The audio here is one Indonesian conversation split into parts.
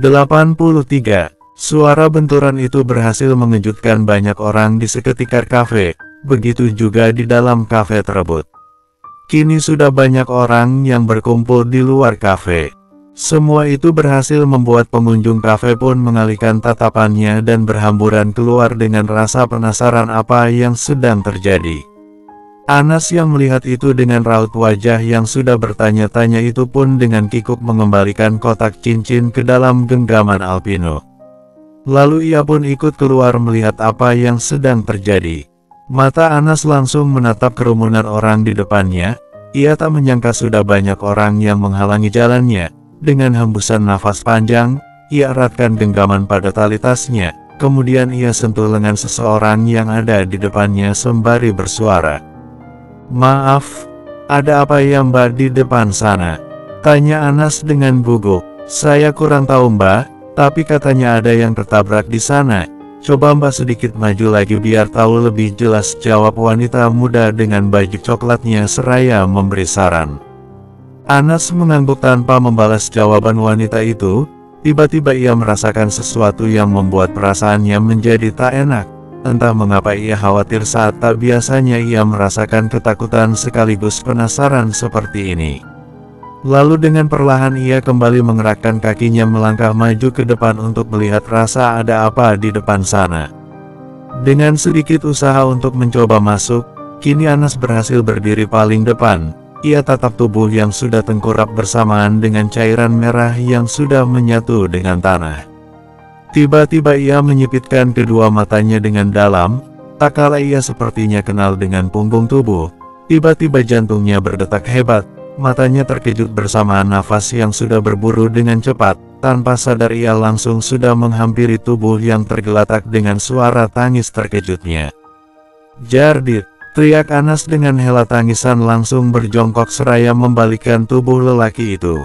83. Suara benturan itu berhasil mengejutkan banyak orang di sekitar kafe, begitu juga di dalam kafe tersebut. Kini sudah banyak orang yang berkumpul di luar kafe. Semua itu berhasil membuat pengunjung kafe pun mengalihkan tatapannya dan berhamburan keluar dengan rasa penasaran apa yang sedang terjadi. Anas yang melihat itu dengan raut wajah yang sudah bertanya-tanya itu pun dengan kikuk mengembalikan kotak cincin ke dalam genggaman Alpino. Lalu ia pun ikut keluar melihat apa yang sedang terjadi. Mata Anas langsung menatap kerumunan orang di depannya. Ia tak menyangka sudah banyak orang yang menghalangi jalannya. Dengan hembusan nafas panjang, ia eratkan genggaman pada tali tasnya. Kemudian ia sentuh lengan seseorang yang ada di depannya sembari bersuara. "Maaf, ada apa ya Mbak di depan sana?" tanya Anas dengan gugup. "Saya kurang tahu Mbak, tapi katanya ada yang tertabrak di sana. Coba Mbak sedikit maju lagi biar tahu lebih jelas," jawab wanita muda dengan baju coklatnya seraya memberi saran. Anas mengangguk tanpa membalas jawaban wanita itu. Tiba-tiba ia merasakan sesuatu yang membuat perasaannya menjadi tak enak. Entah mengapa ia khawatir saat tak biasanya ia merasakan ketakutan sekaligus penasaran seperti ini. Lalu dengan perlahan ia kembali mengerakkan kakinya melangkah maju ke depan untuk melihat rasa ada apa di depan sana. Dengan sedikit usaha untuk mencoba masuk, kini Anas berhasil berdiri paling depan. Ia tatap tubuh yang sudah tengkurap bersamaan dengan cairan merah yang sudah menyatu dengan tanah. Tiba-tiba ia menyipitkan kedua matanya dengan dalam, tak kala ia sepertinya kenal dengan punggung tubuh. Tiba-tiba jantungnya berdetak hebat, matanya terkejut bersamaan nafas yang sudah berburu dengan cepat. Tanpa sadar ia langsung sudah menghampiri tubuh yang tergeletak dengan suara tangis terkejutnya. "Jardit!" teriak Anas dengan hela tangisan langsung berjongkok seraya membalikkan tubuh lelaki itu.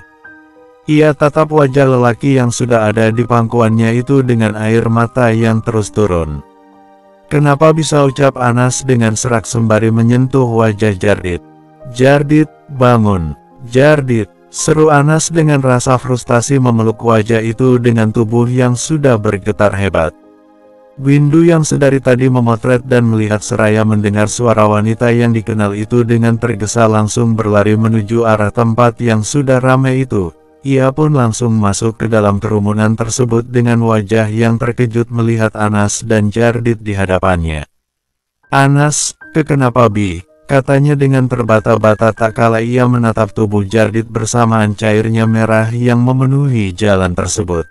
Ia tatap wajah lelaki yang sudah ada di pangkuannya itu dengan air mata yang terus turun. "Kenapa bisa?" ucap Anas dengan serak sembari menyentuh wajah Jardit. "Jardit, bangun! Jardit!" seru Anas dengan rasa frustasi memeluk wajah itu dengan tubuh yang sudah bergetar hebat. Windu yang sedari tadi memotret dan melihat seraya mendengar suara wanita yang dikenal itu dengan tergesa langsung berlari menuju arah tempat yang sudah ramai itu. Ia pun langsung masuk ke dalam kerumunan tersebut dengan wajah yang terkejut melihat Anas dan Jardit di hadapannya. "Anas, kenapa Bi?" katanya dengan terbata-bata tak kala ia menatap tubuh Jardit bersamaan cairnya merah yang memenuhi jalan tersebut.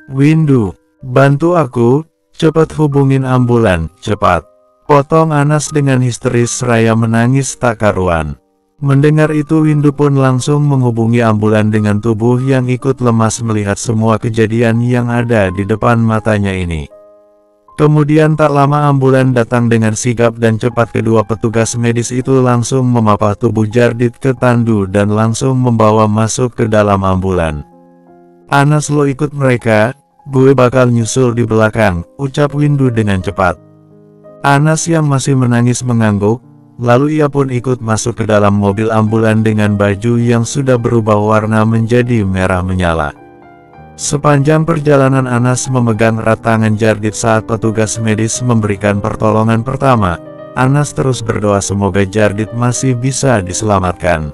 "Windu, bantu aku, cepat hubungin ambulan, cepat!" potong Anas dengan histeris seraya menangis tak karuan. Mendengar itu Windu pun langsung menghubungi ambulan dengan tubuh yang ikut lemas melihat semua kejadian yang ada di depan matanya ini. Kemudian tak lama ambulan datang dengan sigap dan cepat. Kedua petugas medis itu langsung memapah tubuh Jardit ke tandu dan langsung membawa masuk ke dalam ambulan. "Anas, lo ikut mereka, gue bakal nyusul di belakang," ucap Windu dengan cepat. Anas yang masih menangis mengangguk, lalu ia pun ikut masuk ke dalam mobil ambulan dengan baju yang sudah berubah warna menjadi merah menyala. Sepanjang perjalanan Anas memegang erat tangan Jardit saat petugas medis memberikan pertolongan pertama. Anas terus berdoa semoga Jardit masih bisa diselamatkan.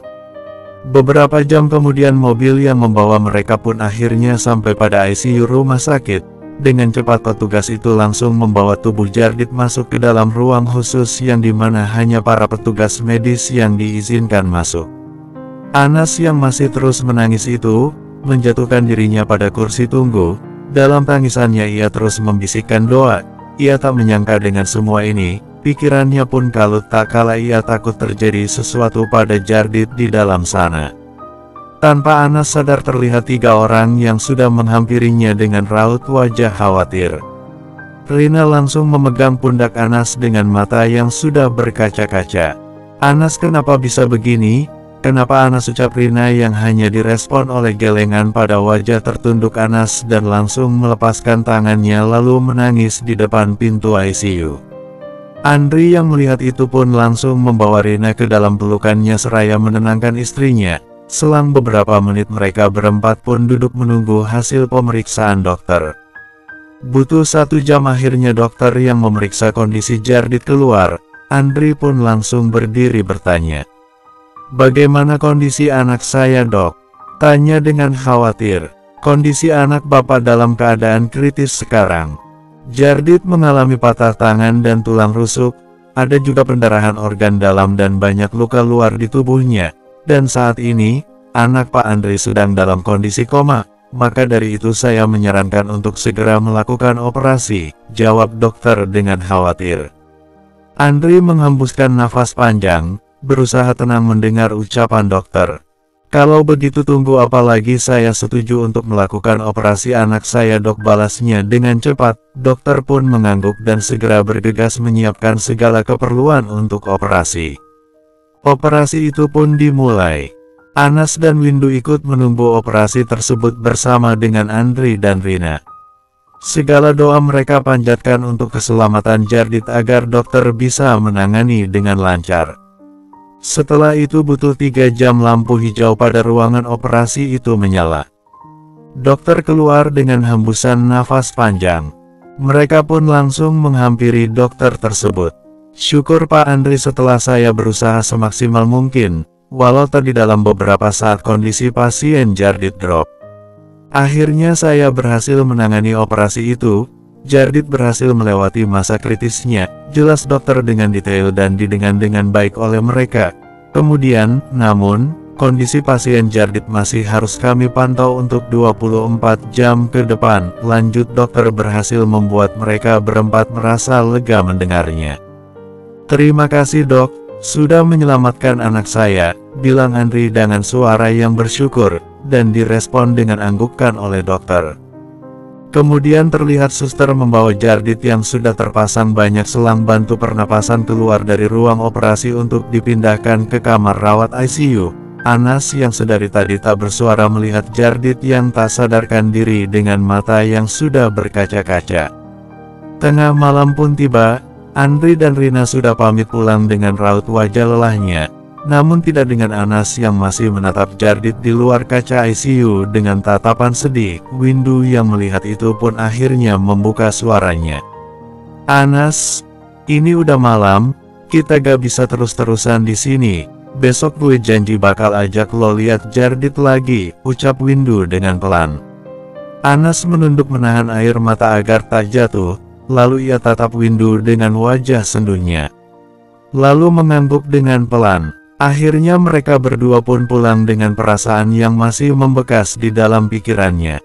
Beberapa jam kemudian mobil yang membawa mereka pun akhirnya sampai pada ICU rumah sakit. Dengan cepat petugas itu langsung membawa tubuh Jardit masuk ke dalam ruang khusus yang dimana hanya para petugas medis yang diizinkan masuk. Anas yang masih terus menangis itu, menjatuhkan dirinya pada kursi tunggu. Dalam tangisannya ia terus membisikkan doa. Ia tak menyangka dengan semua ini, pikirannya pun kalut tak kala ia takut terjadi sesuatu pada Jardit di dalam sana. Tanpa Anas sadar terlihat 3 orang yang sudah menghampirinya dengan raut wajah khawatir. Rina langsung memegang pundak Anas dengan mata yang sudah berkaca-kaca. "Anas, kenapa bisa begini? Kenapa Anas?" ucap Rina yang hanya direspon oleh gelengan pada wajah tertunduk Anas dan langsung melepaskan tangannya lalu menangis di depan pintu ICU. Andri yang melihat itu pun langsung membawa Rina ke dalam pelukannya seraya menenangkan istrinya. Selang beberapa menit mereka berempat pun duduk menunggu hasil pemeriksaan dokter. Butuh 1 jam akhirnya dokter yang memeriksa kondisi Jardit keluar. Andri pun langsung berdiri bertanya. "Bagaimana kondisi anak saya, Dok?" Tanya dengan khawatir. "Kondisi anak Bapak dalam keadaan kritis sekarang. Jardit mengalami patah tangan dan tulang rusuk, ada juga pendarahan organ dalam dan banyak luka luar di tubuhnya. Dan saat ini, anak Pak Andri sedang dalam kondisi koma, maka dari itu saya menyarankan untuk segera melakukan operasi," jawab dokter dengan khawatir. Andri menghembuskan nafas panjang, berusaha tenang mendengar ucapan dokter. "Kalau begitu tunggu apa lagi, saya setuju untuk melakukan operasi anak saya, Dok," balasnya dengan cepat. Dokter pun mengangguk dan segera bergegas menyiapkan segala keperluan untuk operasi. Operasi itu pun dimulai. Anas dan Windu ikut menunggu operasi tersebut bersama dengan Andri dan Rina. Segala doa mereka panjatkan untuk keselamatan Jardit agar dokter bisa menangani dengan lancar. Setelah itu butuh 3 jam lampu hijau pada ruangan operasi itu menyala. Dokter keluar dengan hembusan nafas panjang. Mereka pun langsung menghampiri dokter tersebut. "Syukur Pak Andri, setelah saya berusaha semaksimal mungkin, walau tadi dalam beberapa saat kondisi pasien Jardit drop. Akhirnya saya berhasil menangani operasi itu. Jardit berhasil melewati masa kritisnya," jelas dokter dengan detail dan didengar dengan baik oleh mereka. Kemudian, namun, kondisi pasien Jardit masih harus kami pantau untuk 24 jam ke depan, lanjut dokter berhasil membuat mereka berempat merasa lega mendengarnya. "Terima kasih, Dok, sudah menyelamatkan anak saya," bilang Andri dengan suara yang bersyukur, dan direspon dengan anggukan oleh dokter. Kemudian terlihat suster membawa Jardit yang sudah terpasang banyak selang bantu pernapasan keluar dari ruang operasi untuk dipindahkan ke kamar rawat ICU. Anas yang sedari tadi tak bersuara melihat Jardit yang tak sadarkan diri dengan mata yang sudah berkaca-kaca. Tengah malam pun tiba. Andri dan Rina sudah pamit pulang dengan raut wajah lelahnya, namun tidak dengan Anas yang masih menatap Jardit di luar kaca ICU dengan tatapan sedih. Windu yang melihat itu pun akhirnya membuka suaranya. "Anas, ini udah malam, kita gak bisa terus-terusan di sini. Besok gue janji bakal ajak lo lihat Jardit lagi," ucap Windu dengan pelan. Anas menunduk menahan air mata agar tak jatuh. Lalu ia tatap Windu dengan wajah sendunya. Lalu mengangguk dengan pelan. Akhirnya mereka berdua pun pulang dengan perasaan yang masih membekas di dalam pikirannya.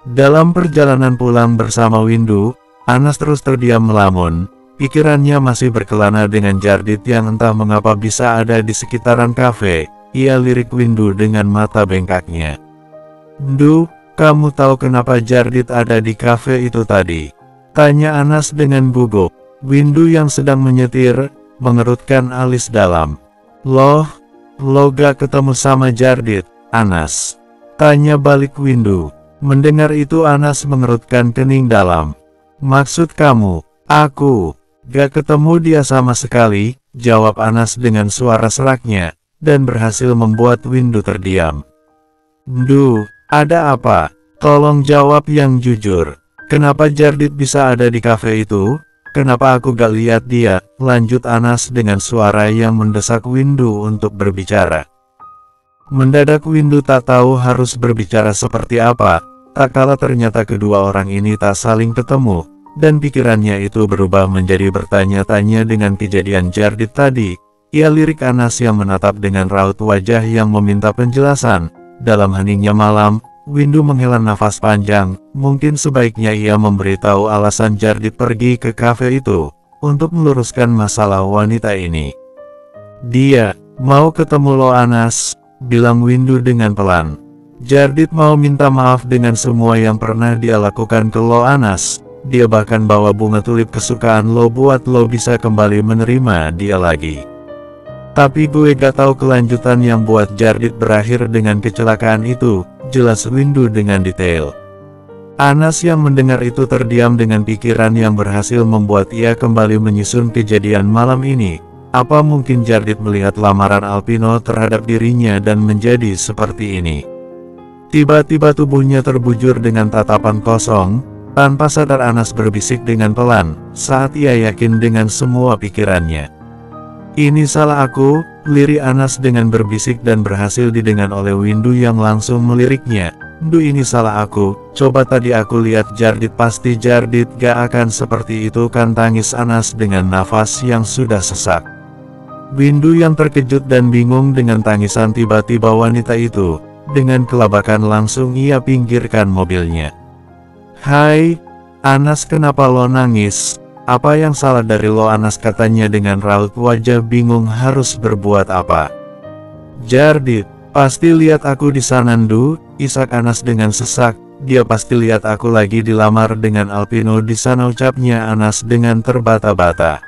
Dalam perjalanan pulang bersama Windu, Anas terus terdiam melamun. Pikirannya masih berkelana dengan Jardit yang entah mengapa bisa ada di sekitaran kafe. Ia lirik Windu dengan mata bengkaknya. "Ndu, kamu tahu kenapa Jardit ada di kafe itu tadi?" tanya Anas dengan gugup. Windu yang sedang menyetir, mengerutkan alis dalam. Lo gak ketemu sama Jardit, Anas?" tanya balik Windu. Mendengar itu Anas mengerutkan kening dalam. "Maksud kamu, aku gak ketemu dia sama sekali," jawab Anas dengan suara seraknya, dan berhasil membuat Windu terdiam. "Ndu, ada apa? Tolong jawab yang jujur. Kenapa Jardit bisa ada di kafe itu? Kenapa aku gak lihat dia?" lanjut Anas dengan suara yang mendesak Windu untuk berbicara. Mendadak Windu tak tahu harus berbicara seperti apa, tak kala ternyata kedua orang ini tak saling ketemu, dan pikirannya itu berubah menjadi bertanya-tanya dengan kejadian Jardit tadi. Ia lirik Anas yang menatap dengan raut wajah yang meminta penjelasan. Dalam heningnya malam, Windu menghela nafas panjang. Mungkin sebaiknya ia memberitahu alasan Jardit pergi ke kafe itu, untuk meluruskan masalah wanita ini. "Dia mau ketemu lo, Anas," bilang Windu dengan pelan. "Jardit mau minta maaf dengan semua yang pernah dia lakukan ke lo, Anas. Dia bahkan bawa bunga tulip kesukaan lo buat lo bisa kembali menerima dia lagi. Tapi gue gak tahu kelanjutan yang buat Jardit berakhir dengan kecelakaan itu," jelas Windu dengan detail. Anas yang mendengar itu terdiam dengan pikiran yang berhasil membuat ia kembali menyusun kejadian malam ini. Apa mungkin Jardit melihat lamaran Alpino terhadap dirinya dan menjadi seperti ini? Tiba-tiba tubuhnya terbujur dengan tatapan kosong. Tanpa sadar Anas berbisik dengan pelan, saat ia yakin dengan semua pikirannya. "Ini salah aku," lirik Anas dengan berbisik dan berhasil didengar oleh Windu yang langsung meliriknya. "Duh, ini salah aku, coba tadi aku lihat Jardit, pasti Jardit gak akan seperti itu kan," tangis Anas dengan nafas yang sudah sesak. Windu yang terkejut dan bingung dengan tangisan tiba-tiba wanita itu, dengan kelabakan langsung ia pinggirkan mobilnya. "Hai, Anas, kenapa lo nangis? Apa yang salah dari lo?" Anas katanya dengan raut wajah bingung harus berbuat apa. "Jardit, pasti lihat aku di sana, Ndu," isak Anas dengan sesak. "Dia pasti lihat aku lagi dilamar dengan Alpino di sana," ucapnya Anas dengan terbata-bata.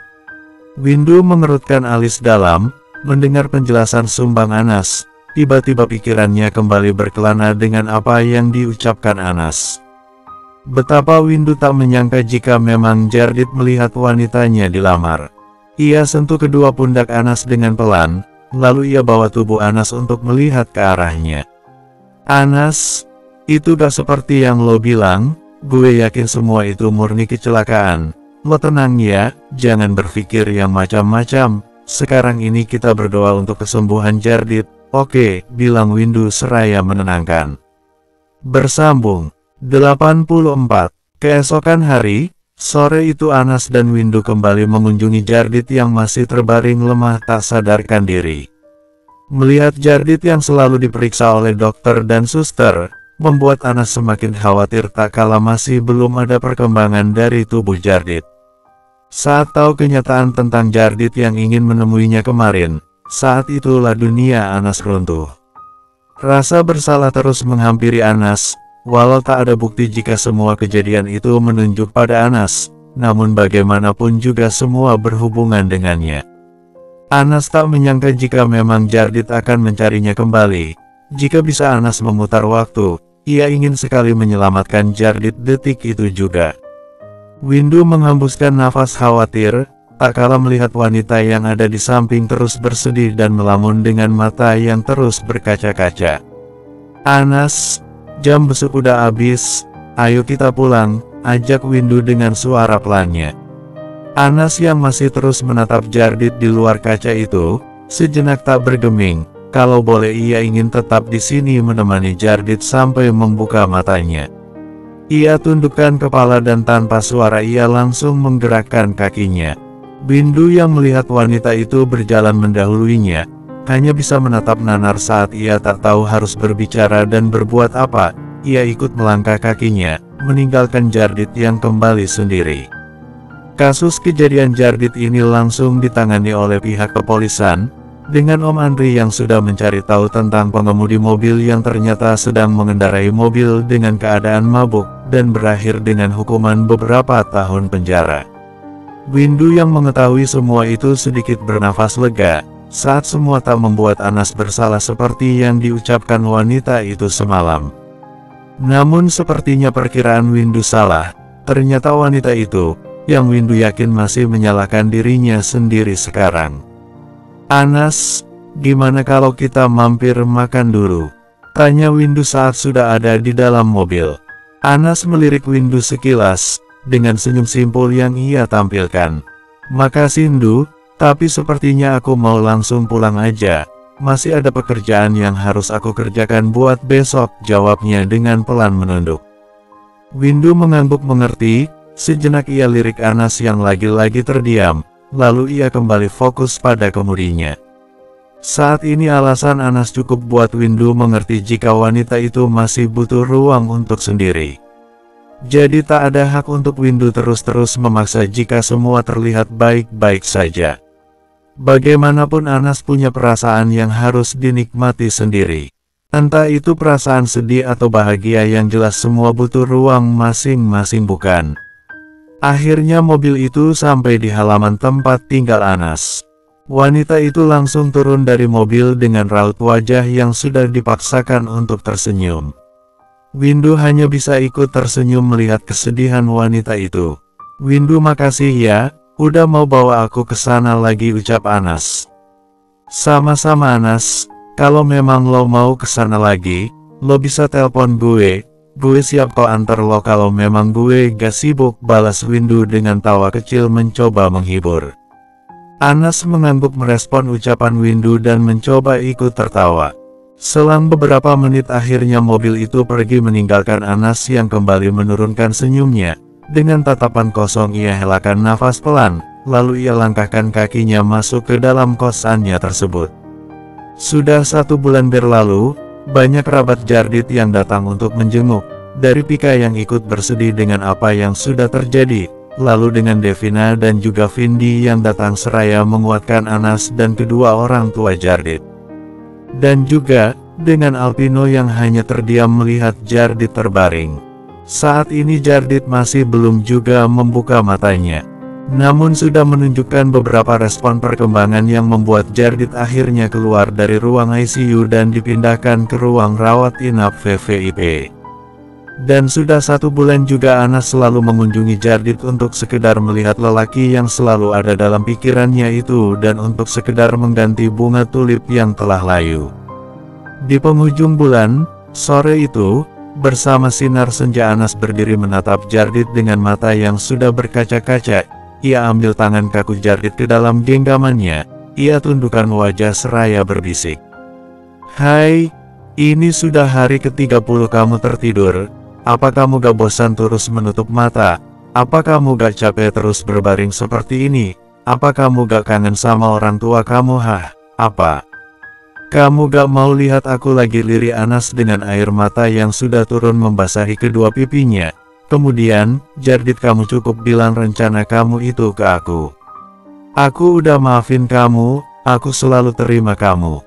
Windu mengerutkan alis dalam, mendengar penjelasan sumbang Anas. Tiba-tiba pikirannya kembali berkelana dengan apa yang diucapkan Anas. Betapa Windu tak menyangka jika memang Jardit melihat wanitanya dilamar. Ia sentuh kedua pundak Anas dengan pelan, lalu ia bawa tubuh Anas untuk melihat ke arahnya. "Anas, itu gak seperti yang lo bilang, gue yakin semua itu murni kecelakaan. Lo tenang ya, jangan berpikir yang macam-macam. Sekarang ini kita berdoa untuk kesembuhan Jardit." "Oke," bilang Windu seraya menenangkan. Bersambung 84. Keesokan hari, sore itu Anas dan Windu kembali mengunjungi Jardit yang masih terbaring lemah tak sadarkan diri. Melihat Jardit yang selalu diperiksa oleh dokter dan suster, membuat Anas semakin khawatir tak kala masih belum ada perkembangan dari tubuh Jardit. Saat tahu kenyataan tentang Jardit yang ingin menemuinya kemarin, saat itulah dunia Anas runtuh. Rasa bersalah terus menghampiri Anas, walau tak ada bukti jika semua kejadian itu menunjuk pada Anas, namun bagaimanapun juga semua berhubungan dengannya. Anas tak menyangka jika memang Jardit akan mencarinya kembali. Jika bisa Anas memutar waktu, ia ingin sekali menyelamatkan Jardit detik itu juga. Windu menghembuskan nafas khawatir, tak kala melihat wanita yang ada di samping terus bersedih dan melamun dengan mata yang terus berkaca-kaca. "Anas, jam besuk udah habis, ayo kita pulang," ajak Windu dengan suara pelannya. Anas yang masih terus menatap Jardit di luar kaca itu, sejenak tak bergeming. Kalau boleh ia ingin tetap di sini menemani Jardit sampai membuka matanya. Ia tundukkan kepala dan tanpa suara ia langsung menggerakkan kakinya. Windu yang melihat wanita itu berjalan mendahuluinya, hanya bisa menatap nanar saat ia tak tahu harus berbicara dan berbuat apa. Ia ikut melangkah kakinya, meninggalkan Jardit yang kembali sendiri. Kasus kejadian Jardit ini langsung ditangani oleh pihak kepolisian, dengan Om Andri yang sudah mencari tahu tentang pengemudi mobil yang ternyata sedang mengendarai mobil dengan keadaan mabuk, dan berakhir dengan hukuman beberapa tahun penjara. Windu yang mengetahui semua itu sedikit bernafas lega, saat semua tak membuat Anas bersalah seperti yang diucapkan wanita itu semalam. Namun sepertinya perkiraan Windu salah, ternyata wanita itu, yang Windu yakin masih menyalahkan dirinya sendiri sekarang. "Anas, gimana kalau kita mampir makan dulu?" tanya Windu saat sudah ada di dalam mobil. Anas melirik Windu sekilas, dengan senyum simpul yang ia tampilkan. "Makasih Ndu, tapi sepertinya aku mau langsung pulang aja. Masih ada pekerjaan yang harus aku kerjakan buat besok," jawabnya dengan pelan menunduk. Windu mengangguk mengerti, sejenak ia lirik Anas yang lagi-lagi terdiam. Lalu ia kembali fokus pada kemudinya. Saat ini alasan Anas cukup buat Windu mengerti jika wanita itu masih butuh ruang untuk sendiri. Jadi tak ada hak untuk Windu terus-terus memaksa jika semua terlihat baik-baik saja. Bagaimanapun Anas punya perasaan yang harus dinikmati sendiri. Entah itu perasaan sedih atau bahagia, yang jelas semua butuh ruang masing-masing, bukan? Akhirnya mobil itu sampai di halaman tempat tinggal Anas. Wanita itu langsung turun dari mobil dengan raut wajah yang sudah dipaksakan untuk tersenyum. Windu hanya bisa ikut tersenyum melihat kesedihan wanita itu. "Windu, makasih ya, Udah mau bawa aku ke sana lagi, ucap Anas. Sama-sama Anas, kalau memang lo mau ke sana lagi, lo bisa telepon gue siap kok antar lo kalau memang gue gak sibuk, balas Windu dengan tawa kecil mencoba menghibur. Anas mengangguk merespon ucapan Windu dan mencoba ikut tertawa. Selang beberapa menit akhirnya mobil itu pergi meninggalkan Anas yang kembali menurunkan senyumnya. Dengan tatapan kosong ia helakan nafas pelan, lalu ia langkahkan kakinya masuk ke dalam kosannya tersebut. Sudah 1 bulan berlalu, banyak kerabat Jardit yang datang untuk menjenguk. Dari Pika yang ikut bersedih dengan apa yang sudah terjadi, lalu dengan Devina dan juga Vindi yang datang seraya menguatkan Anas dan kedua orang tua Jardit. Dan juga dengan Alpino yang hanya terdiam melihat Jardit terbaring. Saat ini Jardit masih belum juga membuka matanya. Namun sudah menunjukkan beberapa respon perkembangan yang membuat Jardit akhirnya keluar dari ruang ICU dan dipindahkan ke ruang rawat inap VVIP. Dan sudah 1 bulan juga Anas selalu mengunjungi Jardit untuk sekedar melihat lelaki yang selalu ada dalam pikirannya itu dan untuk sekedar mengganti bunga tulip yang telah layu. Di penghujung bulan, sore itu, bersama sinar senja Anas berdiri menatap Jardit dengan mata yang sudah berkaca-kaca. Ia ambil tangan kaku Jardit ke dalam genggamannya. Ia tundukkan wajah seraya berbisik. Hai, ini sudah hari ke-30 kamu tertidur. Apa kamu gak bosan terus menutup mata? Apa kamu gak capek terus berbaring seperti ini? Apa kamu gak kangen sama orang tua kamu? Apa? Kamu gak mau lihat aku lagi? Lirik Anas dengan air mata yang sudah turun membasahi kedua pipinya. Kemudian, Jardit, kamu cukup bilang rencana kamu itu ke aku. Aku udah maafin kamu, aku selalu terima kamu.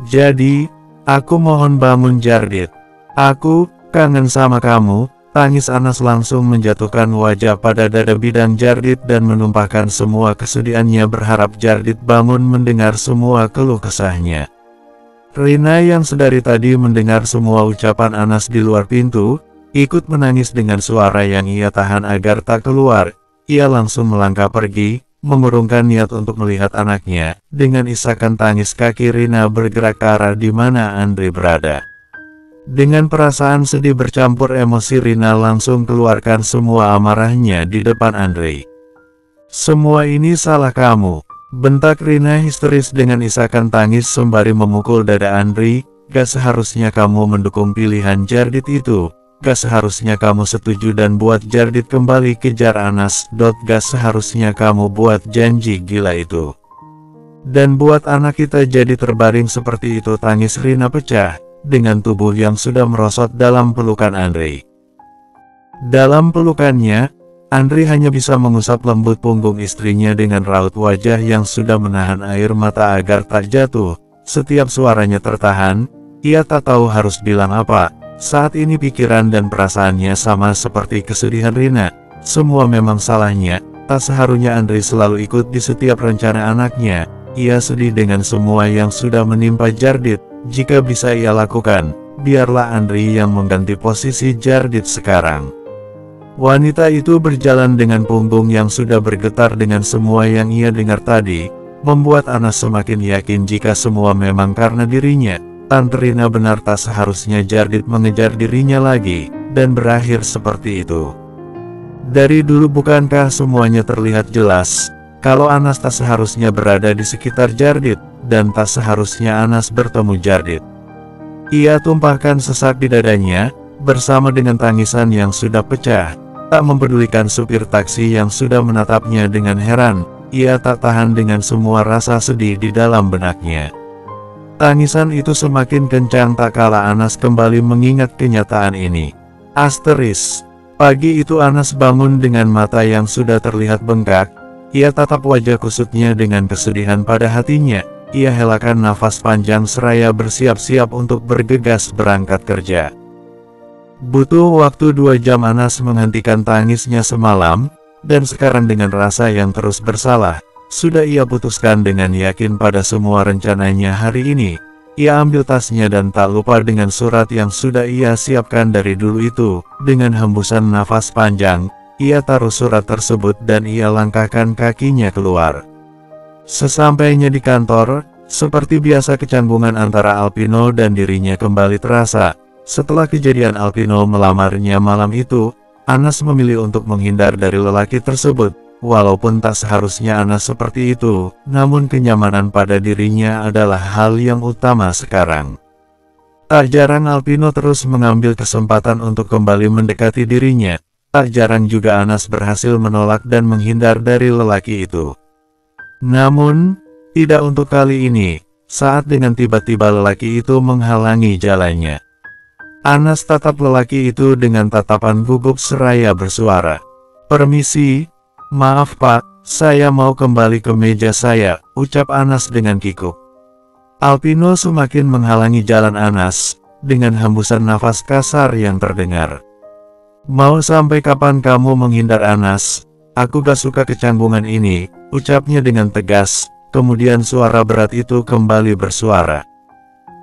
Jadi, aku mohon bangun Jardit. Aku kangen sama kamu. Tangis Anas langsung menjatuhkan wajah pada dada bidang Jardit dan menumpahkan semua kesedihannya berharap Jardit bangun mendengar semua keluh kesahnya. Rina yang sedari tadi mendengar semua ucapan Anas di luar pintu, ikut menangis dengan suara yang ia tahan agar tak keluar. Ia langsung melangkah pergi, mengurungkan niat untuk melihat anaknya. Dengan isakan tangis kaki Rina bergerak ke arah di mana Andre berada. Dengan perasaan sedih bercampur emosi Rina langsung keluarkan semua amarahnya di depan Andre. Semua ini salah kamu, bentak Rina histeris dengan isakan tangis sembari memukul dada Andre. Gak seharusnya kamu mendukung pilihan Jardit itu. Gak seharusnya kamu setuju dan buat Jardit kembali kejar Anas. Gak seharusnya kamu buat janji gila itu. Dan buat anak kita jadi terbaring seperti itu. Tangis Rina pecah, dengan tubuh yang sudah merosot dalam pelukan Andre. Dalam pelukannya, Andre hanya bisa mengusap lembut punggung istrinya dengan raut wajah yang sudah menahan air mata agar tak jatuh. Setiap suaranya tertahan, ia tak tahu harus bilang apa. Saat ini pikiran dan perasaannya sama seperti kesedihan Rina. Semua memang salahnya, tak seharusnya Andre selalu ikut di setiap rencana anaknya. Ia sedih dengan semua yang sudah menimpa Jardit. Jika bisa ia lakukan, biarlah Andre yang mengganti posisi Jardit sekarang. Wanita itu berjalan dengan punggung yang sudah bergetar dengan semua yang ia dengar tadi, membuat Anas semakin yakin jika semua memang karena dirinya. Tante Rina benar, tak seharusnya Jardit mengejar dirinya lagi, dan berakhir seperti itu. Dari dulu bukankah semuanya terlihat jelas, kalau Anas tak seharusnya berada di sekitar Jardit, dan tak seharusnya Anas bertemu Jardit. Ia tumpahkan sesak di dadanya, bersama dengan tangisan yang sudah pecah. Tak mempedulikan supir taksi yang sudah menatapnya dengan heran, ia tak tahan dengan semua rasa sedih di dalam benaknya. Tangisan itu semakin kencang tak kala Anas kembali mengingat kenyataan ini. Pagi itu Anas bangun dengan mata yang sudah terlihat bengkak. Ia tatap wajah kusutnya dengan kesedihan pada hatinya. Ia helakan nafas panjang seraya bersiap-siap untuk bergegas berangkat kerja. Butuh waktu 2 jam Anas menghentikan tangisnya semalam, dan sekarang dengan rasa yang terus bersalah, sudah ia putuskan dengan yakin pada semua rencananya hari ini. Ia ambil tasnya dan tak lupa dengan surat yang sudah ia siapkan dari dulu itu. Dengan hembusan nafas panjang, ia taruh surat tersebut dan ia langkahkan kakinya keluar. Sesampainya di kantor, seperti biasa kecanggungan antara Alpino dan dirinya kembali terasa. Setelah kejadian Alpino melamarnya malam itu, Anas memilih untuk menghindar dari lelaki tersebut. Walaupun tak seharusnya Anas seperti itu, namun kenyamanan pada dirinya adalah hal yang utama sekarang. Tak jarang Alpino terus mengambil kesempatan untuk kembali mendekati dirinya. Tak jarang juga Anas berhasil menolak dan menghindar dari lelaki itu. Namun, tidak untuk kali ini, saat dengan tiba-tiba lelaki itu menghalangi jalannya. Anas tatap lelaki itu dengan tatapan gugup seraya bersuara. "Permisi, maaf Pak, saya mau kembali ke meja saya," ucap Anas dengan kikuk. Alpino semakin menghalangi jalan Anas, dengan hembusan nafas kasar yang terdengar. "Mau sampai kapan kamu menghindar Anas? Aku gak suka kecanggungan ini," ucapnya dengan tegas, kemudian suara berat itu kembali bersuara.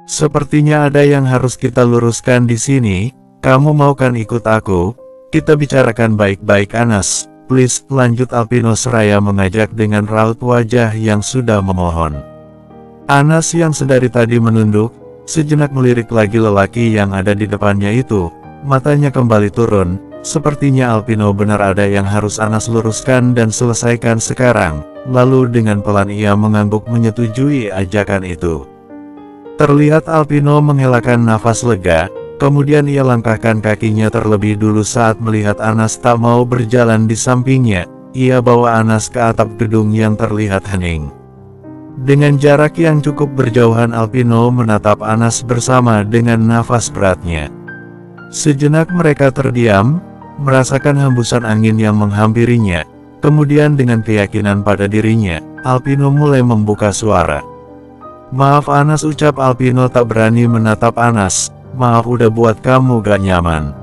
"Sepertinya ada yang harus kita luruskan di sini, kamu mau kan ikut aku? Kita bicarakan baik-baik Anas, please," lanjut Alpino seraya mengajak dengan raut wajah yang sudah memohon. Anas yang sedari tadi menunduk, sejenak melirik lagi lelaki yang ada di depannya itu, matanya kembali turun, sepertinya Alpino benar ada yang harus Anas luruskan dan selesaikan sekarang, lalu dengan pelan ia mengangguk menyetujui ajakan itu. Terlihat Alpino menghelakan nafas lega, kemudian ia langkahkan kakinya terlebih dulu saat melihat Anas tak mau berjalan di sampingnya, ia bawa Anas ke atap gedung yang terlihat hening. Dengan jarak yang cukup berjauhan Alpino menatap Anas bersama dengan nafas beratnya. Sejenak mereka terdiam, merasakan hembusan angin yang menghampirinya, kemudian dengan keyakinan pada dirinya, Alpino mulai membuka suara. "Maaf Anas," ucap Alpino tak berani menatap Anas, "maaf udah buat kamu gak nyaman.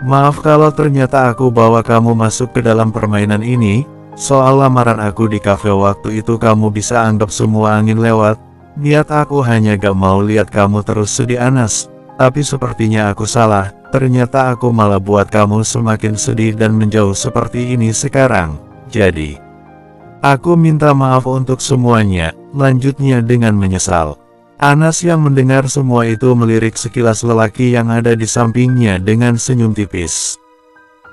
Maaf kalau ternyata aku bawa kamu masuk ke dalam permainan ini. Soal lamaran aku di kafe waktu itu kamu bisa anggap semua angin lewat. Niat aku hanya gak mau lihat kamu terus sedih Anas. Tapi sepertinya aku salah, ternyata aku malah buat kamu semakin sedih dan menjauh seperti ini sekarang. Jadi, aku minta maaf untuk semuanya," lanjutnya dengan menyesal. Anas yang mendengar semua itu melirik sekilas lelaki yang ada di sampingnya dengan senyum tipis.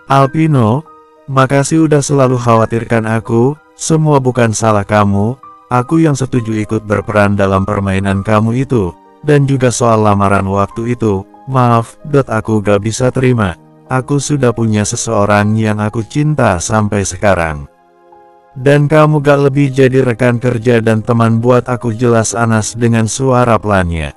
"Alpino, makasih udah selalu khawatirkan aku, semua bukan salah kamu, aku yang setuju ikut berperan dalam permainan kamu itu, dan juga soal lamaran waktu itu, maaf, aku gak bisa terima, aku sudah punya seseorang yang aku cinta sampai sekarang. Dan kamu gak lebih jadi rekan kerja dan teman buat aku," jelas Anas dengan suara pelannya.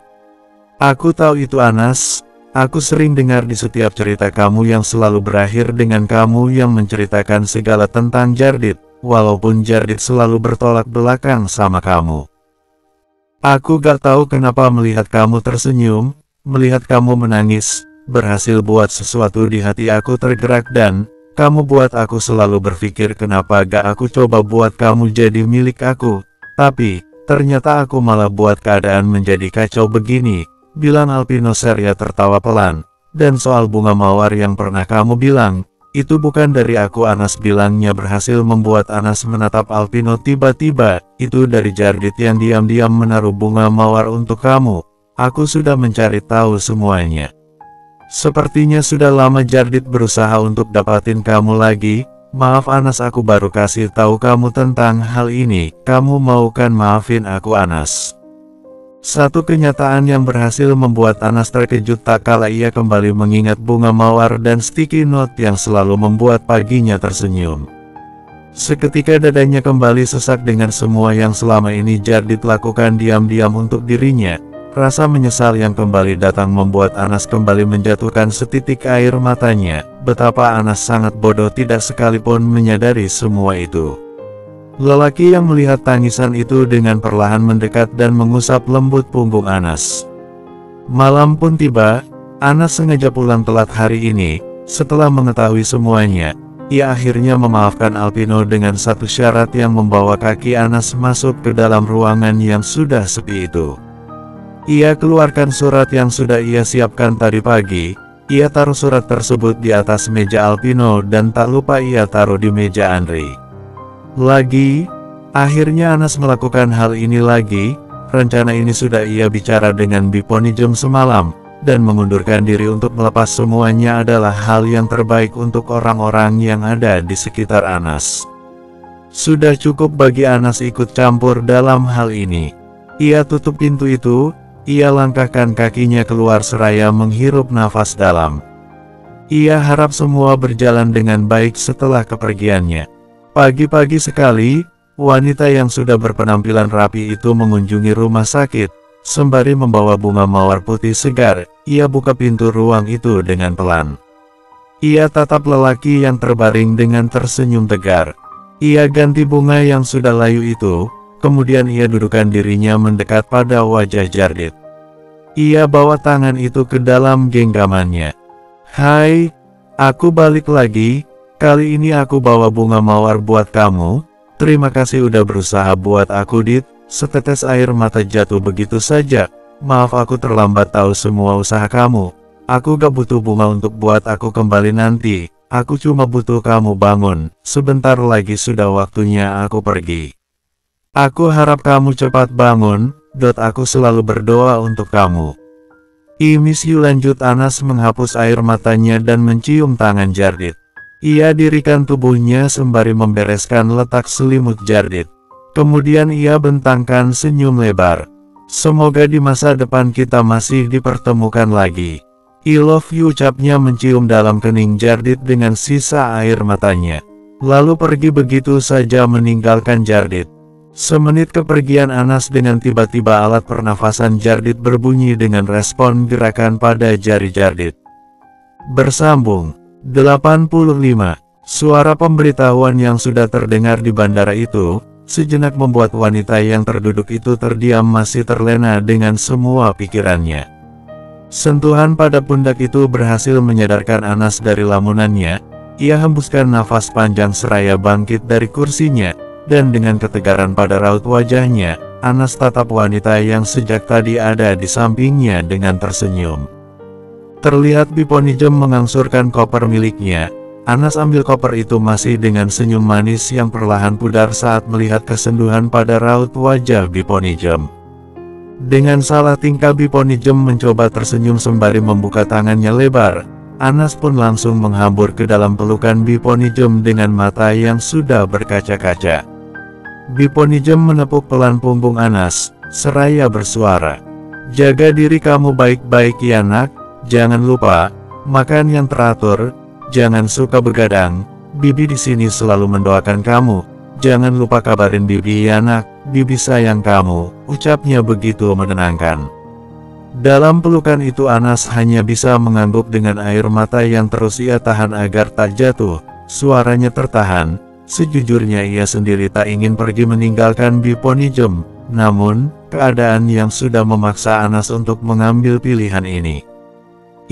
"Aku tahu itu Anas. Aku sering dengar di setiap cerita kamu yang selalu berakhir dengan kamu yang menceritakan segala tentang Jardit, walaupun Jardit selalu bertolak belakang sama kamu. Aku gak tahu kenapa melihat kamu tersenyum, melihat kamu menangis, berhasil buat sesuatu di hati aku tergerak dan kamu buat aku selalu berpikir kenapa gak aku coba buat kamu jadi milik aku, tapi ternyata aku malah buat keadaan menjadi kacau begini," bilang Alpino seraya tertawa pelan. "Dan soal bunga mawar yang pernah kamu bilang, itu bukan dari aku," Anas bilangnya berhasil membuat Anas menatap Alpino. "Tiba-tiba, itu dari Jardit yang diam-diam menaruh bunga mawar untuk kamu. Aku sudah mencari tahu semuanya. Sepertinya sudah lama Jardit berusaha untuk dapatin kamu lagi. Maaf Anas, aku baru kasih tahu kamu tentang hal ini. Kamu mau kan maafin aku Anas?" Satu kenyataan yang berhasil membuat Anas terkejut tak kala ia kembali mengingat bunga mawar dan sticky note yang selalu membuat paginya tersenyum. Seketika dadanya kembali sesak dengan semua yang selama ini Jardit lakukan diam-diam untuk dirinya. Rasa menyesal yang kembali datang membuat Anas kembali menjatuhkan setitik air matanya. Betapa Anas sangat bodoh tidak sekalipun menyadari semua itu. Lelaki yang melihat tangisan itu dengan perlahan mendekat dan mengusap lembut punggung Anas. Malam pun tiba, Anas sengaja pulang telat hari ini. Setelah mengetahui semuanya, ia akhirnya memaafkan Alpino dengan satu syarat yang membawa kaki Anas masuk ke dalam ruangan yang sudah sepi itu. Ia keluarkan surat yang sudah ia siapkan tadi pagi, Ia taruh surat tersebut di atas meja Alpino dan tak lupa ia taruh di meja Andri. Akhirnya Anas melakukan hal ini lagi. Rencana ini sudah ia bicara dengan Biponijem semalam, dan mengundurkan diri untuk melepas semuanya adalah hal yang terbaik untuk orang-orang yang ada di sekitar Anas. Sudah cukup bagi Anas ikut campur dalam hal ini. Ia tutup pintu itu, ia langkahkan kakinya keluar seraya menghirup nafas dalam. Ia harap semua berjalan dengan baik setelah kepergiannya. Pagi-pagi sekali, wanita yang sudah berpenampilan rapi itu mengunjungi rumah sakit, sembari membawa bunga mawar putih segar. Ia buka pintu ruang itu dengan pelan. Ia tatap lelaki yang terbaring dengan tersenyum tegar. Ia ganti bunga yang sudah layu itu, kemudian ia dudukkan dirinya mendekat pada wajah Jardit. Ia bawa tangan itu ke dalam genggamannya. "Hai, aku balik lagi. Kali ini aku bawa bunga mawar buat kamu. Terima kasih udah berusaha buat aku, Dit." Setetes air mata jatuh begitu saja. "Maaf aku terlambat tahu semua usaha kamu. Aku gak butuh bunga untuk buat aku kembali nanti. Aku cuma butuh kamu bangun. Sebentar lagi sudah waktunya aku pergi. Aku harap kamu cepat bangun. Aku selalu berdoa untuk kamu." "I miss you," lanjut Anas menghapus air matanya dan mencium tangan Jardit. Ia dirikan tubuhnya sembari membereskan letak selimut Jardit. Kemudian ia bentangkan senyum lebar. "Semoga di masa depan kita masih dipertemukan lagi. I love you," ucapnya mencium dalam kening Jardit dengan sisa air matanya. Lalu pergi begitu saja meninggalkan Jardit. Semenit kepergian Anas dengan tiba-tiba alat pernafasan Jardit berbunyi dengan respon gerakan pada jari Jardit. Bersambung 85. Suara pemberitahuan yang sudah terdengar di bandara itu, sejenak membuat wanita yang terduduk itu terdiam masih terlena dengan semua pikirannya. Sentuhan pada pundak itu berhasil menyadarkan Anas dari lamunannya. Ia hembuskan nafas panjang seraya bangkit dari kursinya, dan dengan ketegaran pada raut wajahnya, Anas tatap wanita yang sejak tadi ada di sampingnya dengan tersenyum. Terlihat Biponijem mengangsurkan koper miliknya. Anas ambil koper itu masih dengan senyum manis yang perlahan pudar saat melihat kesenduhan pada raut wajah Biponijem. Dengan salah tingkah Biponijem mencoba tersenyum sembari membuka tangannya lebar. Anas pun langsung menghambur ke dalam pelukan Biponijem dengan mata yang sudah berkaca-kaca. Biponijem menepuk pelan punggung Anas, seraya bersuara, "Jaga diri kamu baik-baik ya nak. Jangan lupa, makan yang teratur, jangan suka begadang. Bibi di sini selalu mendoakan kamu. Jangan lupa kabarin Bibi ya nak, Bibi sayang kamu," ucapnya begitu menenangkan. Dalam pelukan itu Anas hanya bisa mengangguk dengan air mata yang terus ia tahan agar tak jatuh. Suaranya tertahan. Sejujurnya ia sendiri tak ingin pergi meninggalkan Biponijem, namun, keadaan yang sudah memaksa Anas untuk mengambil pilihan ini.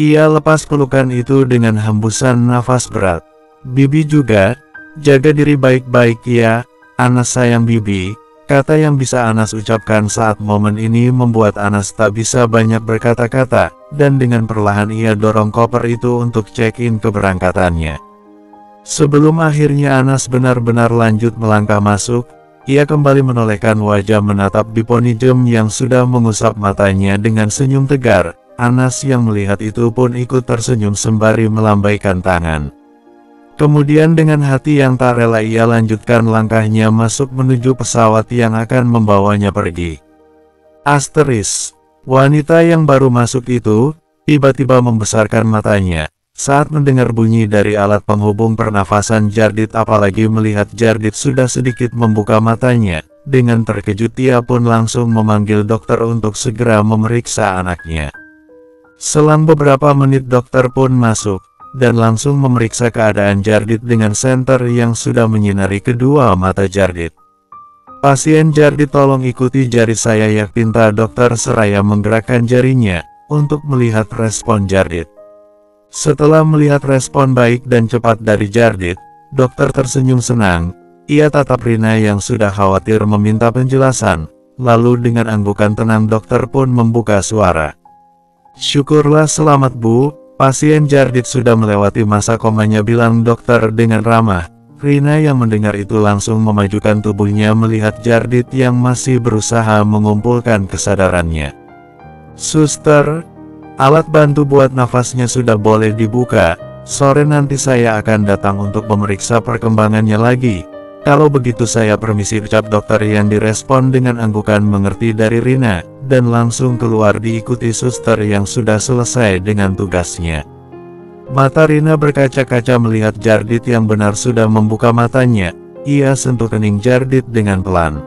Ia lepas pelukan itu dengan hembusan nafas berat. "Bibi juga, jaga diri baik-baik ya, Anas sayang Bibi," kata yang bisa Anas ucapkan saat momen ini membuat Anas tak bisa banyak berkata-kata, dan dengan perlahan ia dorong koper itu untuk check-in keberangkatannya. Sebelum akhirnya Anas benar-benar lanjut melangkah masuk, ia kembali menolehkan wajah menatap Biponijem yang sudah mengusap matanya dengan senyum tegar. Anas yang melihat itu pun ikut tersenyum sembari melambaikan tangan. Kemudian dengan hati yang tak rela ia lanjutkan langkahnya masuk menuju pesawat yang akan membawanya pergi. Asteris. Wanita yang baru masuk itu, tiba-tiba membesarkan matanya, saat mendengar bunyi dari alat penghubung pernafasan Jardit apalagi melihat Jardit sudah sedikit membuka matanya. Dengan terkejut ia pun langsung memanggil dokter untuk segera memeriksa anaknya. Selang beberapa menit dokter pun masuk, dan langsung memeriksa keadaan Jardit dengan senter yang sudah menyinari kedua mata Jardit. "Pasien Jardit tolong ikuti jari saya ya," pinta dokter seraya menggerakkan jarinya, untuk melihat respon Jardit. Setelah melihat respon baik dan cepat dari Jardit, dokter tersenyum senang. Ia tatap Rina yang sudah khawatir meminta penjelasan, lalu dengan anggukan tenang dokter pun membuka suara. "Syukurlah selamat Bu, Pasien Jardit sudah melewati masa komanya, bilang dokter dengan ramah. Rina yang mendengar itu langsung memajukan tubuhnya melihat Jardit yang masih berusaha mengumpulkan kesadarannya. Suster, alat bantu buat nafasnya sudah boleh dibuka. Sore nanti saya akan datang untuk memeriksa perkembangannya lagi. Kalau begitu saya permisi, ucap dokter yang direspon dengan anggukan mengerti dari Rina, dan langsung keluar diikuti suster yang sudah selesai dengan tugasnya. Mata Rina berkaca-kaca melihat Jardit yang benar sudah membuka matanya. Ia sentuh kening Jardit dengan pelan.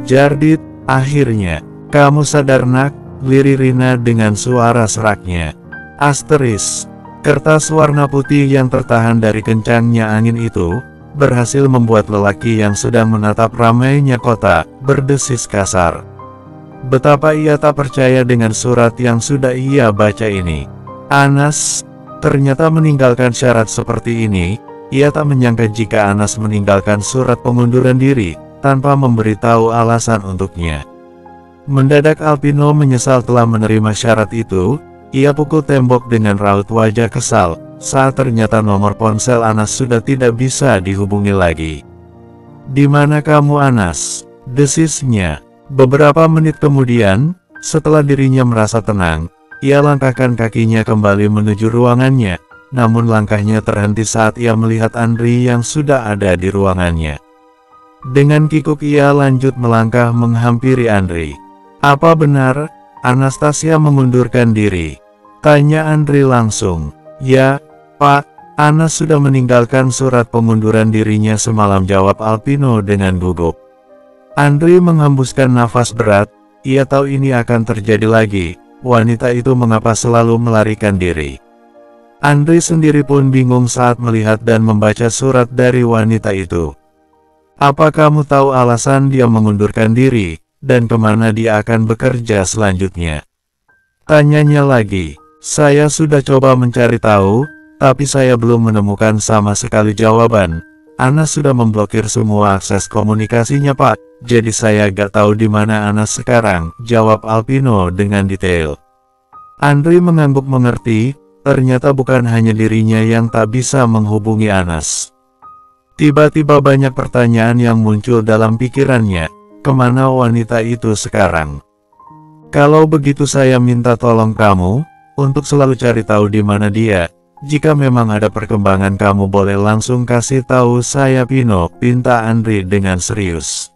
Jardit, akhirnya, kamu sadar nak, lirik Rina dengan suara seraknya. Asteris, kertas warna putih yang tertahan dari kencangnya angin itu, berhasil membuat lelaki yang sedang menatap ramainya kota, berdesis kasar. Betapa ia tak percaya dengan surat yang sudah ia baca ini. Anas, ternyata meninggalkan syarat seperti ini. Ia tak menyangka jika Anas meninggalkan surat pengunduran diri, tanpa memberitahu alasan untuknya. Mendadak Alpino menyesal telah menerima syarat itu. Ia pukul tembok dengan raut wajah kesal, saat ternyata nomor ponsel Anas sudah tidak bisa dihubungi lagi. "Di mana kamu Anas?" desisnya. Beberapa menit kemudian, setelah dirinya merasa tenang, ia langkahkan kakinya kembali menuju ruangannya, namun langkahnya terhenti saat ia melihat Andri yang sudah ada di ruangannya. Dengan kikuk ia lanjut melangkah menghampiri Andri. "Apa benar, Anastasia mengundurkan diri?" tanya Andri langsung. "Ya, Pak, Anas sudah meninggalkan surat pengunduran dirinya semalam," jawab Alpino dengan gugup. Andri menghembuskan nafas berat. Ia tahu ini akan terjadi lagi. Wanita itu mengapa selalu melarikan diri. Andri sendiri pun bingung saat melihat dan membaca surat dari wanita itu. "Apa kamu tahu alasan dia mengundurkan diri, dan kemana dia akan bekerja selanjutnya?" tanyanya lagi. "Saya sudah coba mencari tahu, tapi saya belum menemukan sama sekali jawaban. Anas sudah memblokir semua akses komunikasinya Pak, jadi saya gak tahu di mana Anas sekarang," jawab Alpino dengan detail. Andri mengangguk mengerti, ternyata bukan hanya dirinya yang tak bisa menghubungi Anas. Tiba-tiba banyak pertanyaan yang muncul dalam pikirannya, kemana wanita itu sekarang? "Kalau begitu saya minta tolong kamu, untuk selalu cari tahu di mana dia. Jika memang ada perkembangan kamu boleh langsung kasih tahu saya Pino," pinta Andri dengan serius.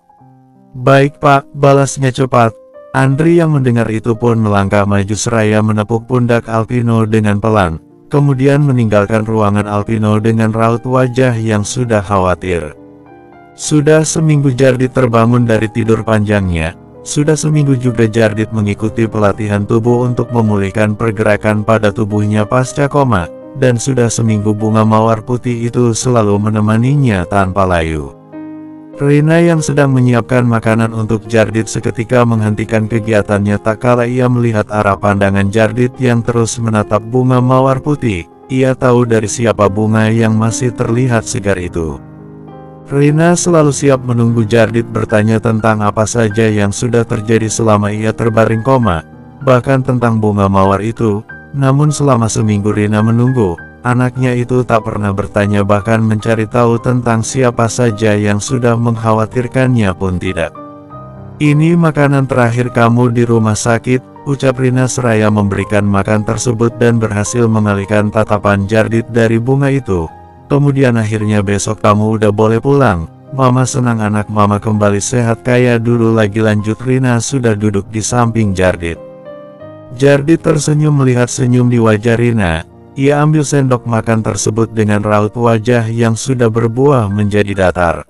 "Baik Pak," balasnya cepat. Andri yang mendengar itu pun melangkah maju seraya menepuk pundak Alpino dengan pelan, kemudian meninggalkan ruangan Alpino dengan raut wajah yang sudah khawatir. Sudah seminggu Jardit terbangun dari tidur panjangnya. Sudah seminggu juga Jardit mengikuti pelatihan tubuh untuk memulihkan pergerakan pada tubuhnya pasca koma, dan sudah seminggu bunga mawar putih itu selalu menemaninya tanpa layu. Rina yang sedang menyiapkan makanan untuk Jardit seketika menghentikan kegiatannya tak kala ia melihat arah pandangan Jardit yang terus menatap bunga mawar putih. Ia tahu dari siapa bunga yang masih terlihat segar itu. Rina selalu siap menunggu Jardit bertanya tentang apa saja yang sudah terjadi selama ia terbaring koma, bahkan tentang bunga mawar itu. Namun selama seminggu Rina menunggu, anaknya itu tak pernah bertanya bahkan mencari tahu tentang siapa saja yang sudah mengkhawatirkannya pun tidak. "Ini makanan terakhir kamu di rumah sakit," ucap Rina seraya memberikan makan tersebut dan berhasil mengalihkan tatapan Jardit dari bunga itu. "Kemudian akhirnya besok kamu udah boleh pulang. Mama senang anak mama kembali sehat kayak dulu lagi," lanjut Rina sudah duduk di samping Jardit. Jardit tersenyum melihat senyum di wajah Rina. Ia ambil sendok makan tersebut dengan raut wajah yang sudah berbuah menjadi datar.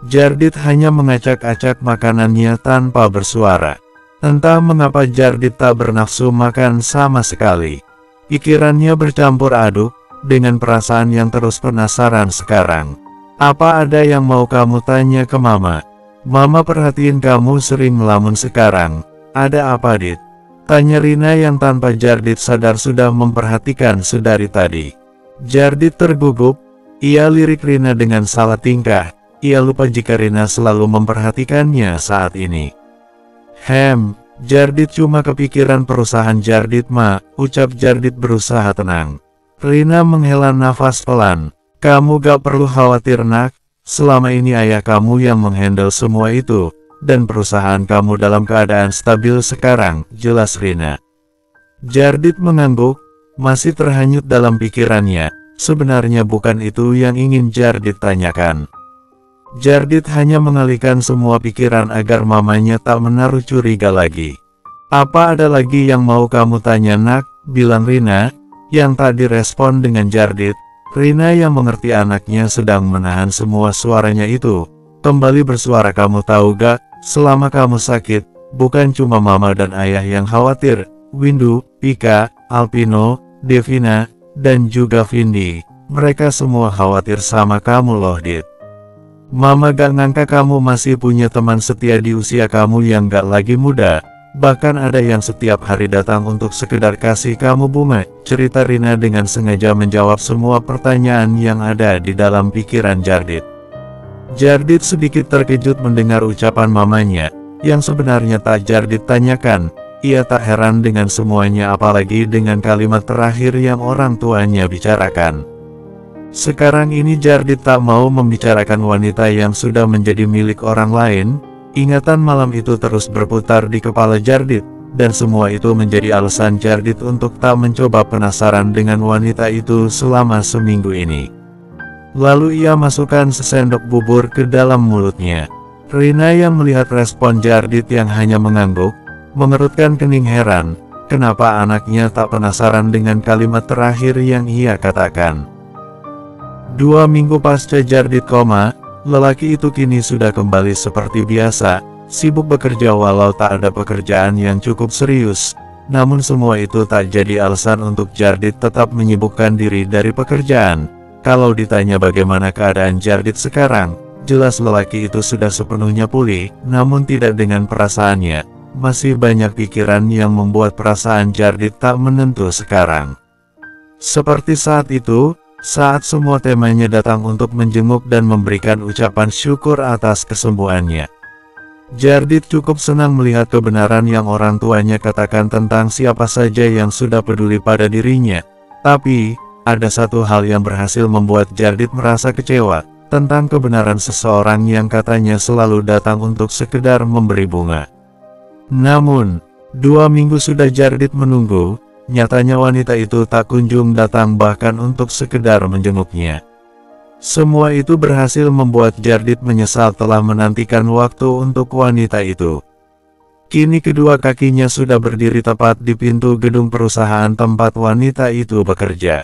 Jardit hanya mengacak-acak makanannya tanpa bersuara. Entah mengapa Jardit tak bernafsu makan sama sekali. Pikirannya bercampur aduk dengan perasaan yang terus penasaran sekarang. "Apa ada yang mau kamu tanya ke Mama? Mama perhatiin kamu sering melamun sekarang. Ada apa Dit?" tanya Rina yang tanpa Jardit sadar sudah memperhatikan sedari tadi. Jardit tergugup. Ia lirik Rina dengan salah tingkah. Ia lupa jika Rina selalu memperhatikannya saat ini. Jardit cuma kepikiran perusahaan Jardit ma, ucap Jardit berusaha tenang. Rina menghela nafas pelan. Kamu gak perlu khawatir nak, selama ini ayah kamu yang menghandle semua itu, dan perusahaan kamu dalam keadaan stabil sekarang, jelas Rina. Jardit mengangguk, masih terhanyut dalam pikirannya, sebenarnya bukan itu yang ingin Jardit tanyakan. Jardit hanya mengalihkan semua pikiran agar mamanya tak menaruh curiga lagi. Apa ada lagi yang mau kamu tanya nak, bilang Rina, yang tak direspon dengan Jardit. Rina yang mengerti anaknya sedang menahan semua suaranya itu, kembali bersuara, kamu tahu gak, selama kamu sakit, bukan cuma mama dan ayah yang khawatir, Windu, Pika, Alpino, Devina, dan juga Vindi, mereka semua khawatir sama kamu loh Dit. Mama gak ngangka kamu masih punya teman setia di usia kamu yang gak lagi muda. Bahkan ada yang setiap hari datang untuk sekedar kasih kamu bunga, cerita Rina dengan sengaja menjawab semua pertanyaan yang ada di dalam pikiran Jardit. Jardit sedikit terkejut mendengar ucapan mamanya, yang sebenarnya tak Jardit tanyakan. Ia tak heran dengan semuanya apalagi dengan kalimat terakhir yang orang tuanya bicarakan. Sekarang ini Jardit tak mau membicarakan wanita yang sudah menjadi milik orang lain. Ingatan malam itu terus berputar di kepala Jardit, dan semua itu menjadi alasan Jardit untuk tak mencoba penasaran dengan wanita itu selama seminggu ini. Lalu ia masukkan sesendok bubur ke dalam mulutnya. Rina yang melihat respon Jardit yang hanya mengangguk, mengerutkan kening heran, kenapa anaknya tak penasaran dengan kalimat terakhir yang ia katakan. 2 minggu pasca Jardit koma, lelaki itu kini sudah kembali seperti biasa, sibuk bekerja walau tak ada pekerjaan yang cukup serius. Namun semua itu tak jadi alasan untuk Jardit tetap menyibukkan diri dari pekerjaan. Kalau ditanya bagaimana keadaan Jardit sekarang, jelas lelaki itu sudah sepenuhnya pulih, namun tidak dengan perasaannya. Masih banyak pikiran yang membuat perasaan Jardit tak menentu sekarang. Seperti saat itu, saat semua temanya datang untuk menjenguk dan memberikan ucapan syukur atas kesembuhannya. Jardit cukup senang melihat kebenaran yang orang tuanya katakan tentang siapa saja yang sudah peduli pada dirinya. Tapi, ada satu hal yang berhasil membuat Jardit merasa kecewa, tentang kebenaran seseorang yang katanya selalu datang untuk sekedar memberi bunga. Namun, 2 minggu sudah Jardit menunggu. Nyatanya wanita itu tak kunjung datang bahkan untuk sekedar menjenguknya. Semua itu berhasil membuat Jardit menyesal telah menantikan waktu untuk wanita itu. Kini kedua kakinya sudah berdiri tepat di pintu gedung perusahaan tempat wanita itu bekerja.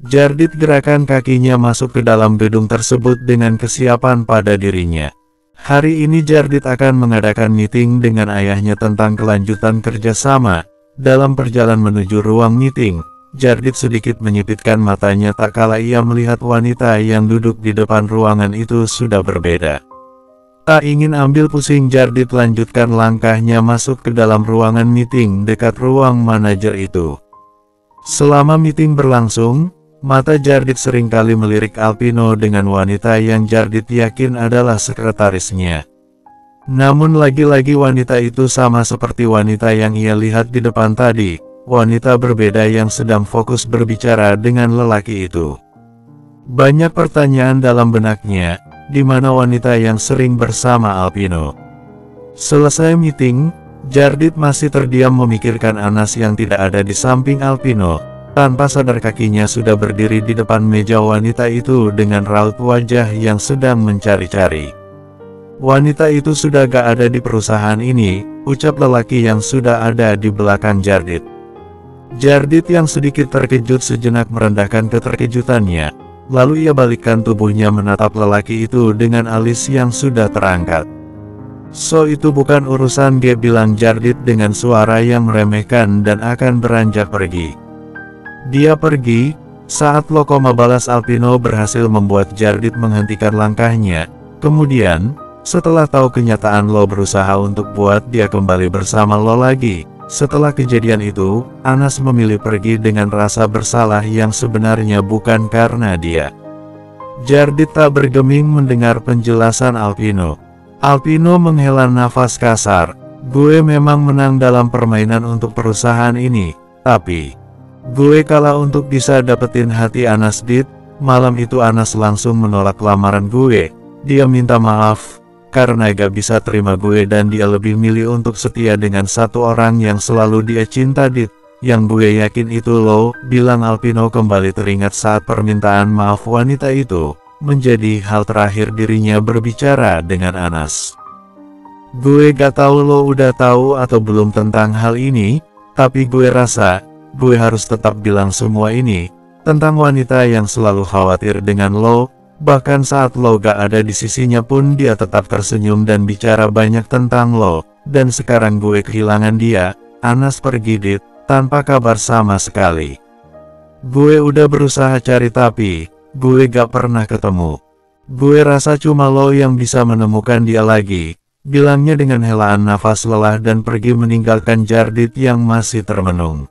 Jardit gerakan kakinya masuk ke dalam gedung tersebut dengan kesiapan pada dirinya. Hari ini Jardit akan mengadakan meeting dengan ayahnya tentang kelanjutan kerjasama. Dalam perjalanan menuju ruang meeting, Jardit sedikit menyipitkan matanya tak kala ia melihat wanita yang duduk di depan ruangan itu sudah berbeda. Tak ingin ambil pusing Jardit lanjutkan langkahnya masuk ke dalam ruangan meeting dekat ruang manajer itu. Selama meeting berlangsung, mata Jardit seringkali melirik Alpino dengan wanita yang Jardit yakin adalah sekretarisnya. Namun lagi-lagi wanita itu sama seperti wanita yang ia lihat di depan tadi, wanita berbeda yang sedang fokus berbicara dengan lelaki itu. Banyak pertanyaan dalam benaknya, di mana wanita yang sering bersama Alpino. Selesai meeting, Jardit masih terdiam memikirkan Anas yang tidak ada di samping Alpino. Tanpa sadar kakinya sudah berdiri di depan meja wanita itu dengan raut wajah yang sedang mencari-cari. Wanita itu sudah gak ada di perusahaan ini, ucap lelaki yang sudah ada di belakang Jardit. Jardit yang sedikit terkejut sejenak merendahkan keterkejutannya, lalu ia balikkan tubuhnya menatap lelaki itu dengan alis yang sudah terangkat. So itu bukan urusan G, bilang Jardit dengan suara yang meremehkan dan akan beranjak pergi. Dia pergi, saat Lokoma balas Alpino berhasil membuat Jardit menghentikan langkahnya, kemudian, setelah tahu kenyataan lo berusaha untuk buat dia kembali bersama lo lagi. Setelah kejadian itu, Anas memilih pergi dengan rasa bersalah yang sebenarnya bukan karena dia. Jardit tak bergeming mendengar penjelasan Alpino. Alpino menghela nafas kasar, Gue memang menang dalam permainan untuk perusahaan ini, tapi gue kalah untuk bisa dapetin hati Anas Dit. Malam itu Anas langsung menolak lamaran gue. Dia minta maaf karena gak bisa terima gue dan dia lebih milih untuk setia dengan satu orang yang selalu dia cinta Dit. Yang gue yakin itu lo, bilang Alpino kembali teringat saat permintaan maaf wanita itu menjadi hal terakhir dirinya berbicara dengan Anas. Gue gak tahu lo udah tahu atau belum tentang hal ini, tapi gue rasa gue harus tetap bilang semua ini tentang wanita yang selalu khawatir dengan lo. Bahkan saat lo gak ada di sisinya pun dia tetap tersenyum dan bicara banyak tentang lo. Dan sekarang gue kehilangan dia. Anas pergi Dit, tanpa kabar sama sekali. Gue udah berusaha cari tapi gue gak pernah ketemu. Gue rasa cuma lo yang bisa menemukan dia lagi, bilangnya dengan helaan nafas lelah dan pergi meninggalkan Jardit yang masih termenung.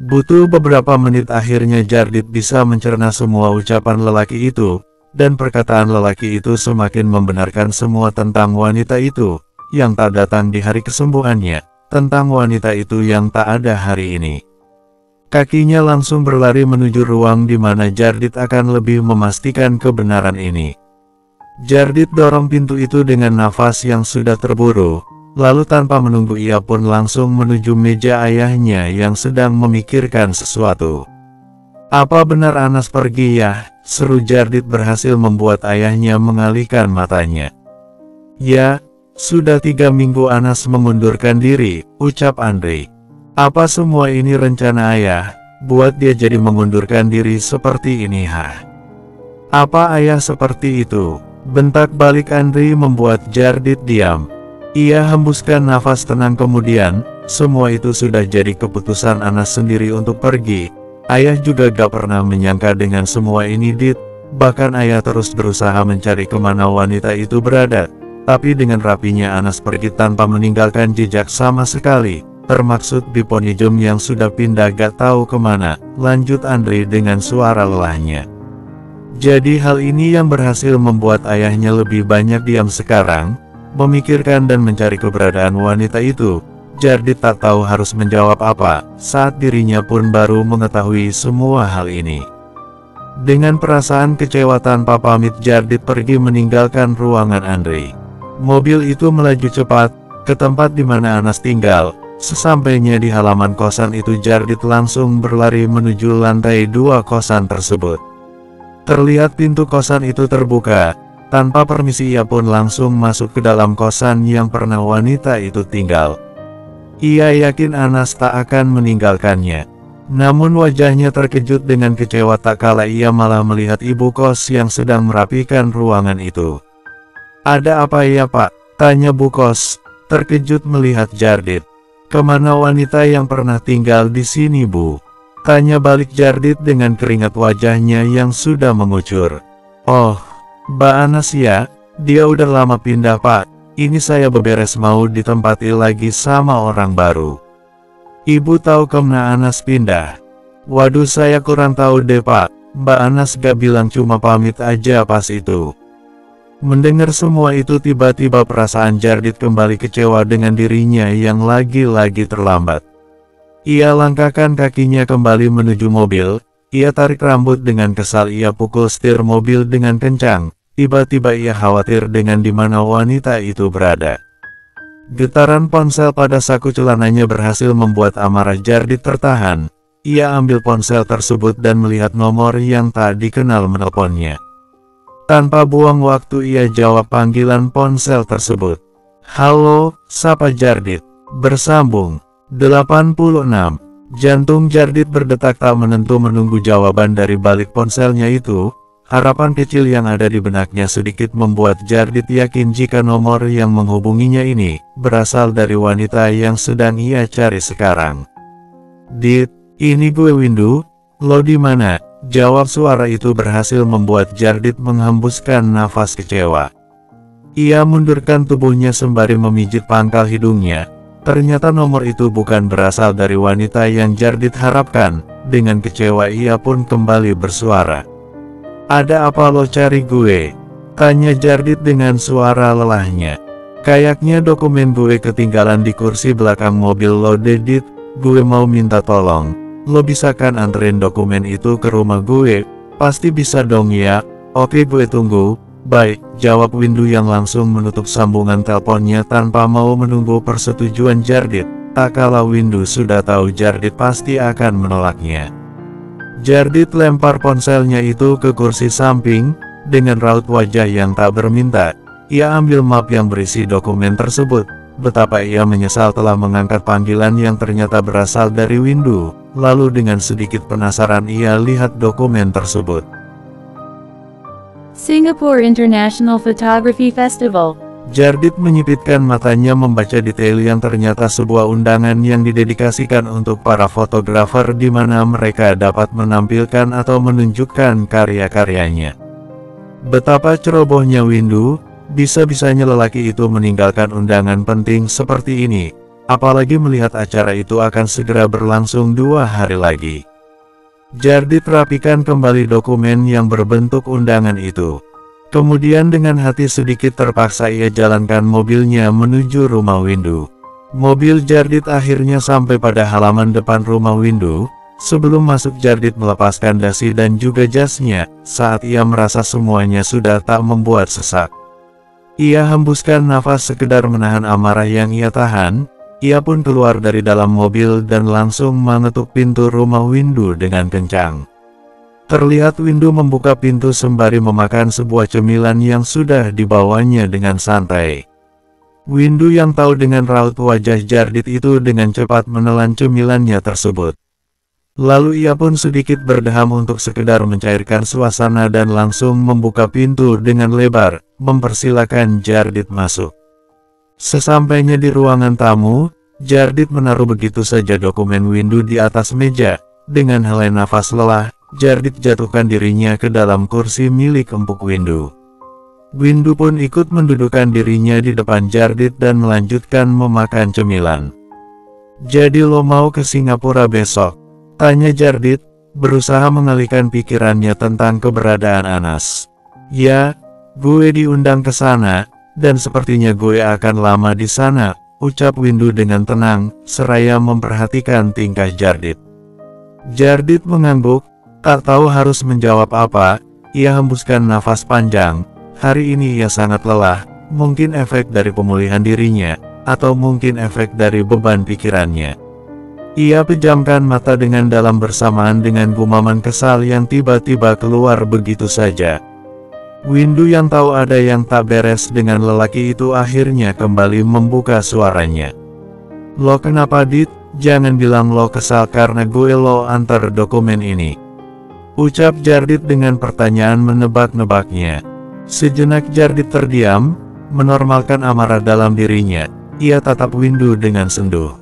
Butuh beberapa menit akhirnya Jardit bisa mencerna semua ucapan lelaki itu, dan perkataan lelaki itu semakin membenarkan semua tentang wanita itu, yang tak datang di hari kesembuhannya, tentang wanita itu yang tak ada hari ini. Kakinya langsung berlari menuju ruang di mana Jardit akan lebih memastikan kebenaran ini. Jardit dorong pintu itu dengan nafas yang sudah terburu, lalu tanpa menunggu ia pun langsung menuju meja ayahnya yang sedang memikirkan sesuatu. "Apa benar Anas pergi ya?" seru Jardit berhasil membuat ayahnya mengalihkan matanya. "Ya, sudah 3 minggu Anas mengundurkan diri," ucap Andre. "Apa semua ini rencana ayah, buat dia jadi mengundurkan diri seperti ini Apa ayah seperti itu?" bentak balik Andre membuat Jardit diam. Ia hembuskan nafas tenang kemudian, semua itu sudah jadi keputusan Anas sendiri untuk pergi. Ayah juga gak pernah menyangka dengan semua ini Dit, bahkan ayah terus berusaha mencari kemana wanita itu berada. Tapi dengan rapinya Anas pergi tanpa meninggalkan jejak sama sekali. Termaksud Biponijem yang sudah pindah gak tahu kemana, lanjut Andre dengan suara lelahnya. Jadi hal ini yang berhasil membuat ayahnya lebih banyak diam sekarang, memikirkan dan mencari keberadaan wanita itu. Jardit tak tahu harus menjawab apa, saat dirinya pun baru mengetahui semua hal ini. Dengan perasaan kecewa tanpa pamit Jardit pergi meninggalkan ruangan Andre. Mobil itu melaju cepat ke tempat di mana Anas tinggal. Sesampainya di halaman kosan itu Jardit langsung berlari menuju lantai 2 kosan tersebut. Terlihat pintu kosan itu terbuka. Tanpa permisi ia pun langsung masuk ke dalam kosan yang pernah wanita itu tinggal. Ia yakin Anas tak akan meninggalkannya. Namun wajahnya terkejut dengan kecewa tak kala ia malah melihat ibu kos yang sedang merapikan ruangan itu. "Ada apa ya Pak?" tanya Bu Kos, terkejut melihat Jardit. "Kemana wanita yang pernah tinggal di sini Bu?" tanya balik Jardit dengan keringat wajahnya yang sudah mengucur. "Oh, Mbak Anas ya, dia udah lama pindah Pak, ini saya beberes mau ditempati lagi sama orang baru." "Ibu tahu kemana Anas pindah?" "Waduh saya kurang tahu deh Pak, Mbak Anas gak bilang cuma pamit aja pas itu." Mendengar semua itu tiba-tiba perasaan Jardit kembali kecewa dengan dirinya yang lagi-lagi terlambat. Ia langkahkan kakinya kembali menuju mobil, ia tarik rambut dengan kesal ia pukul setir mobil dengan kencang. Tiba-tiba ia khawatir dengan di mana wanita itu berada. Getaran ponsel pada saku celananya berhasil membuat amarah Jardit tertahan. Ia ambil ponsel tersebut dan melihat nomor yang tak dikenal menelponnya. Tanpa buang waktu ia jawab panggilan ponsel tersebut. "Halo," sapa Jardit. Bersambung. 86. Jantung Jardit berdetak tak menentu menunggu jawaban dari balik ponselnya itu. Harapan kecil yang ada di benaknya sedikit membuat Jardit yakin jika nomor yang menghubunginya ini berasal dari wanita yang sedang ia cari sekarang. "Dit, ini gue Windu, lo di mana?" jawab suara itu berhasil membuat Jardit menghembuskan nafas kecewa. Ia mundurkan tubuhnya sembari memijit pangkal hidungnya. Ternyata nomor itu bukan berasal dari wanita yang Jardit harapkan. Dengan kecewa ia pun kembali bersuara. "Ada apa lo cari gue?" tanya Jardit dengan suara lelahnya. Kayaknya dokumen gue ketinggalan di kursi belakang mobil lo Dit, gue mau minta tolong. Lo bisa kan anterin dokumen itu ke rumah gue? Pasti bisa dong ya. Oke gue tunggu. Baik, jawab Windu yang langsung menutup sambungan teleponnya tanpa mau menunggu persetujuan Jardit. Tak kala Windu sudah tahu Jardit pasti akan menolaknya. Jardit lempar ponselnya itu ke kursi samping, dengan raut wajah yang tak berminta. Ia ambil map yang berisi dokumen tersebut. Betapa ia menyesal telah mengangkat panggilan yang ternyata berasal dari Windu. Lalu dengan sedikit penasaran ia lihat dokumen tersebut. Singapore International Photography Festival. Jardit menyipitkan matanya membaca detail yang ternyata sebuah undangan yang didedikasikan untuk para fotografer di mana mereka dapat menampilkan atau menunjukkan karya-karyanya. Betapa cerobohnya Windu, bisa-bisanya lelaki itu meninggalkan undangan penting seperti ini, apalagi melihat acara itu akan segera berlangsung 2 hari lagi. Jardit rapikan kembali dokumen yang berbentuk undangan itu. Kemudian dengan hati sedikit terpaksa ia jalankan mobilnya menuju rumah Windu. Mobil Jardit akhirnya sampai pada halaman depan rumah Windu. Sebelum masuk Jardit melepaskan dasi dan juga jasnya, saat ia merasa semuanya sudah tak membuat sesak. Ia hembuskan nafas sekedar menahan amarah yang ia tahan. Ia pun keluar dari dalam mobil dan langsung mengetuk pintu rumah Windu dengan kencang. Terlihat Windu membuka pintu sembari memakan sebuah cemilan yang sudah dibawanya dengan santai. Windu yang tahu dengan raut wajah Jardit itu dengan cepat menelan cemilannya tersebut. Lalu ia pun sedikit berdeham untuk sekedar mencairkan suasana dan langsung membuka pintu dengan lebar, mempersilahkan Jardit masuk. Sesampainya di ruangan tamu, Jardit menaruh begitu saja dokumen Windu di atas meja. Dengan helai nafas lelah, Jardit jatuhkan dirinya ke dalam kursi milik empuk Windu. Windu pun ikut mendudukkan dirinya di depan Jardit dan melanjutkan memakan cemilan. "Jadi lo mau ke Singapura besok?" tanya Jardit, berusaha mengalihkan pikirannya tentang keberadaan Anas. "Ya, gue diundang ke sana. Dan sepertinya gue akan lama di sana," ucap Windu dengan tenang, seraya memperhatikan tingkah Jardit. Jardit mengangguk, tak tahu harus menjawab apa. Ia hembuskan nafas panjang. Hari ini ia sangat lelah, mungkin efek dari pemulihan dirinya, atau mungkin efek dari beban pikirannya. Ia pejamkan mata dengan dalam bersamaan dengan gumaman kesal yang tiba-tiba keluar begitu saja. Windu yang tahu ada yang tak beres dengan lelaki itu akhirnya kembali membuka suaranya. "Lo kenapa Dit? Jangan bilang lo kesal karena gue lo antar dokumen ini," ucap Jardit dengan pertanyaan menebak-nebaknya. Sejenak Jardit terdiam, menormalkan amarah dalam dirinya. Ia tatap Windu dengan senduh.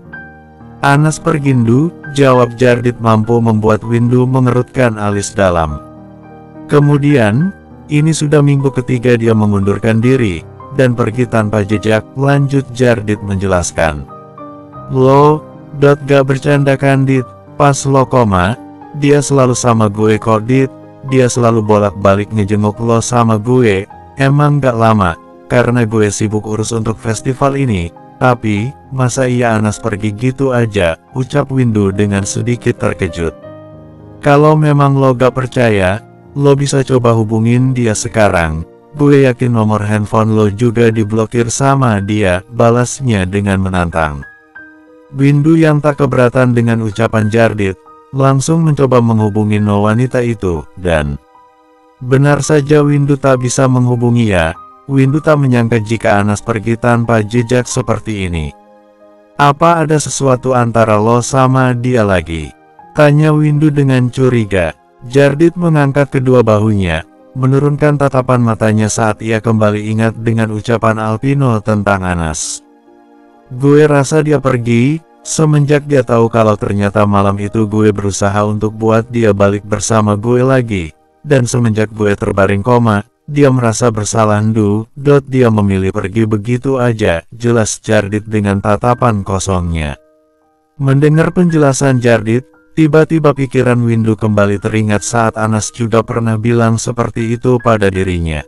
"Anas Pergindu," jawab Jardit mampu membuat Windu mengerutkan alis dalam. Kemudian, ini sudah minggu ketiga dia mengundurkan diri, dan pergi tanpa jejak, lanjut Jardit menjelaskan. Gak bercanda kan Dit, pas lo koma, dia selalu sama gue kok Dit, dia selalu bolak-balik ngejenguk lo sama gue, emang gak lama, karena gue sibuk urus untuk festival ini, tapi, masa iya Anas pergi gitu aja, ucap Windu dengan sedikit terkejut. "Kalau memang lo gak percaya, lo bisa coba hubungin dia sekarang. Gue yakin nomor handphone lo juga diblokir sama dia," balasnya dengan menantang. Windu yang tak keberatan dengan ucapan Jardit, langsung mencoba menghubungi wanita itu, dan benar saja Windu tak bisa menghubunginya. Windu tak menyangka jika Anas pergi tanpa jejak seperti ini. "Apa ada sesuatu antara lo sama dia lagi?" tanya Windu dengan curiga. Jardit mengangkat kedua bahunya, menurunkan tatapan matanya saat ia kembali ingat dengan ucapan Alpino tentang Anas. "Gue rasa dia pergi, semenjak dia tahu kalau ternyata malam itu gue berusaha untuk buat dia balik bersama gue lagi, dan semenjak gue terbaring koma, dia merasa bersalah dia memilih pergi begitu aja," jelas Jardit dengan tatapan kosongnya. Mendengar penjelasan Jardit, tiba-tiba pikiran Windu kembali teringat saat Anas juga pernah bilang seperti itu pada dirinya.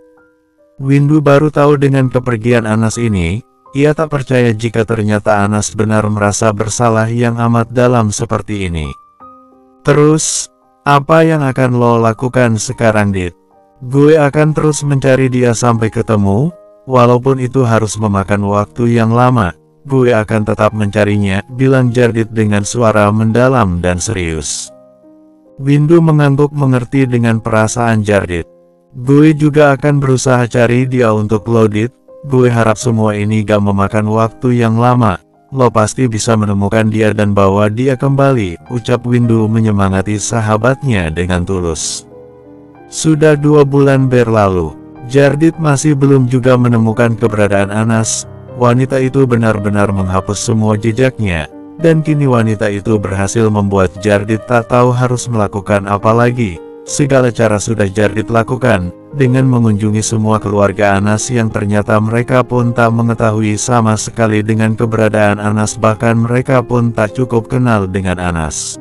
Windu baru tahu dengan kepergian Anas ini, Ia tak percaya jika ternyata Anas benar merasa bersalah yang amat dalam seperti ini. Terus, apa yang akan lo lakukan sekarang, Dit? Gue akan terus mencari dia sampai ketemu, walaupun itu harus memakan waktu yang lama. Gue akan tetap mencarinya, bilang Jardit dengan suara mendalam dan serius. Windu mengangguk mengerti dengan perasaan Jardit. Gue juga akan berusaha cari dia untuk lo, Dit. Gue harap semua ini gak memakan waktu yang lama. Lo pasti bisa menemukan dia dan bawa dia kembali, ucap Windu menyemangati sahabatnya dengan tulus. Sudah 2 bulan berlalu. Jardit masih belum juga menemukan keberadaan Anas. Wanita itu benar-benar menghapus semua jejaknya, dan kini wanita itu berhasil membuat Jardit tak tahu harus melakukan apa lagi. Segala cara sudah Jardit lakukan, dengan mengunjungi semua keluarga Anas yang ternyata mereka pun tak mengetahui sama sekali dengan keberadaan Anas, bahkan mereka pun tak cukup kenal dengan Anas.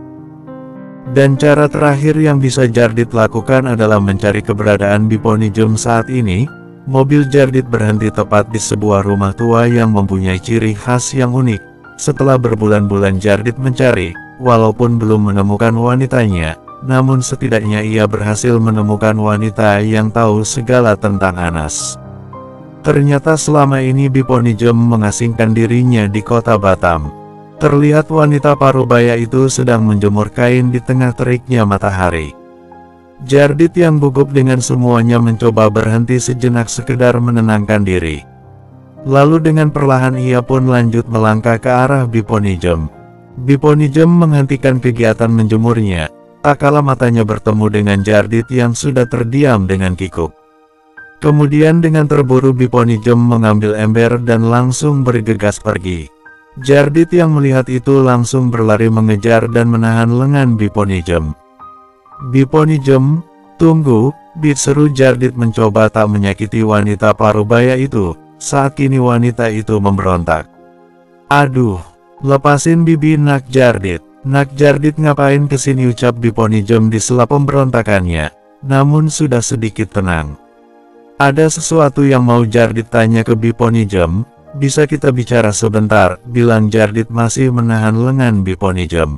Dan cara terakhir yang bisa Jardit lakukan adalah mencari keberadaan Biponijem saat ini. Mobil Jardit berhenti tepat di sebuah rumah tua yang mempunyai ciri khas yang unik. Setelah berbulan-bulan Jardit mencari, walaupun belum menemukan wanitanya, namun setidaknya ia berhasil menemukan wanita yang tahu segala tentang Anas. Ternyata selama ini Biponijem mengasingkan dirinya di kota Batam. Terlihat wanita parubaya itu sedang menjemur kain di tengah teriknya matahari. Jardit yang gugup dengan semuanya mencoba berhenti sejenak sekedar menenangkan diri. Lalu dengan perlahan ia pun lanjut melangkah ke arah Biponijem. Biponijem menghentikan kegiatan menjemurnya. Tak kala matanya bertemu dengan Jardit yang sudah terdiam dengan kikuk. Kemudian dengan terburu Biponijem mengambil ember dan langsung bergegas pergi. Jardit yang melihat itu langsung berlari mengejar dan menahan lengan Biponijem. Biponijem, tunggu, seru Jardit mencoba tak menyakiti wanita parubaya itu, saat kini wanita itu memberontak. Aduh, lepasin bibi nak Jardit. Nak Jardit ngapain kesini, ucap Biponijem di sela pemberontakannya, namun sudah sedikit tenang. Ada sesuatu yang mau Jardit tanya ke Biponijem, bisa kita bicara sebentar, bilang Jardit masih menahan lengan Biponijem.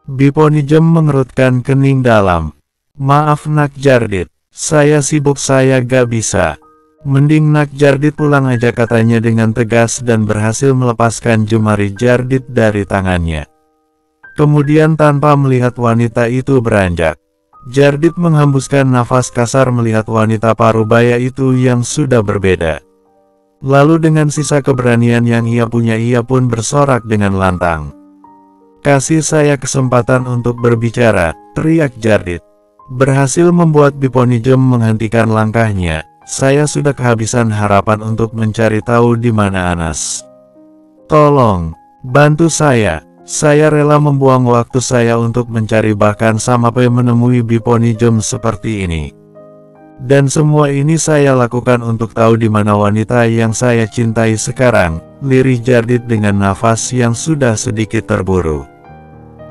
Biponijem mengerutkan kening dalam. Maaf nak Jardit, saya sibuk, saya gak bisa. Mending nak Jardit pulang aja, katanya dengan tegas dan berhasil melepaskan jemari Jardit dari tangannya. Kemudian tanpa melihat wanita itu beranjak, Jardit menghembuskan nafas kasar melihat wanita parubaya itu yang sudah berbeda. Lalu dengan sisa keberanian yang ia punya ia pun bersorak dengan lantang. Kasih saya kesempatan untuk berbicara, teriak Jardit. Berhasil membuat Biponijem menghentikan langkahnya. Saya sudah kehabisan harapan untuk mencari tahu di mana Anas. Tolong, bantu saya. Saya rela membuang waktu saya untuk mencari bahkan sampai menemui Biponijem seperti ini. Dan semua ini saya lakukan untuk tahu di mana wanita yang saya cintai sekarang, lirih Jardit dengan nafas yang sudah sedikit terburu.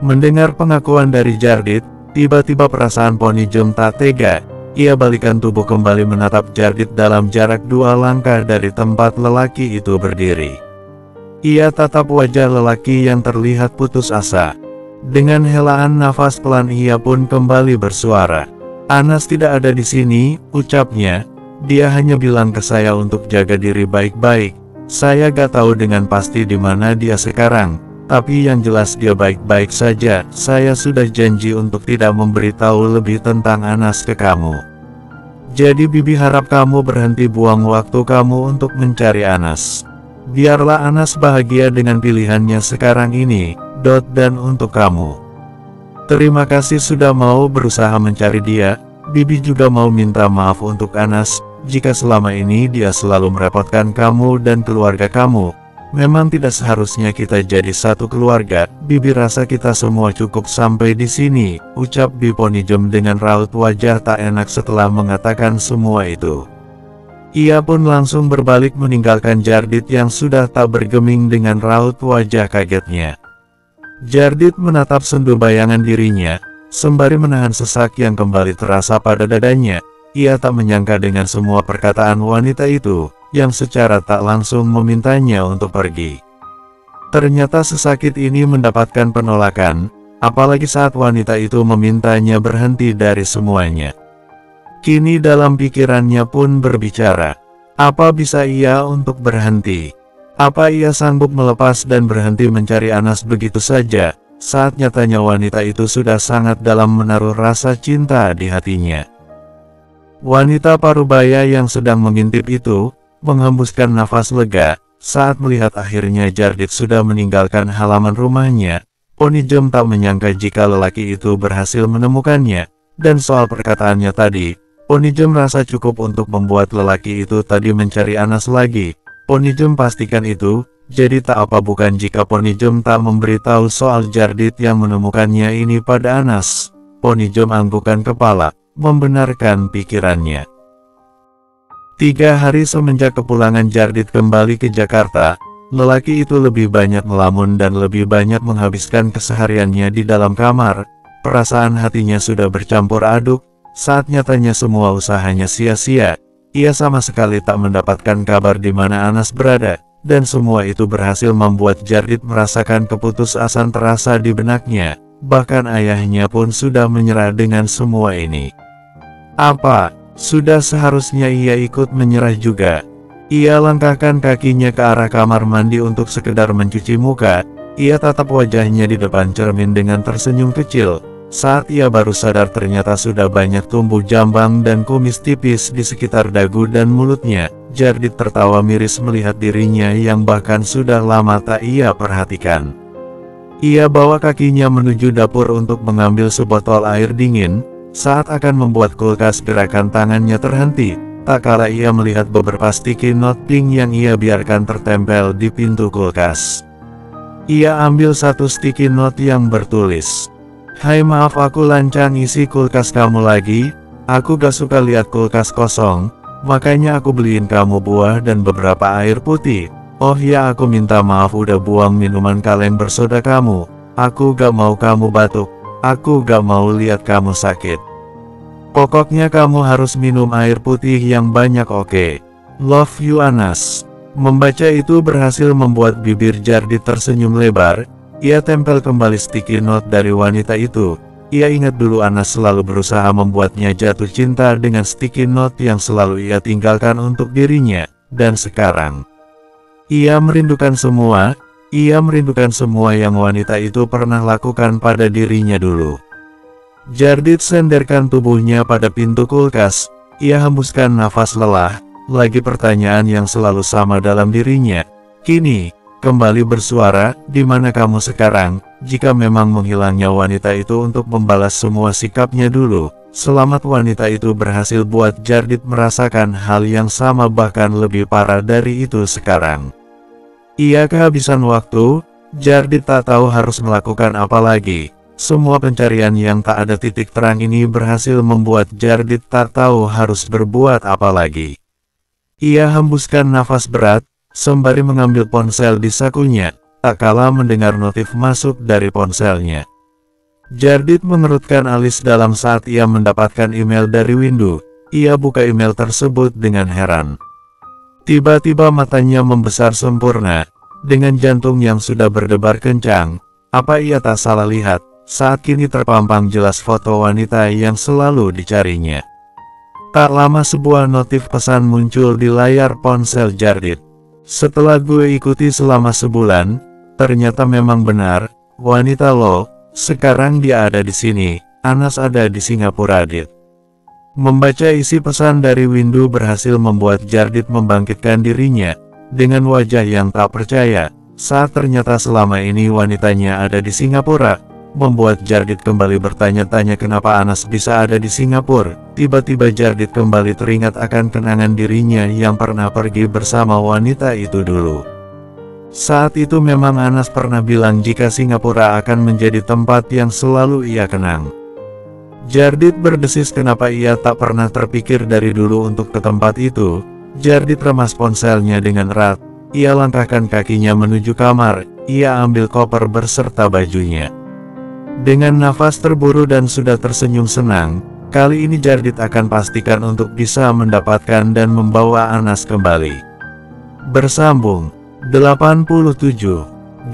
Mendengar pengakuan dari Jardit, tiba-tiba perasaan Ponijem tak tega. Ia balikan tubuh kembali menatap Jardit dalam jarak 2 langkah dari tempat lelaki itu berdiri. Ia tatap wajah lelaki yang terlihat putus asa. Dengan helaan nafas pelan ia pun kembali bersuara. Anas tidak ada di sini, ucapnya. Dia hanya bilang ke saya untuk jaga diri baik-baik. Saya gak tahu dengan pasti di mana dia sekarang, tapi yang jelas dia baik-baik saja. Saya sudah janji untuk tidak memberitahu lebih tentang Anas ke kamu. Jadi bibi harap kamu berhenti buang waktu kamu untuk mencari Anas. Biarlah Anas bahagia dengan pilihannya sekarang ini, dan untuk kamu. Terima kasih sudah mau berusaha mencari dia. Bibi juga mau minta maaf untuk Anas, jika selama ini dia selalu merepotkan kamu dan keluarga kamu. Memang tidak seharusnya kita jadi satu keluarga. Bibi rasa kita semua cukup sampai di sini, ucap Biponijem dengan raut wajah tak enak setelah mengatakan semua itu. Ia pun langsung berbalik meninggalkan Jardit yang sudah tak bergeming dengan raut wajah kagetnya. Jardit menatap sendu bayangan dirinya, sembari menahan sesak yang kembali terasa pada dadanya. ia tak menyangka dengan semua perkataan wanita itu, yang secara tak langsung memintanya untuk pergi. Ternyata sesakit ini mendapatkan penolakan, apalagi saat wanita itu memintanya berhenti dari semuanya. Kini dalam pikirannya pun berbicara, apa bisa ia untuk berhenti? Apa ia sanggup melepas dan berhenti mencari Anas begitu saja, saat nyatanya wanita itu sudah sangat dalam menaruh rasa cinta di hatinya. Wanita parubaya yang sedang mengintip itu, menghembuskan nafas lega, saat melihat akhirnya Jardit sudah meninggalkan halaman rumahnya. Onijem tak menyangka jika lelaki itu berhasil menemukannya, dan soal perkataannya tadi, Onijem merasa cukup untuk membuat lelaki itu tadi mencari Anas lagi. Onijem pastikan itu, jadi tak apa bukan jika Onijem tak memberitahu soal Jardit yang menemukannya ini pada Anas. Onijem anggukan kepala, membenarkan pikirannya. 3 hari semenjak kepulangan Jardit kembali ke Jakarta, lelaki itu lebih banyak melamun dan lebih banyak menghabiskan kesehariannya di dalam kamar. Perasaan hatinya sudah bercampur aduk, saat nyatanya semua usahanya sia-sia. Ia sama sekali tak mendapatkan kabar di mana Anas berada, dan semua itu berhasil membuat Jardit merasakan keputusasaan terasa di benaknya. Bahkan ayahnya pun sudah menyerah dengan semua ini. Apa? Sudah seharusnya ia ikut menyerah juga. Ia langkahkan kakinya ke arah kamar mandi untuk sekedar mencuci muka. Ia tatap wajahnya di depan cermin dengan tersenyum kecil. Saat ia baru sadar ternyata sudah banyak tumbuh jambang dan kumis tipis di sekitar dagu dan mulutnya. Jardit tertawa miris melihat dirinya yang bahkan sudah lama tak ia perhatikan. Ia bawa kakinya menuju dapur untuk mengambil sebotol air dingin. Saat akan membuat kulkas, gerakan tangannya terhenti, tak kala ia melihat beberapa sticky note pink yang ia biarkan tertempel di pintu kulkas. Ia ambil satu sticky note yang bertulis, "Hai, maaf aku lancang isi kulkas kamu lagi, aku gak suka lihat kulkas kosong, makanya aku beliin kamu buah dan beberapa air putih. Oh ya, aku minta maaf udah buang minuman kaleng bersoda kamu, aku gak mau kamu batuk, aku gak mau lihat kamu sakit. Pokoknya kamu harus minum air putih yang banyak, oke? Love you, Anas." Membaca itu berhasil membuat bibir Jardit tersenyum lebar. Ia tempel kembali sticky note dari wanita itu. Ia ingat dulu Anas selalu berusaha membuatnya jatuh cinta dengan sticky note yang selalu ia tinggalkan untuk dirinya. Dan sekarang, ia merindukan semua yang wanita itu pernah lakukan pada dirinya dulu. Jardit senderkan tubuhnya pada pintu kulkas. Ia hembuskan nafas lelah. Lagi pertanyaan yang selalu sama dalam dirinya. Kini kembali bersuara, "Di mana kamu sekarang?" Jika memang menghilangnya wanita itu untuk membalas semua sikapnya dulu, selamat wanita itu berhasil buat Jardit merasakan hal yang sama bahkan lebih parah dari itu sekarang. Ia kehabisan waktu. Jardit tak tahu harus melakukan apa lagi. Semua pencarian yang tak ada titik terang ini berhasil membuat Jardit tak tahu harus berbuat apa lagi. Ia hembuskan nafas berat, sembari mengambil ponsel di sakunya, tak kala mendengar notif masuk dari ponselnya. Jardit mengerutkan alis dalam saat ia mendapatkan email dari Windu. Ia buka email tersebut dengan heran. Tiba-tiba matanya membesar sempurna, dengan jantung yang sudah berdebar kencang. Apa ia tak salah lihat, saat kini terpampang jelas foto wanita yang selalu dicarinya. Tak lama sebuah notif pesan muncul di layar ponsel Jardit. "Setelah gue ikuti selama sebulan, ternyata memang benar, wanita lo, sekarang dia ada di sini, Anas ada di Singapura, Dit." Membaca isi pesan dari Windu berhasil membuat Jardit membangkitkan dirinya, dengan wajah yang tak percaya, saat ternyata selama ini wanitanya ada di Singapura. Membuat Jardit kembali bertanya-tanya kenapa Anas bisa ada di Singapura. Tiba-tiba Jardit kembali teringat akan kenangan dirinya yang pernah pergi bersama wanita itu dulu. Saat itu memang Anas pernah bilang jika Singapura akan menjadi tempat yang selalu ia kenang. Jardit berdesis kenapa ia tak pernah terpikir dari dulu untuk ke tempat itu. Jardit remas ponselnya dengan erat. Ia langkahkan kakinya menuju kamar. Ia ambil koper berserta bajunya. Dengan nafas terburu dan sudah tersenyum senang, Kali ini Jardit akan pastikan untuk bisa mendapatkan dan membawa Anas kembali. Bersambung 87.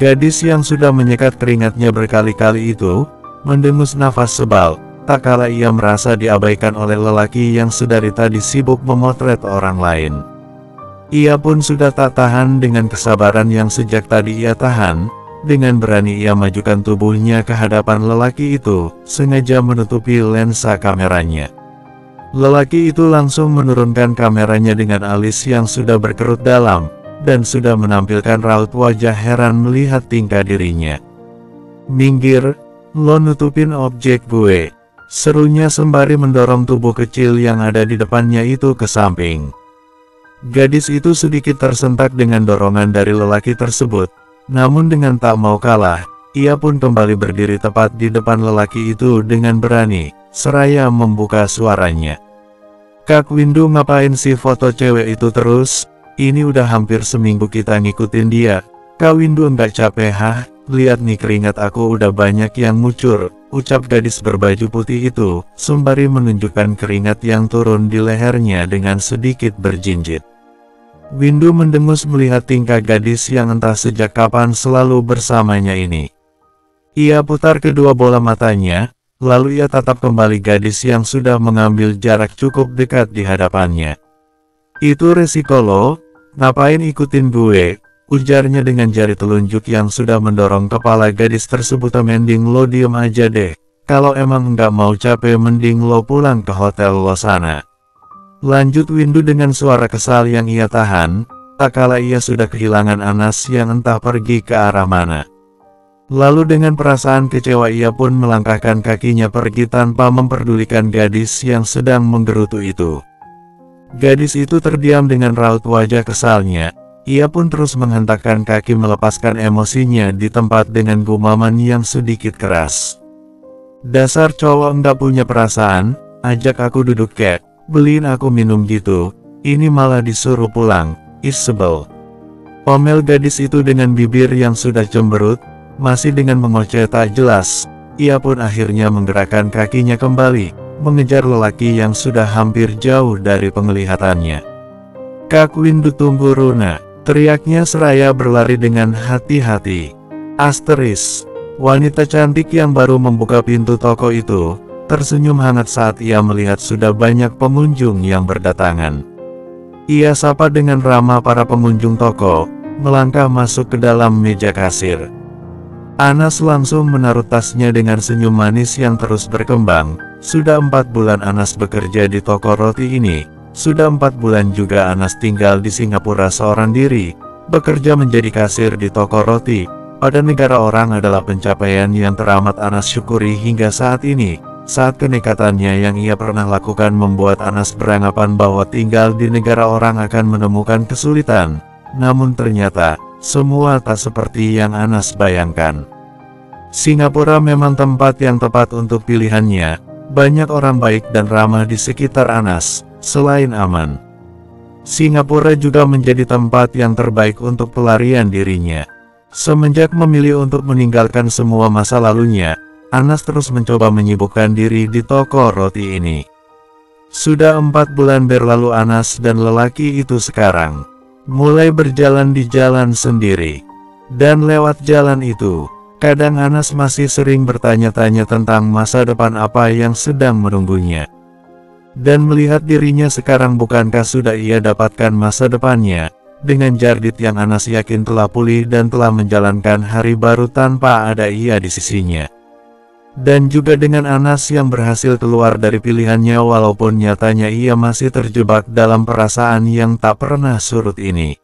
Gadis yang sudah menyekat keringatnya berkali-kali itu mendengus nafas sebal, tak kala ia merasa diabaikan oleh lelaki yang sedari tadi sibuk memotret orang lain. Ia pun sudah tak tahan dengan kesabaran yang sejak tadi ia tahan. Dengan berani ia majukan tubuhnya ke hadapan lelaki itu, sengaja menutupi lensa kameranya. Lelaki itu langsung menurunkan kameranya dengan alis yang sudah berkerut dalam, dan sudah menampilkan raut wajah heran melihat tingkah dirinya. "Minggir, lo nutupin objek gue," serunya sembari mendorong tubuh kecil yang ada di depannya itu ke samping. Gadis itu sedikit tersentak dengan dorongan dari lelaki tersebut. Namun dengan tak mau kalah, ia pun kembali berdiri tepat di depan lelaki itu dengan berani, seraya membuka suaranya. "Kak Windu, ngapain sih foto cewek itu terus? Ini udah hampir seminggu kita ngikutin dia. Kak Windu nggak capek hah? Lihat nih keringat aku udah banyak yang ngucur," ucap gadis berbaju putih itu, sembari menunjukkan keringat yang turun di lehernya dengan sedikit berjinjit. Windu mendengus melihat tingkah gadis yang entah sejak kapan selalu bersamanya ini. Ia putar kedua bola matanya, lalu ia tatap kembali gadis yang sudah mengambil jarak cukup dekat di hadapannya. "Itu resiko lo, ngapain ikutin gue?" ujarnya dengan jari telunjuk yang sudah mendorong kepala gadis tersebut. "Mending lo diem aja deh, kalau emang nggak mau capek mending lo pulang ke hotel lo sana," lanjut Windu dengan suara kesal yang ia tahan, tak kala ia sudah kehilangan Anas yang entah pergi ke arah mana. Lalu dengan perasaan kecewa ia pun melangkahkan kakinya pergi tanpa memperdulikan gadis yang sedang menggerutu itu. Gadis itu terdiam dengan raut wajah kesalnya, ia pun terus menghentakkan kaki melepaskan emosinya di tempat dengan gumaman yang sedikit keras. "Dasar cowok nggak punya perasaan, ajak aku duduk kek, beliin aku minum gitu, ini malah disuruh pulang, is sebel," omel gadis itu dengan bibir yang sudah cemberut, masih dengan mengoceh tak jelas. Ia pun akhirnya menggerakkan kakinya kembali, mengejar lelaki yang sudah hampir jauh dari penglihatannya. "Kak Windu, tunggu Runa," teriaknya seraya berlari dengan hati-hati. Asteris, wanita cantik yang baru membuka pintu toko itu tersenyum hangat saat ia melihat sudah banyak pengunjung yang berdatangan. Ia sapa dengan ramah para pengunjung toko, melangkah masuk ke dalam meja kasir. Anas langsung menaruh tasnya dengan senyum manis yang terus berkembang. Sudah 4 bulan Anas bekerja di toko roti ini. Sudah 4 bulan juga Anas tinggal di Singapura seorang diri, bekerja menjadi kasir di toko roti. Pada negara orang adalah pencapaian yang teramat Anas syukuri hingga saat ini. Saat kenekatannya yang ia pernah lakukan membuat Anas beranggapan bahwa tinggal di negara orang akan menemukan kesulitan. Namun ternyata, semua tak seperti yang Anas bayangkan. Singapura memang tempat yang tepat untuk pilihannya. Banyak orang baik dan ramah di sekitar Anas, selain aman. Singapura juga menjadi tempat yang terbaik untuk pelarian dirinya. Semenjak memilih untuk meninggalkan semua masa lalunya, Anas terus mencoba menyibukkan diri di toko roti ini. Sudah 4 bulan berlalu Anas dan lelaki itu sekarang mulai berjalan di jalan sendiri. Dan lewat jalan itu, kadang Anas masih sering bertanya-tanya tentang masa depan apa yang sedang menunggunya. Dan melihat dirinya sekarang, bukankah sudah ia dapatkan masa depannya, dengan Jardit yang Anas yakin telah pulih dan telah menjalankan hari baru tanpa ada ia di sisinya. Dan juga dengan Anas yang berhasil keluar dari pilihannya walaupun nyatanya ia masih terjebak dalam perasaan yang tak pernah surut ini.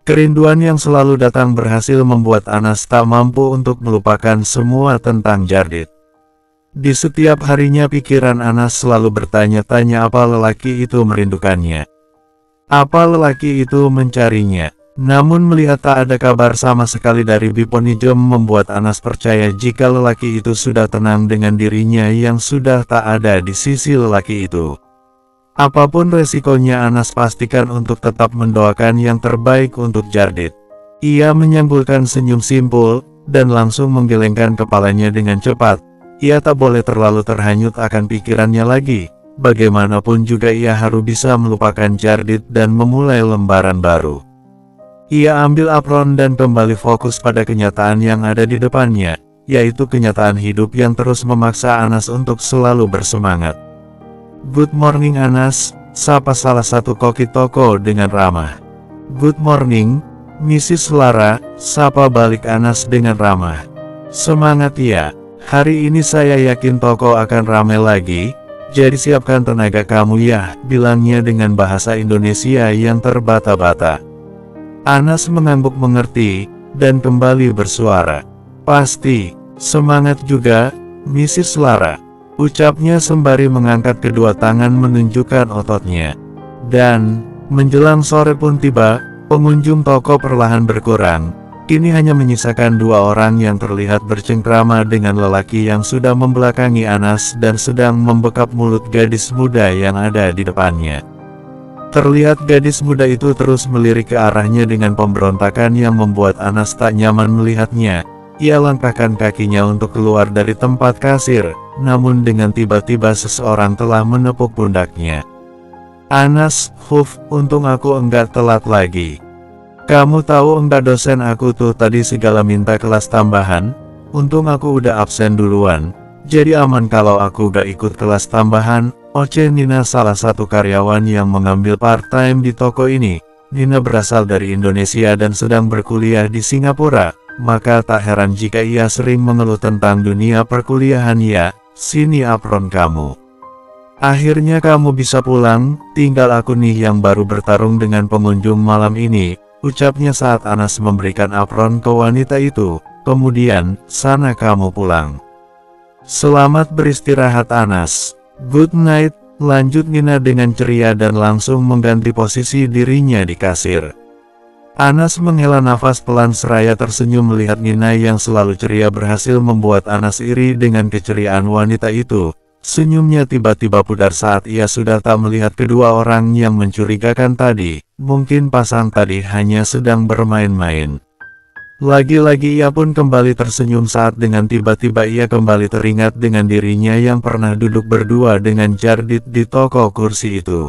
Kerinduan yang selalu datang berhasil membuat Anas tak mampu untuk melupakan semua tentang Jardit. Di setiap harinya pikiran Anas selalu bertanya-tanya apa lelaki itu merindukannya. Apa lelaki itu mencarinya. Namun melihat tak ada kabar sama sekali dari Biponijem membuat Anas percaya jika lelaki itu sudah tenang dengan dirinya yang sudah tak ada di sisi lelaki itu. Apapun resikonya Anas pastikan untuk tetap mendoakan yang terbaik untuk Jardit. Ia menyanggulkan senyum simpul, dan langsung menggelengkan kepalanya dengan cepat. ia tak boleh terlalu terhanyut akan pikirannya lagi. Bagaimanapun juga ia harus bisa melupakan Jardit dan memulai lembaran baru. Ia ambil apron dan kembali fokus pada kenyataan yang ada di depannya, yaitu kenyataan hidup yang terus memaksa Anas untuk selalu bersemangat. "Good morning Anas," sapa salah satu koki toko dengan ramah. "Good morning, Mrs. Lara," sapa balik Anas dengan ramah. "Semangat ya, hari ini saya yakin toko akan ramai lagi, jadi siapkan tenaga kamu ya," bilangnya dengan bahasa Indonesia yang terbata-bata. Anas mengangguk mengerti, dan kembali bersuara. "Pasti, semangat juga, Mrs. Lara," ucapnya sembari mengangkat kedua tangan menunjukkan ototnya. Dan, menjelang sore pun tiba, pengunjung toko perlahan berkurang. Kini hanya menyisakan dua orang yang terlihat bercengkrama dengan lelaki yang sudah membelakangi Anas dan sedang membekap mulut gadis muda yang ada di depannya. Terlihat gadis muda itu terus melirik ke arahnya dengan pemberontakan yang membuat Anas tak nyaman melihatnya. Ia langkahkan kakinya untuk keluar dari tempat kasir, namun dengan tiba-tiba seseorang telah menepuk pundaknya. "Anas, untung aku enggak telat lagi. Kamu tahu enggak dosen aku tuh tadi segala minta kelas tambahan, untung aku udah absen duluan, jadi aman kalau aku gak ikut kelas tambahan." Oce Nina, salah satu karyawan yang mengambil part-time di toko ini. Nina berasal dari Indonesia dan sedang berkuliah di Singapura, maka tak heran jika ia sering mengeluh tentang dunia perkuliahan. "Ya, sini apron kamu. Akhirnya kamu bisa pulang, tinggal aku nih yang baru bertarung dengan pengunjung malam ini," ucapnya saat Anas memberikan apron ke wanita itu. "Kemudian, sana kamu pulang. Selamat beristirahat Anas." "Good night," lanjut Nina dengan ceria dan langsung mengganti posisi dirinya di kasir. Anas menghela nafas pelan seraya tersenyum melihat Nina yang selalu ceria berhasil membuat Anas iri dengan keceriaan wanita itu. Senyumnya tiba-tiba pudar saat ia sudah tak melihat kedua orang yang mencurigakan tadi. Mungkin pasang tadi hanya sedang bermain-main. Lagi-lagi ia pun kembali tersenyum saat dengan tiba-tiba ia kembali teringat dengan dirinya yang pernah duduk berdua dengan Jardit di toko kursi itu.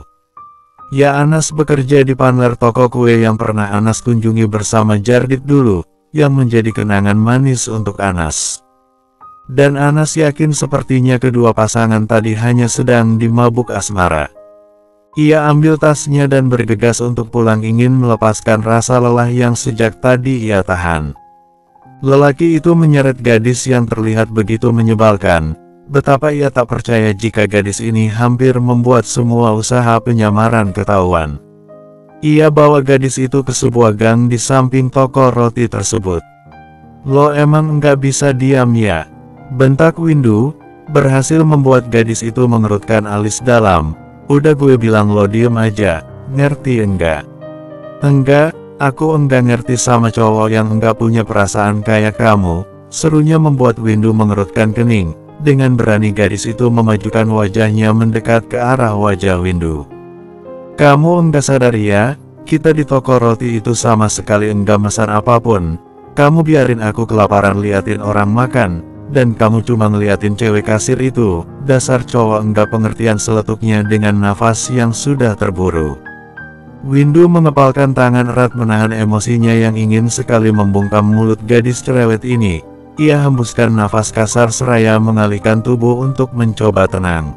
Ya, Anas bekerja di panler toko kue yang pernah Anas kunjungi bersama Jardit dulu, yang menjadi kenangan manis untuk Anas. Dan Anas yakin sepertinya kedua pasangan tadi hanya sedang dimabuk asmara. Ia ambil tasnya dan bergegas untuk pulang, ingin melepaskan rasa lelah yang sejak tadi ia tahan. Lelaki itu menyeret gadis yang terlihat begitu menyebalkan. Betapa ia tak percaya jika gadis ini hampir membuat semua usaha penyamaran ketahuan. Ia bawa gadis itu ke sebuah gang di samping toko roti tersebut. "Lo emang nggak bisa diam ya?" bentak Windu, berhasil membuat gadis itu mengerutkan alis dalam. "Udah gue bilang lo diem aja, ngerti enggak?" "Enggak, aku enggak ngerti sama cowok yang enggak punya perasaan kayak kamu," serunya membuat Windu mengerutkan kening. Dengan berani gadis itu memajukan wajahnya mendekat ke arah wajah Windu. "Kamu enggak sadar ya, kita di toko roti itu sama sekali enggak mesan apapun. Kamu biarin aku kelaparan liatin orang makan, dan kamu cuma ngeliatin cewek kasir itu. Dasar cowok enggak pengertian," seletuknya dengan nafas yang sudah terburu. Windu mengepalkan tangan erat menahan emosinya yang ingin sekali membungkam mulut gadis cerewet ini. Ia hembuskan nafas kasar seraya mengalihkan tubuh untuk mencoba tenang.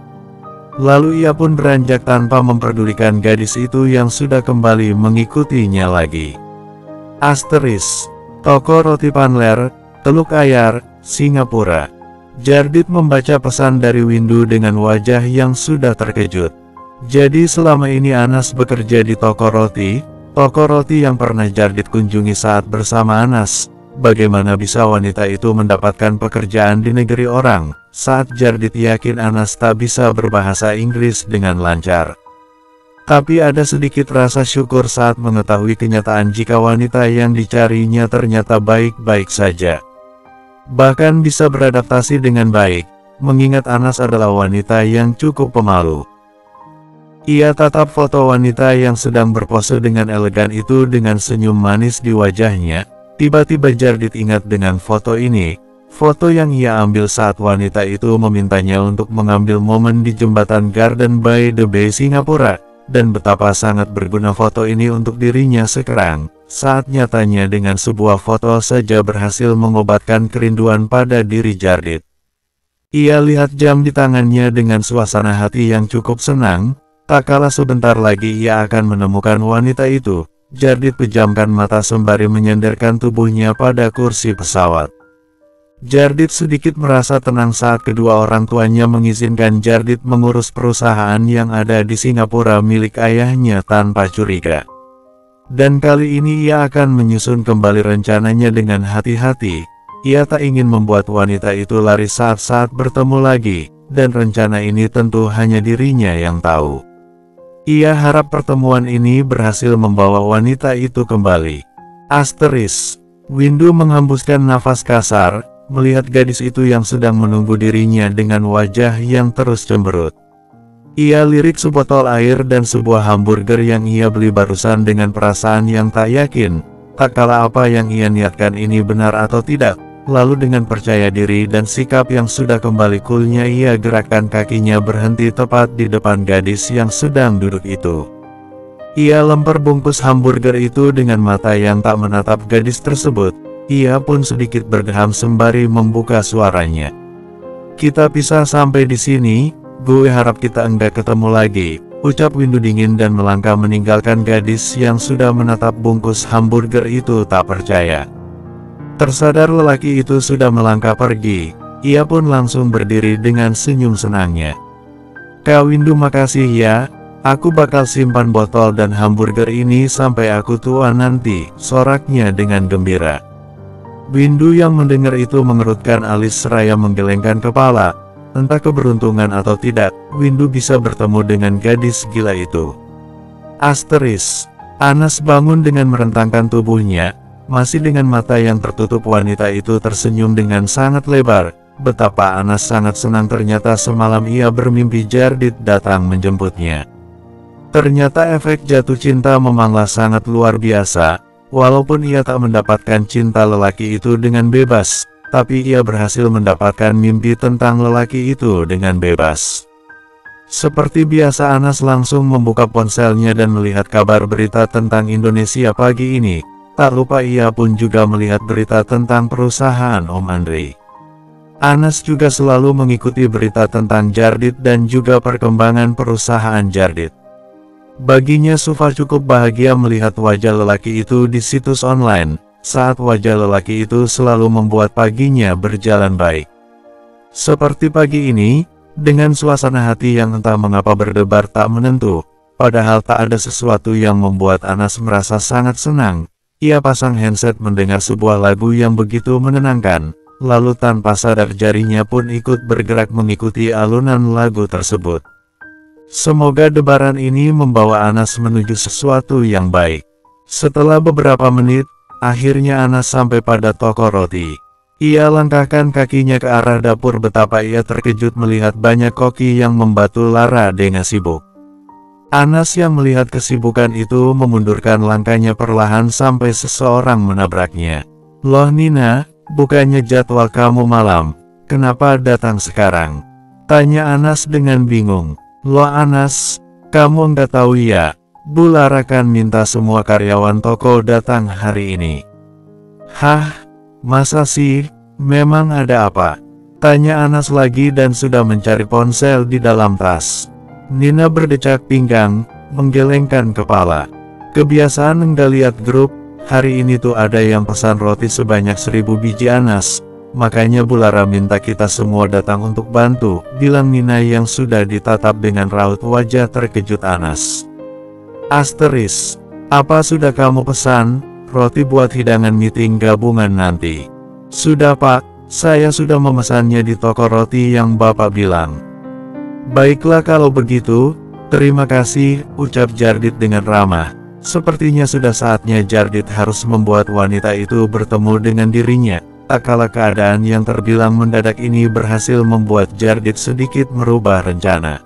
Lalu ia pun beranjak tanpa memperdulikan gadis itu yang sudah kembali mengikutinya lagi. Asteris, toko roti Panler, Teluk Ayar, Singapura. Jardit membaca pesan dari Windu dengan wajah yang sudah terkejut. Jadi selama ini Anas bekerja di toko roti yang pernah Jardit kunjungi saat bersama Anas. Bagaimana bisa wanita itu mendapatkan pekerjaan di negeri orang, saat Jardit yakin Anas tak bisa berbahasa Inggris dengan lancar. Tapi ada sedikit rasa syukur saat mengetahui kenyataan jika wanita yang dicarinya ternyata baik-baik saja. Bahkan bisa beradaptasi dengan baik, mengingat Anas adalah wanita yang cukup pemalu. Ia tatap foto wanita yang sedang berpose dengan elegan itu dengan senyum manis di wajahnya. Tiba-tiba Jardit ingat dengan foto ini. Foto yang ia ambil saat wanita itu memintanya untuk mengambil momen di jembatan Garden by the Bay Singapura, dan betapa sangat berguna foto ini untuk dirinya sekarang, saat nyatanya dengan sebuah foto saja berhasil mengobatkan kerinduan pada diri Jardit. Ia lihat jam di tangannya dengan suasana hati yang cukup senang, tak kalah sebentar lagi ia akan menemukan wanita itu. Jardit pejamkan mata sembari menyandarkan tubuhnya pada kursi pesawat. Jardit sedikit merasa tenang saat kedua orang tuanya mengizinkan Jardit mengurus perusahaan yang ada di Singapura milik ayahnya tanpa curiga. Dan kali ini ia akan menyusun kembali rencananya dengan hati-hati. Ia tak ingin membuat wanita itu lari saat-saat bertemu lagi, dan rencana ini tentu hanya dirinya yang tahu. Ia harap pertemuan ini berhasil membawa wanita itu kembali. Windu menghembuskan nafas kasar, melihat gadis itu yang sedang menunggu dirinya dengan wajah yang terus cemberut. Ia lirik sebotol air dan sebuah hamburger yang ia beli barusan dengan perasaan yang tak yakin, tak kala apa yang ia niatkan ini benar atau tidak. Lalu dengan percaya diri dan sikap yang sudah kembali coolnya ia gerakkan kakinya berhenti tepat di depan gadis yang sedang duduk itu. Ia lempar bungkus hamburger itu dengan mata yang tak menatap gadis tersebut. Ia pun sedikit berdeham sembari membuka suaranya. "Kita pisah sampai di sini, gue harap kita enggak ketemu lagi," ucap Windu dingin dan melangkah meninggalkan gadis yang sudah menatap bungkus hamburger itu tak percaya. Tersadar lelaki itu sudah melangkah pergi, ia pun langsung berdiri dengan senyum senangnya. "Kak Windu, makasih ya, aku bakal simpan botol dan hamburger ini sampai aku tua nanti," soraknya dengan gembira. Windu yang mendengar itu mengerutkan alis seraya menggelengkan kepala. Entah keberuntungan atau tidak, Windu bisa bertemu dengan gadis gila itu. Anas bangun dengan merentangkan tubuhnya, masih dengan mata yang tertutup. Wanita itu tersenyum dengan sangat lebar. Betapa Anas sangat senang, ternyata semalam ia bermimpi Jardit datang menjemputnya. Ternyata efek jatuh cinta memanglah sangat luar biasa. Walaupun ia tak mendapatkan cinta lelaki itu dengan bebas, tapi ia berhasil mendapatkan mimpi tentang lelaki itu dengan bebas. Seperti biasa, Anas langsung membuka ponselnya dan melihat kabar berita tentang Indonesia pagi ini. Tak lupa ia pun juga melihat berita tentang perusahaan Om Andre. Anas juga selalu mengikuti berita tentang Jardit dan juga perkembangan perusahaan Jardit. Baginya Sufa cukup bahagia melihat wajah lelaki itu di situs online, saat wajah lelaki itu selalu membuat paginya berjalan baik. Seperti pagi ini, dengan suasana hati yang entah mengapa berdebar tak menentu, padahal tak ada sesuatu yang membuat Anas merasa sangat senang. Ia pasang handset mendengar sebuah lagu yang begitu menenangkan, lalu tanpa sadar jarinya pun ikut bergerak mengikuti alunan lagu tersebut. Semoga debaran ini membawa Anas menuju sesuatu yang baik. Setelah beberapa menit, akhirnya Anas sampai pada toko roti. Ia langkahkan kakinya ke arah dapur. Betapa ia terkejut melihat banyak koki yang membatu lara dengan sibuk. Anas yang melihat kesibukan itu memundurkan langkahnya perlahan sampai seseorang menabraknya. "Loh Nina, bukannya jadwal kamu malam, kenapa datang sekarang?" tanya Anas dengan bingung. "Loh Anas, kamu enggak tahu ya, Bu Lara kan minta semua karyawan toko datang hari ini." "Hah? Masa sih? Memang ada apa?" tanya Anas lagi dan sudah mencari ponsel di dalam tas. Nina berdecak pinggang, menggelengkan kepala. "Kebiasaan enggak lihat grup, hari ini tuh ada yang pesan roti sebanyak 1000 biji Anas. Makanya Bu Lara minta kita semua datang untuk bantu," bilang Nina yang sudah ditatap dengan raut wajah terkejut Anas. "Apa sudah kamu pesan? Roti buat hidangan meeting gabungan nanti?" "Sudah Pak, saya sudah memesannya di toko roti yang Bapak bilang." "Baiklah kalau begitu, terima kasih," ucap Jardit dengan ramah. Sepertinya sudah saatnya Jardit harus membuat wanita itu bertemu dengan dirinya. Tak kala keadaan yang terbilang mendadak ini berhasil membuat Jardit sedikit merubah rencana.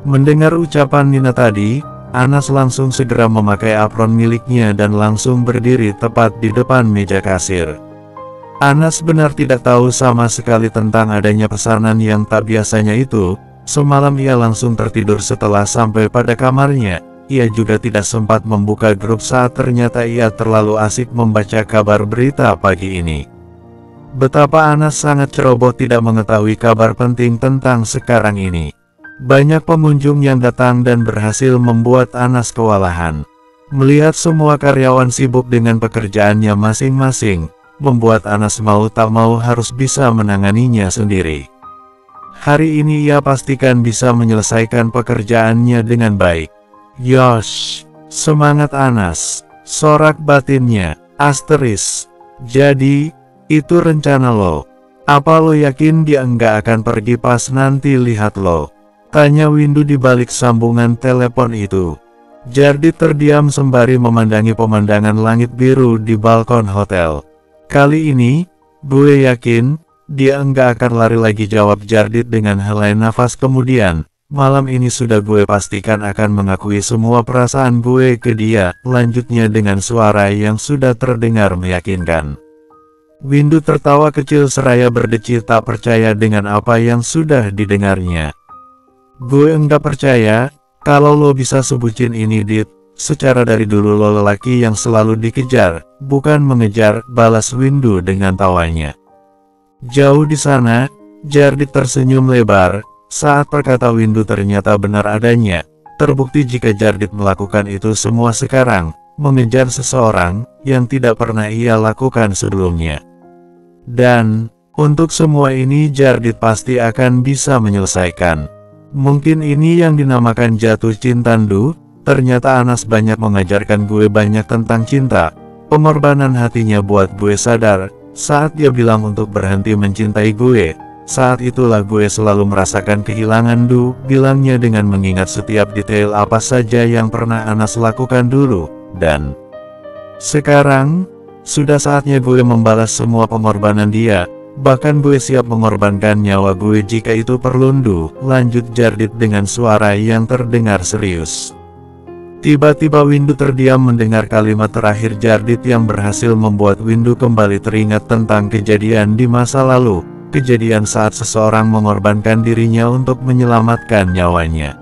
Mendengar ucapan Nina tadi, Anas langsung segera memakai apron miliknya dan langsung berdiri tepat di depan meja kasir. Anas benar tidak tahu sama sekali tentang adanya pesanan yang tak biasanya itu. Semalam ia langsung tertidur setelah sampai pada kamarnya. Ia juga tidak sempat membuka grup saat ternyata ia terlalu asik membaca kabar berita pagi ini. Betapa Anas sangat ceroboh tidak mengetahui kabar penting tentang sekarang ini. Banyak pengunjung yang datang dan berhasil membuat Anas kewalahan. Melihat semua karyawan sibuk dengan pekerjaannya masing-masing, membuat Anas mau tak mau harus bisa menanganinya sendiri. Hari ini ia pastikan bisa menyelesaikan pekerjaannya dengan baik. Yosh, semangat Anas, sorak batinnya, asteris. Jadi, itu rencana lo. Apa lo yakin dia nggak akan pergi pas nanti lihat lo? Tanya Windu di balik sambungan telepon itu. Jardit terdiam sembari memandangi pemandangan langit biru di balkon hotel. Kali ini, gue yakin, dia enggak akan lari lagi, jawab Jardit dengan helai nafas kemudian. Malam ini sudah gue pastikan akan mengakui semua perasaan gue ke dia, lanjutnya dengan suara yang sudah terdengar meyakinkan. Windu tertawa kecil seraya berdecit tak percaya dengan apa yang sudah didengarnya. Gue enggak percaya, kalau lo bisa sebutin ini Dit, secara dari dulu lo lelaki yang selalu dikejar, bukan mengejar, balas Windu dengan tawanya. Jauh di sana, Jardit tersenyum lebar, saat perkata Windu ternyata benar adanya, terbukti jika Jardit melakukan itu semua sekarang, mengejar seseorang, yang tidak pernah ia lakukan sebelumnya. Dan, untuk semua ini Jardit pasti akan bisa menyelesaikan. Mungkin ini yang dinamakan jatuh cinta. Ternyata Anas banyak mengajarkan gue banyak tentang cinta. Pengorbanan hatinya buat gue sadar, saat dia bilang untuk berhenti mencintai gue. Saat itulah gue selalu merasakan kehilangan bilangnya dengan mengingat setiap detail apa saja yang pernah Anas lakukan dulu. Dan sekarang, sudah saatnya gue membalas semua pengorbanan dia. Bahkan gue siap mengorbankan nyawa gue jika itu perlu. Lanjut Jardit dengan suara yang terdengar serius. Tiba-tiba Windu terdiam mendengar kalimat terakhir Jardit yang berhasil membuat Windu kembali teringat tentang kejadian di masa lalu. Kejadian saat seseorang mengorbankan dirinya untuk menyelamatkan nyawanya.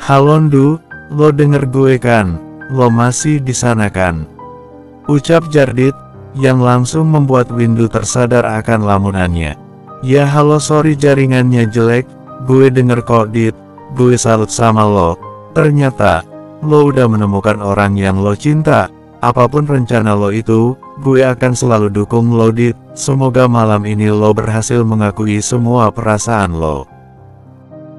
Halo Ndu, lo denger gue kan? Lo masih di sana kan? Ucap Jardit, yang langsung membuat Windu tersadar akan lamunannya. Ya halo, sorry jaringannya jelek, gue denger kok Dit, gue salut sama lo. Ternyata, lo udah menemukan orang yang lo cinta. Apapun rencana lo itu, gue akan selalu dukung lo Dit. Semoga malam ini lo berhasil mengakui semua perasaan lo.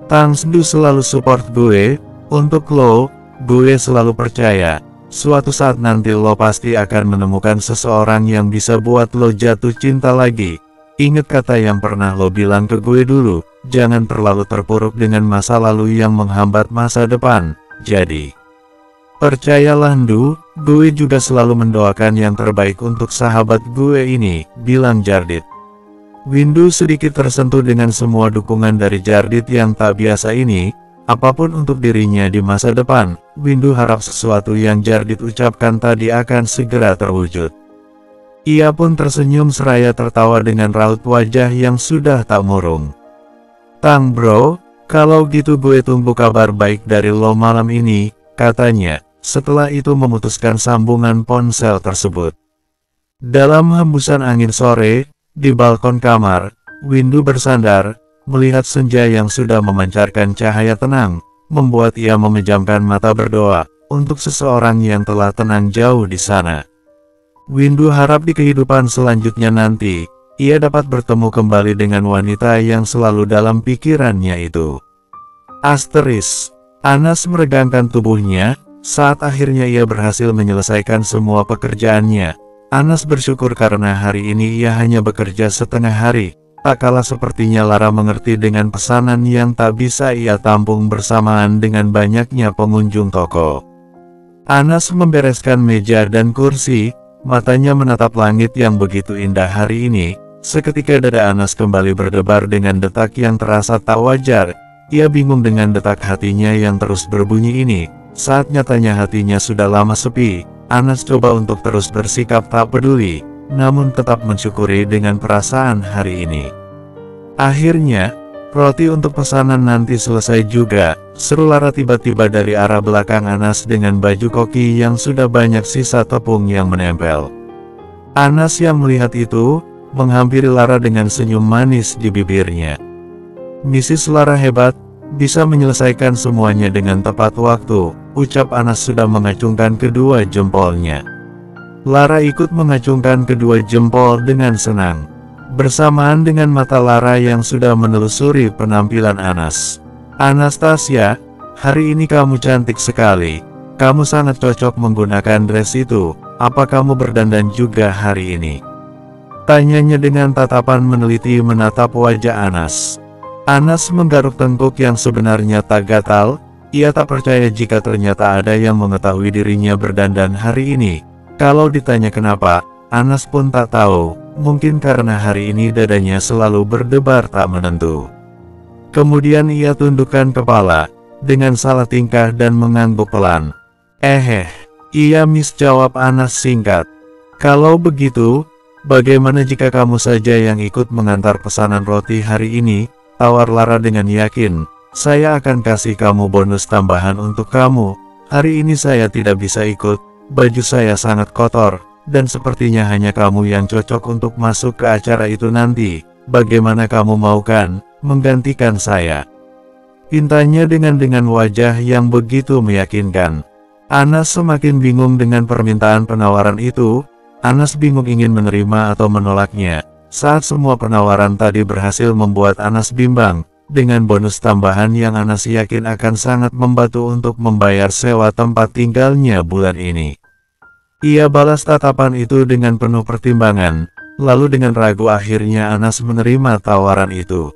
Thanks Ndu, selalu support gue. Untuk lo, gue selalu percaya. Suatu saat nanti lo pasti akan menemukan seseorang yang bisa buat lo jatuh cinta lagi. Ingat kata yang pernah lo bilang ke gue dulu, jangan terlalu terpuruk dengan masa lalu yang menghambat masa depan. Jadi, percayalah Ndu, gue juga selalu mendoakan yang terbaik untuk sahabat gue ini, bilang Jardit. Windu sedikit tersentuh dengan semua dukungan dari Jardit yang tak biasa ini. Apapun untuk dirinya di masa depan, Windu harap sesuatu yang Jardit ucapkan tadi akan segera terwujud. Ia pun tersenyum seraya tertawa dengan raut wajah yang sudah tak murung. Tang bro, kalau gitu gue tunggu kabar baik dari lo malam ini, katanya, setelah itu memutuskan sambungan ponsel tersebut. Dalam hembusan angin sore, di balkon kamar, Windu bersandar, melihat senja yang sudah memancarkan cahaya tenang, membuat ia memejamkan mata berdoa, untuk seseorang yang telah tenang jauh di sana. Windu harap di kehidupan selanjutnya nanti, ia dapat bertemu kembali dengan wanita yang selalu dalam pikirannya itu. Asteris, Anas meregangkan tubuhnya, saat akhirnya ia berhasil menyelesaikan semua pekerjaannya. Anas bersyukur karena hari ini ia hanya bekerja setengah hari. Tak kalah sepertinya Lara mengerti dengan pesanan yang tak bisa ia tampung bersamaan dengan banyaknya pengunjung toko. Anas membereskan meja dan kursi, matanya menatap langit yang begitu indah hari ini. Seketika dada Anas kembali berdebar dengan detak yang terasa tak wajar. Ia bingung dengan detak hatinya yang terus berbunyi ini. Saat nyatanya hatinya sudah lama sepi, Anas coba untuk terus bersikap tak peduli. namun tetap mensyukuri dengan perasaan hari ini. Akhirnya, roti untuk pesanan nanti selesai juga, seru Lara tiba-tiba dari arah belakang Anas dengan baju koki yang sudah banyak sisa tepung yang menempel. Anas yang melihat itu, menghampiri Lara dengan senyum manis di bibirnya. Mrs. Lara hebat, bisa menyelesaikan semuanya dengan tepat waktu, ucap Anas sudah mengacungkan kedua jempolnya. Lara ikut mengacungkan kedua jempol dengan senang. Bersamaan dengan mata Lara yang sudah menelusuri penampilan Anas. Anastasia, hari ini kamu cantik sekali. Kamu sangat cocok menggunakan dress itu. Apa kamu berdandan juga hari ini? Tanyanya dengan tatapan meneliti menatap wajah Anas. Anas menggaruk tengkuk yang sebenarnya tak gatal. Ia tak percaya jika ternyata ada yang mengetahui dirinya berdandan hari ini. Kalau ditanya kenapa, Anas pun tak tahu. Mungkin karena hari ini dadanya selalu berdebar tak menentu. Kemudian ia tundukkan kepala, dengan salah tingkah dan mengangguk pelan. Iya Miss, jawab Anas singkat. Kalau begitu, bagaimana jika kamu saja yang ikut mengantar pesanan roti hari ini, tawar Lara dengan yakin. Saya akan kasih kamu bonus tambahan untuk kamu. Hari ini saya tidak bisa ikut, baju saya sangat kotor. Dan sepertinya hanya kamu yang cocok untuk masuk ke acara itu nanti. Bagaimana kamu mau kan, menggantikan saya? Pintanya dengan wajah yang begitu meyakinkan. Anas semakin bingung dengan permintaan penawaran itu. Anas bingung ingin menerima atau menolaknya. Saat semua penawaran tadi berhasil membuat Anas bimbang. Dengan bonus tambahan yang Anas yakin akan sangat membantu untuk membayar sewa tempat tinggalnya bulan ini. Ia balas tatapan itu dengan penuh pertimbangan, lalu dengan ragu akhirnya Anas menerima tawaran itu.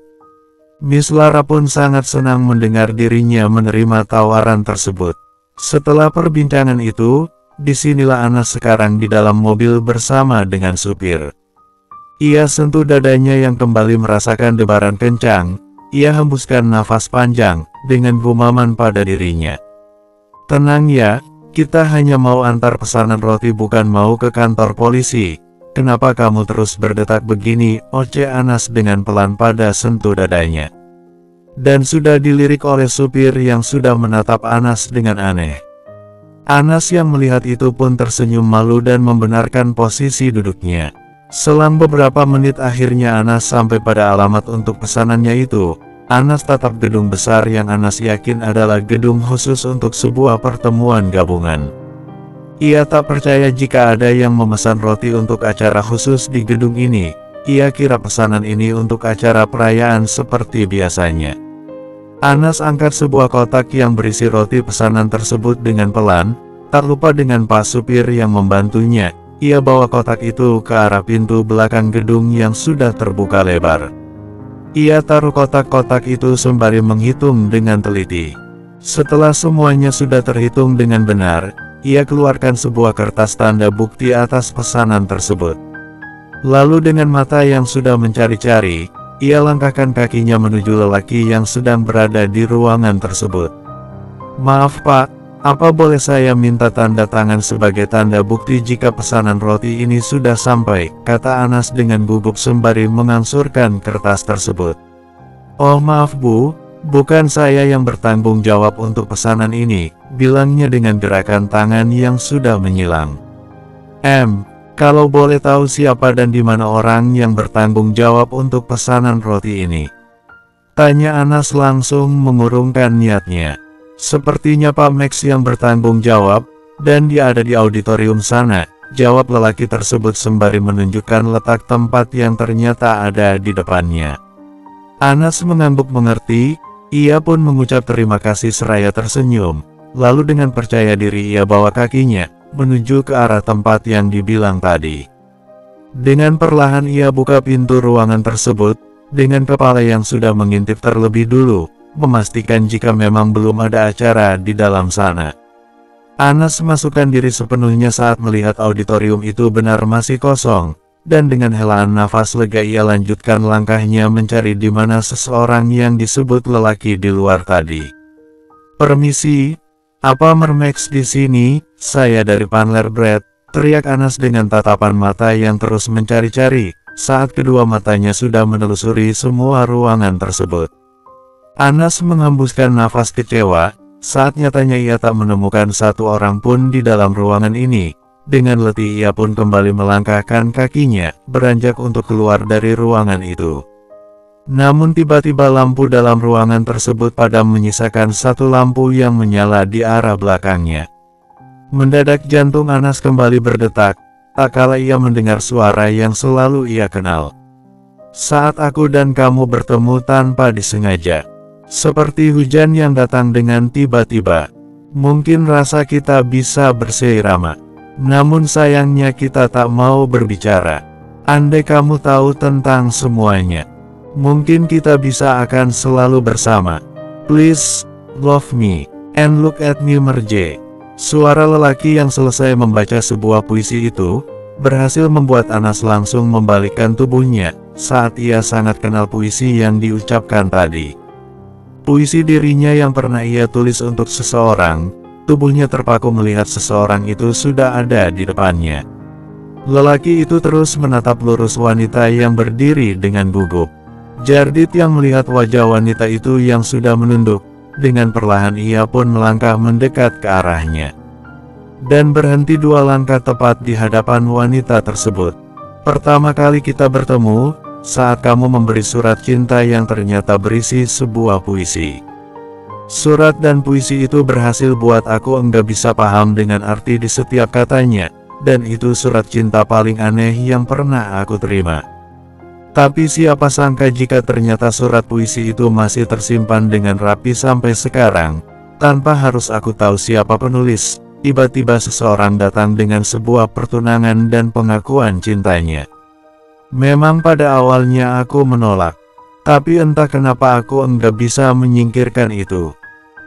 Miss Lara pun sangat senang mendengar dirinya menerima tawaran tersebut. Setelah perbincangan itu, disinilah Anas sekarang di dalam mobil bersama dengan supir. Ia sentuh dadanya yang kembali merasakan debaran kencang, ia hembuskan nafas panjang, dengan gumaman pada dirinya. Tenang ya. Kita hanya mau antar pesanan roti bukan mau ke kantor polisi. Kenapa kamu terus berdetak begini? Oce Anas dengan pelan pada sentuh dadanya. Dan sudah dilirik oleh supir yang sudah menatap Anas dengan aneh. Anas yang melihat itu pun tersenyum malu dan membenarkan posisi duduknya. Selang beberapa menit akhirnya Anas sampai pada alamat untuk pesanannya itu. Anas tatap gedung besar yang Anas yakin adalah gedung khusus untuk sebuah pertemuan gabungan. Ia tak percaya jika ada yang memesan roti untuk acara khusus di gedung ini. Ia kira pesanan ini untuk acara perayaan seperti biasanya. Anas angkat sebuah kotak yang berisi roti pesanan tersebut dengan pelan, tak lupa dengan Pak Supir yang membantunya. Ia bawa kotak itu ke arah pintu belakang gedung yang sudah terbuka lebar. Ia taruh kotak-kotak itu sembari menghitung dengan teliti. Setelah semuanya sudah terhitung dengan benar, ia keluarkan sebuah kertas tanda bukti atas pesanan tersebut. Lalu dengan mata yang sudah mencari-cari, ia langkahkan kakinya menuju lelaki yang sedang berada di ruangan tersebut. Maaf Pak, apa boleh saya minta tanda tangan sebagai tanda bukti jika pesanan roti ini sudah sampai, kata Anas dengan gugup sembari mengangsurkan kertas tersebut. Oh maaf Bu, bukan saya yang bertanggung jawab untuk pesanan ini, bilangnya dengan gerakan tangan yang sudah menyilang. Kalau boleh tahu siapa dan di mana orang yang bertanggung jawab untuk pesanan roti ini? Tanya Anas langsung mengurungkan niatnya. Sepertinya Pak Max yang bertanggung jawab, dan dia ada di auditorium sana, jawab lelaki tersebut sembari menunjukkan letak tempat yang ternyata ada di depannya. Anas mengangguk mengerti, ia pun mengucap terima kasih seraya tersenyum, lalu dengan percaya diri ia bawa kakinya, menuju ke arah tempat yang dibilang tadi. Dengan perlahan ia buka pintu ruangan tersebut, dengan kepala yang sudah mengintip terlebih dulu, memastikan jika memang belum ada acara di dalam sana. Anas masukkan diri sepenuhnya saat melihat auditorium itu benar masih kosong, dan dengan helaan nafas lega ia lanjutkan langkahnya mencari di mana seseorang yang disebut lelaki di luar tadi. Permisi, apa Mermax di sini? Saya dari Panler Bread, teriak Anas dengan tatapan mata yang terus mencari-cari, saat kedua matanya sudah menelusuri semua ruangan tersebut. Anas menghembuskan nafas kecewa, saat nyatanya ia tak menemukan satu orang pun di dalam ruangan ini. Dengan letih ia pun kembali melangkahkan kakinya, beranjak untuk keluar dari ruangan itu. Namun tiba-tiba lampu dalam ruangan tersebut padam, menyisakan satu lampu yang menyala di arah belakangnya. Mendadak jantung Anas kembali berdetak, tak kala ia mendengar suara yang selalu ia kenal. Saat aku dan kamu bertemu tanpa disengaja, seperti hujan yang datang dengan tiba-tiba, mungkin rasa kita bisa bersirama. Namun sayangnya kita tak mau berbicara. Andai kamu tahu tentang semuanya, mungkin kita bisa akan selalu bersama. Please, love me, and look at me Merje. Suara lelaki yang selesai membaca sebuah puisi itu, berhasil membuat Anas langsung membalikkan tubuhnya, saat ia sangat kenal puisi yang diucapkan tadi. Puisi dirinya yang pernah ia tulis untuk seseorang, tubuhnya terpaku melihat seseorang itu sudah ada di depannya. Lelaki itu terus menatap lurus wanita yang berdiri dengan gugup. Jardit yang melihat wajah wanita itu yang sudah menunduk, dengan perlahan ia pun melangkah mendekat ke arahnya. Dan berhenti 2 langkah tepat di hadapan wanita tersebut. Pertama kali kita bertemu, saat kamu memberi surat cinta yang ternyata berisi sebuah puisi. Surat dan puisi itu berhasil buat aku enggak bisa paham dengan arti di setiap katanya, dan itu surat cinta paling aneh yang pernah aku terima. Tapi siapa sangka jika ternyata surat puisi itu masih tersimpan dengan rapi sampai sekarang, tanpa harus aku tahu siapa penulis, tiba-tiba seseorang datang dengan sebuah pertunangan dan pengakuan cintanya. Memang pada awalnya aku menolak, tapi entah kenapa aku enggak bisa menyingkirkan itu.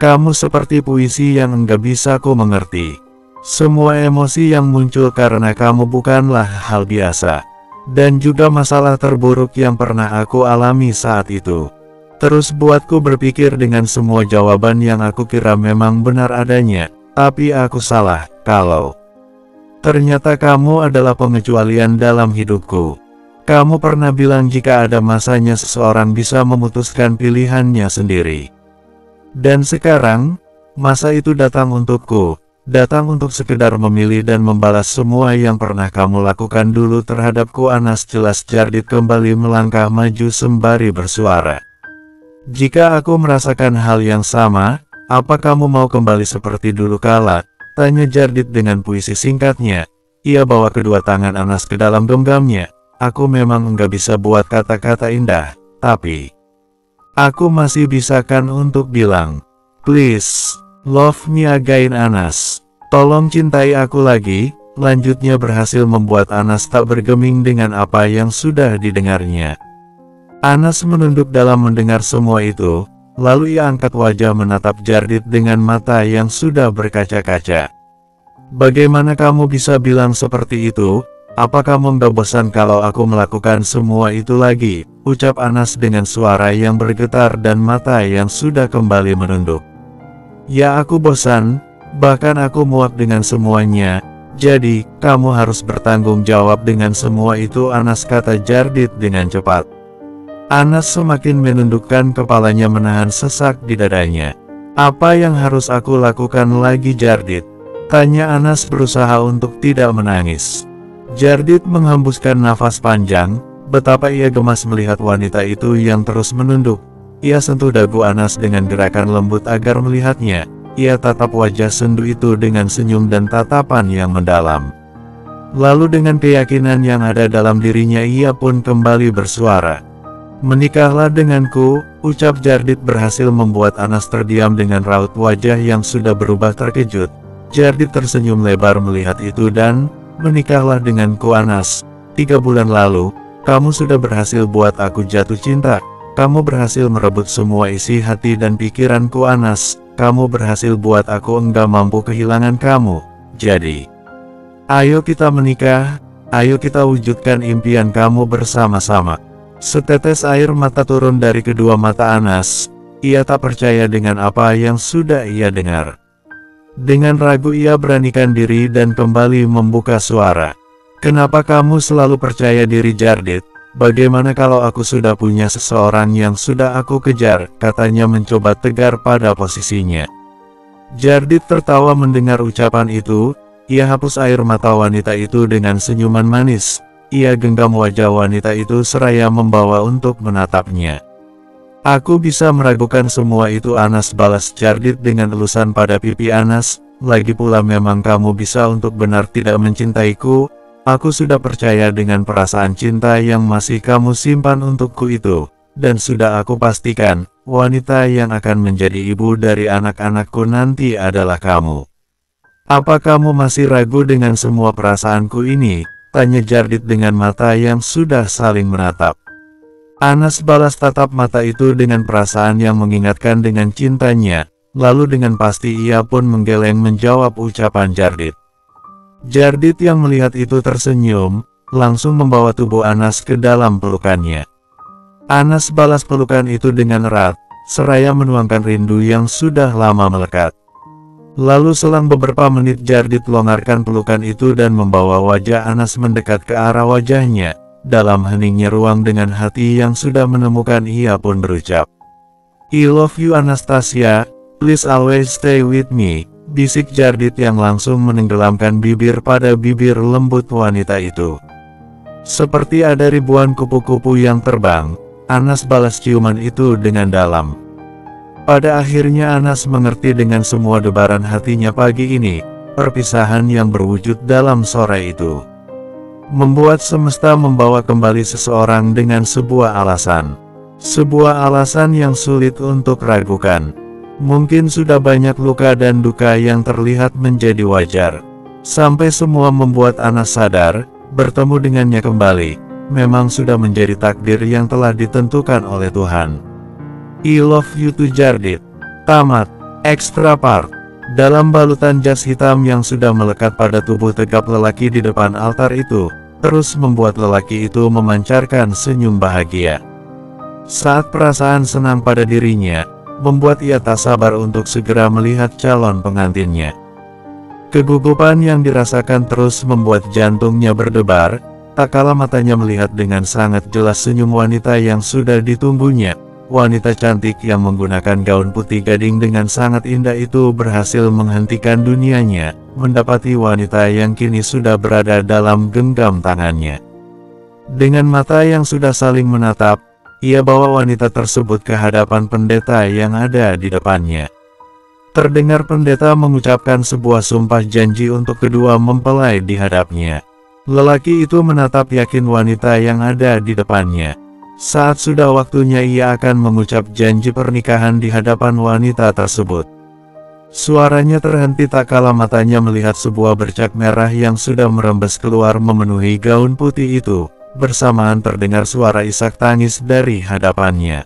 Kamu seperti puisi yang enggak bisa ku mengerti. Semua emosi yang muncul karena kamu bukanlah hal biasa. Dan juga masalah terburuk yang pernah aku alami saat itu, terus buatku berpikir dengan semua jawaban yang aku kira memang benar adanya. Tapi aku salah, kalau ternyata kamu adalah pengecualian dalam hidupku. Kamu pernah bilang jika ada masanya seseorang bisa memutuskan pilihannya sendiri. Dan sekarang, masa itu datang untukku. Datang untuk sekedar memilih dan membalas semua yang pernah kamu lakukan dulu terhadapku. Anas jelas Jardit kembali melangkah maju sembari bersuara. Jika aku merasakan hal yang sama, apa kamu mau kembali seperti dulu kala? Tanya Jardit dengan puisi singkatnya. Ia bawa kedua tangan Anas ke dalam genggamnya. Aku memang enggak bisa buat kata-kata indah, tapi aku masih bisakan untuk bilang, please, love me again Anas. Tolong cintai aku lagi. Lanjutnya berhasil membuat Anas tak bergeming dengan apa yang sudah didengarnya. Anas menunduk dalam mendengar semua itu, lalu ia angkat wajah menatap Jardit dengan mata yang sudah berkaca-kaca. Bagaimana kamu bisa bilang seperti itu? Apa kamu nggak bosan kalau aku melakukan semua itu lagi? Ucap Anas dengan suara yang bergetar dan mata yang sudah kembali menunduk. Ya aku bosan, bahkan aku muak dengan semuanya. Jadi, kamu harus bertanggung jawab dengan semua itu Anas, kata Jardit dengan cepat. Anas semakin menundukkan kepalanya menahan sesak di dadanya. Apa yang harus aku lakukan lagi Jardit? Tanya Anas berusaha untuk tidak menangis. Jardit menghembuskan nafas panjang, betapa ia gemas melihat wanita itu yang terus menunduk. Ia sentuh dagu Anas dengan gerakan lembut agar melihatnya. Ia tatap wajah sendu itu dengan senyum dan tatapan yang mendalam. Lalu dengan keyakinan yang ada dalam dirinya ia pun kembali bersuara. Menikahlah denganku, ucap Jardit berhasil membuat Anas terdiam dengan raut wajah yang sudah berubah terkejut. Jardit tersenyum lebar melihat itu dan, menikahlah denganku Anas. 3 bulan lalu, kamu sudah berhasil buat aku jatuh cinta. Kamu berhasil merebut semua isi hati dan pikiranku Anas. Kamu berhasil buat aku enggak mampu kehilangan kamu. Jadi, ayo kita menikah, ayo kita wujudkan impian kamu bersama-sama. Setetes air mata turun dari kedua mata Anas. Ia tak percaya dengan apa yang sudah ia dengar. Dengan ragu ia beranikan diri dan kembali membuka suara. "Kenapa kamu selalu percaya diri, Jardit? Bagaimana kalau aku sudah punya seseorang yang sudah aku kejar?" katanya mencoba tegar pada posisinya. Jardit tertawa mendengar ucapan itu. Ia hapus air mata wanita itu dengan senyuman manis. Ia genggam wajah wanita itu seraya membawa untuk menatapnya. "Aku bisa meragukan semua itu, Anas," balas Jardit dengan elusan pada pipi Anas. "Lagi pula memang kamu bisa untuk benar tidak mencintaiku. Aku sudah percaya dengan perasaan cinta yang masih kamu simpan untukku itu. Dan sudah aku pastikan, wanita yang akan menjadi ibu dari anak-anakku nanti adalah kamu. Apa kamu masih ragu dengan semua perasaanku ini?" tanya Jardit dengan mata yang sudah saling menatap. Anas balas tatap mata itu dengan perasaan yang mengingatkan dengan cintanya. Lalu dengan pasti ia pun menggeleng menjawab ucapan Jardit. Jardit yang melihat itu tersenyum, langsung membawa tubuh Anas ke dalam pelukannya. Anas balas pelukan itu dengan erat, seraya menuangkan rindu yang sudah lama melekat. Lalu selang beberapa menit Jardit longgarkan pelukan itu dan membawa wajah Anas mendekat ke arah wajahnya. Dalam heningnya ruang dengan hati yang sudah menemukan ia pun berucap, "I love you Anastasia, please always stay with me," bisik Jardit yang langsung menenggelamkan bibir pada bibir lembut wanita itu. Seperti ada ribuan kupu-kupu yang terbang, Anas balas ciuman itu dengan dalam. Pada akhirnya Anas mengerti dengan semua debaran hatinya pagi ini. Perpisahan yang berwujud dalam sore itu membuat semesta membawa kembali seseorang dengan sebuah alasan. Sebuah alasan yang sulit untuk ragukan. Mungkin sudah banyak luka dan duka yang terlihat menjadi wajar. Sampai semua membuat Anas sadar, bertemu dengannya kembali, memang sudah menjadi takdir yang telah ditentukan oleh Tuhan. I love you to Jardit. Tamat. Extra part. Dalam balutan jas hitam yang sudah melekat pada tubuh tegap lelaki di depan altar itu, terus membuat lelaki itu memancarkan senyum bahagia. Saat perasaan senang pada dirinya, membuat ia tak sabar untuk segera melihat calon pengantinnya. Kegugupan yang dirasakan terus membuat jantungnya berdebar, tak kala matanya melihat dengan sangat jelas senyum wanita yang sudah ditunggunya. Wanita cantik yang menggunakan gaun putih gading dengan sangat indah itu berhasil menghentikan dunianya, mendapati wanita yang kini sudah berada dalam genggam tangannya. Dengan mata yang sudah saling menatap, ia bawa wanita tersebut ke hadapan pendeta yang ada di depannya. Terdengar pendeta mengucapkan sebuah sumpah janji untuk kedua mempelai di hadapnya. Lelaki itu menatap yakin wanita yang ada di depannya. Saat sudah waktunya ia akan mengucap janji pernikahan di hadapan wanita tersebut. Suaranya terhenti tak kala matanya melihat sebuah bercak merah yang sudah merembes keluar memenuhi gaun putih itu. Bersamaan terdengar suara isak tangis dari hadapannya.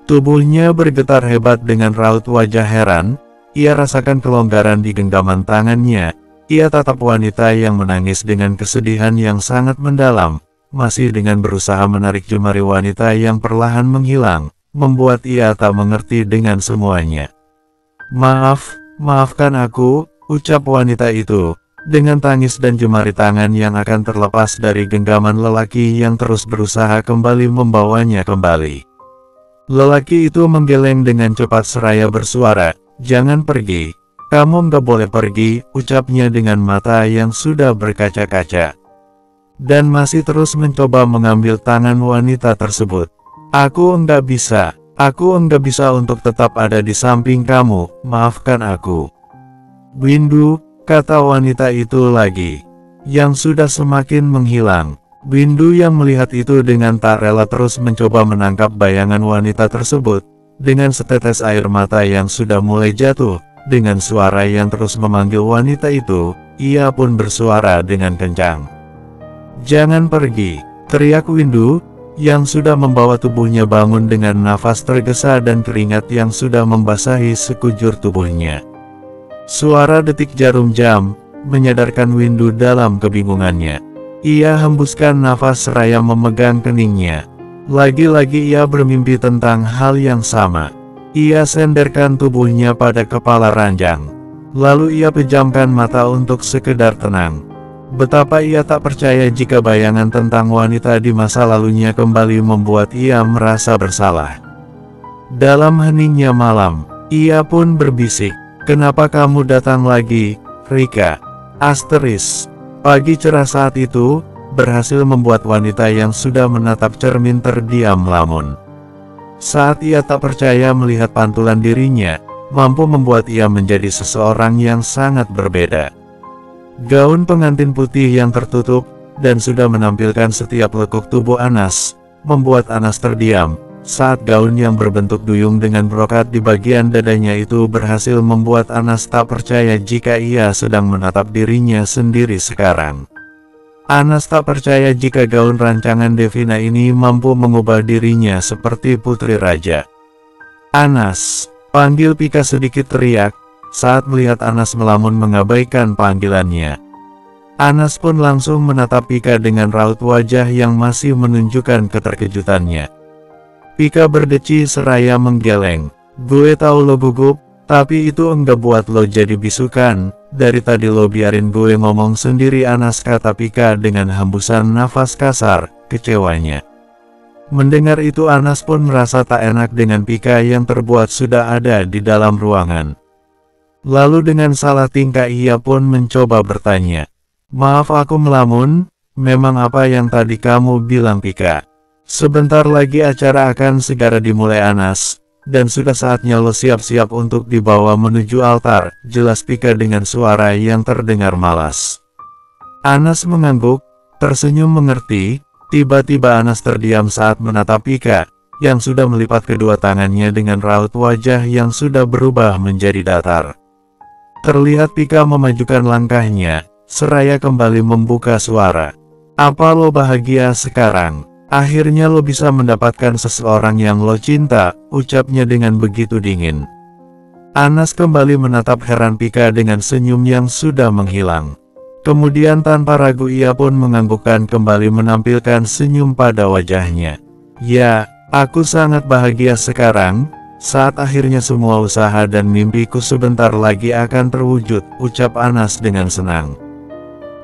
Tubuhnya bergetar hebat dengan raut wajah heran. Ia rasakan kelonggaran di genggaman tangannya. Ia tatap wanita yang menangis dengan kesedihan yang sangat mendalam. Masih dengan berusaha menarik jemari wanita yang perlahan menghilang, membuat ia tak mengerti dengan semuanya. Maafkan aku," ucap wanita itu, dengan tangis dan jemari tangan yang akan terlepas dari genggaman lelaki yang terus berusaha kembali membawanya kembali. Lelaki itu menggeleng dengan cepat seraya bersuara, "Jangan pergi, kamu nggak boleh pergi," ucapnya dengan mata yang sudah berkaca-kaca. Dan masih terus mencoba mengambil tangan wanita tersebut. Aku enggak bisa untuk tetap ada di samping kamu, maafkan aku." "Windu," kata wanita itu lagi, yang sudah semakin menghilang. Windu yang melihat itu dengan tak rela terus mencoba menangkap bayangan wanita tersebut. Dengan setetes air mata yang sudah mulai jatuh, dengan suara yang terus memanggil wanita itu, ia pun bersuara dengan kencang. "Jangan pergi," teriak Windu, yang sudah membawa tubuhnya bangun dengan nafas tergesa dan keringat yang sudah membasahi sekujur tubuhnya. Suara detik jarum jam, menyadarkan Windu dalam kebingungannya. Ia hembuskan nafas seraya memegang keningnya. Lagi-lagi ia bermimpi tentang hal yang sama. Ia senderkan tubuhnya pada kepala ranjang. Lalu ia pejamkan mata untuk sekedar tenang. Betapa ia tak percaya jika bayangan tentang wanita di masa lalunya kembali membuat ia merasa bersalah. Dalam heningnya malam, ia pun berbisik, "Kenapa kamu datang lagi, Rika?" Pagi cerah saat itu berhasil membuat wanita yang sudah menatap cermin terdiam melamun. Saat ia tak percaya melihat pantulan dirinya, mampu membuat ia menjadi seseorang yang sangat berbeda. Gaun pengantin putih yang tertutup, dan sudah menampilkan setiap lekuk tubuh Anas, membuat Anas terdiam, saat gaun yang berbentuk duyung dengan brokat di bagian dadanya itu berhasil membuat Anas tak percaya jika ia sedang menatap dirinya sendiri sekarang. Anas tak percaya jika gaun rancangan Devina ini mampu mengubah dirinya seperti putri raja. "Anas!" panggil Pika sedikit teriak, saat melihat Anas melamun mengabaikan panggilannya. Anas pun langsung menatap Pika dengan raut wajah yang masih menunjukkan keterkejutannya. Pika berdeci seraya menggeleng, "Gue tahu lo gugup, tapi itu enggak buat lo jadi bisukan. Dari tadi lo biarin gue ngomong sendiri," Anas kata Pika dengan hembusan nafas kasar, kecewanya. Mendengar itu Anas pun merasa tak enak dengan Pika yang terbuat sudah ada di dalam ruangan. Lalu dengan salah tingkah ia pun mencoba bertanya, "Maaf aku melamun, memang apa yang tadi kamu bilang Pika?" "Sebentar lagi acara akan segera dimulai Anas, dan sudah saatnya lo siap-siap untuk dibawa menuju altar," jelas Pika dengan suara yang terdengar malas. Anas mengangguk, tersenyum mengerti. Tiba-tiba Anas terdiam saat menatap Pika, yang sudah melipat kedua tangannya dengan raut wajah yang sudah berubah menjadi datar. Terlihat Pika memajukan langkahnya, seraya kembali membuka suara. "Apa lo bahagia sekarang? Akhirnya lo bisa mendapatkan seseorang yang lo cinta," ucapnya dengan begitu dingin. Anas kembali menatap heran Pika dengan senyum yang sudah menghilang. Kemudian tanpa ragu ia pun menganggukkan kembali menampilkan senyum pada wajahnya. "Ya, aku sangat bahagia sekarang, saat akhirnya semua usaha dan mimpiku sebentar lagi akan terwujud," ucap Anas dengan senang.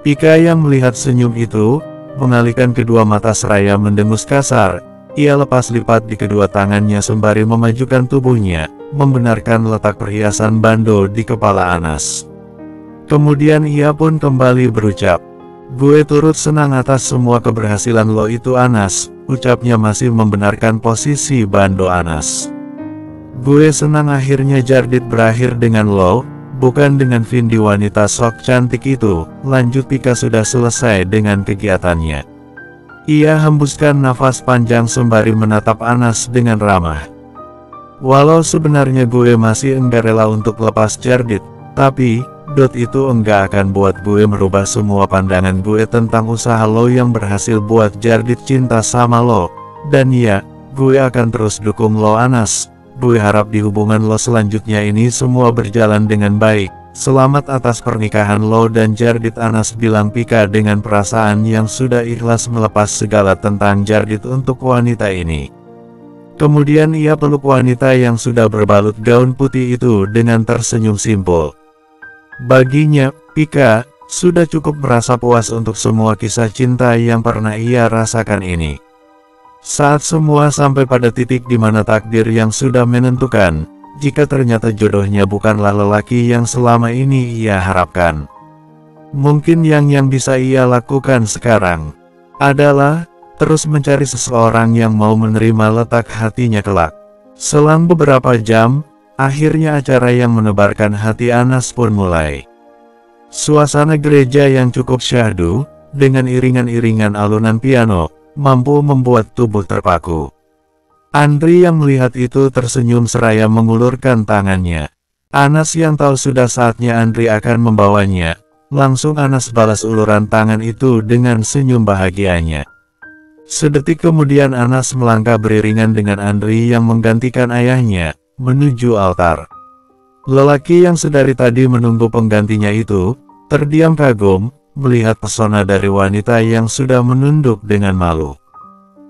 Pika yang melihat senyum itu, mengalihkan kedua mata seraya mendengus kasar. Ia lepas lipat di kedua tangannya sembari memajukan tubuhnya, membenarkan letak perhiasan bando di kepala Anas. Kemudian ia pun kembali berucap, "Gue turut senang atas semua keberhasilan lo itu Anas," ucapnya masih membenarkan posisi bando Anas. "Gue senang akhirnya Jardit berakhir dengan lo, bukan dengan Vindi wanita sok cantik itu," lanjut Pika sudah selesai dengan kegiatannya. Ia hembuskan nafas panjang sembari menatap Anas dengan ramah. "Walau sebenarnya gue masih enggak rela untuk lepas Jardit, tapi itu enggak akan buat gue merubah semua pandangan gue tentang usaha lo yang berhasil buat Jardit cinta sama lo. Dan ya, gue akan terus dukung lo Anas. Gue harap di hubungan lo selanjutnya ini semua berjalan dengan baik. Selamat atas pernikahan lo dan Jardit," Anas bilang Pika dengan perasaan yang sudah ikhlas melepas segala tentang Jardit untuk wanita ini. Kemudian ia peluk wanita yang sudah berbalut gaun putih itu dengan tersenyum simpul. Baginya, Pika sudah cukup merasa puas untuk semua kisah cinta yang pernah ia rasakan ini. Saat semua sampai pada titik di mana takdir yang sudah menentukan, jika ternyata jodohnya bukanlah lelaki yang selama ini ia harapkan. Mungkin yang bisa ia lakukan sekarang adalah terus mencari seseorang yang mau menerima letak hatinya kelak. Selang beberapa jam, akhirnya acara yang menebarkan hati Anas pun mulai. Suasana gereja yang cukup syahdu, dengan iringan-iringan alunan piano, mampu membuat tubuh terpaku. Andri yang melihat itu tersenyum seraya mengulurkan tangannya. Anas yang tahu sudah saatnya Andri akan membawanya, langsung Anas balas uluran tangan itu dengan senyum bahagianya. Sedetik kemudian Anas melangkah beriringan dengan Andri yang menggantikan ayahnya, menuju altar. Lelaki yang sedari tadi menunggu penggantinya itu, terdiam kagum, melihat pesona dari wanita yang sudah menunduk dengan malu.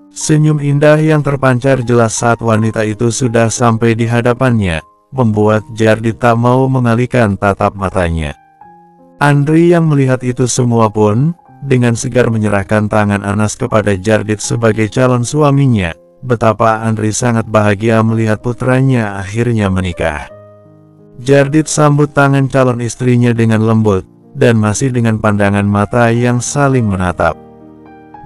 Senyum indah yang terpancar jelas saat wanita itu sudah sampai di hadapannya, membuat Jardit tak mau mengalihkan tatap matanya. Andri yang melihat itu semua pun, dengan segar menyerahkan tangan Anas kepada Jardit sebagai calon suaminya. Betapa Andri sangat bahagia melihat putranya akhirnya menikah. Jardit sambut tangan calon istrinya dengan lembut, dan masih dengan pandangan mata yang saling menatap.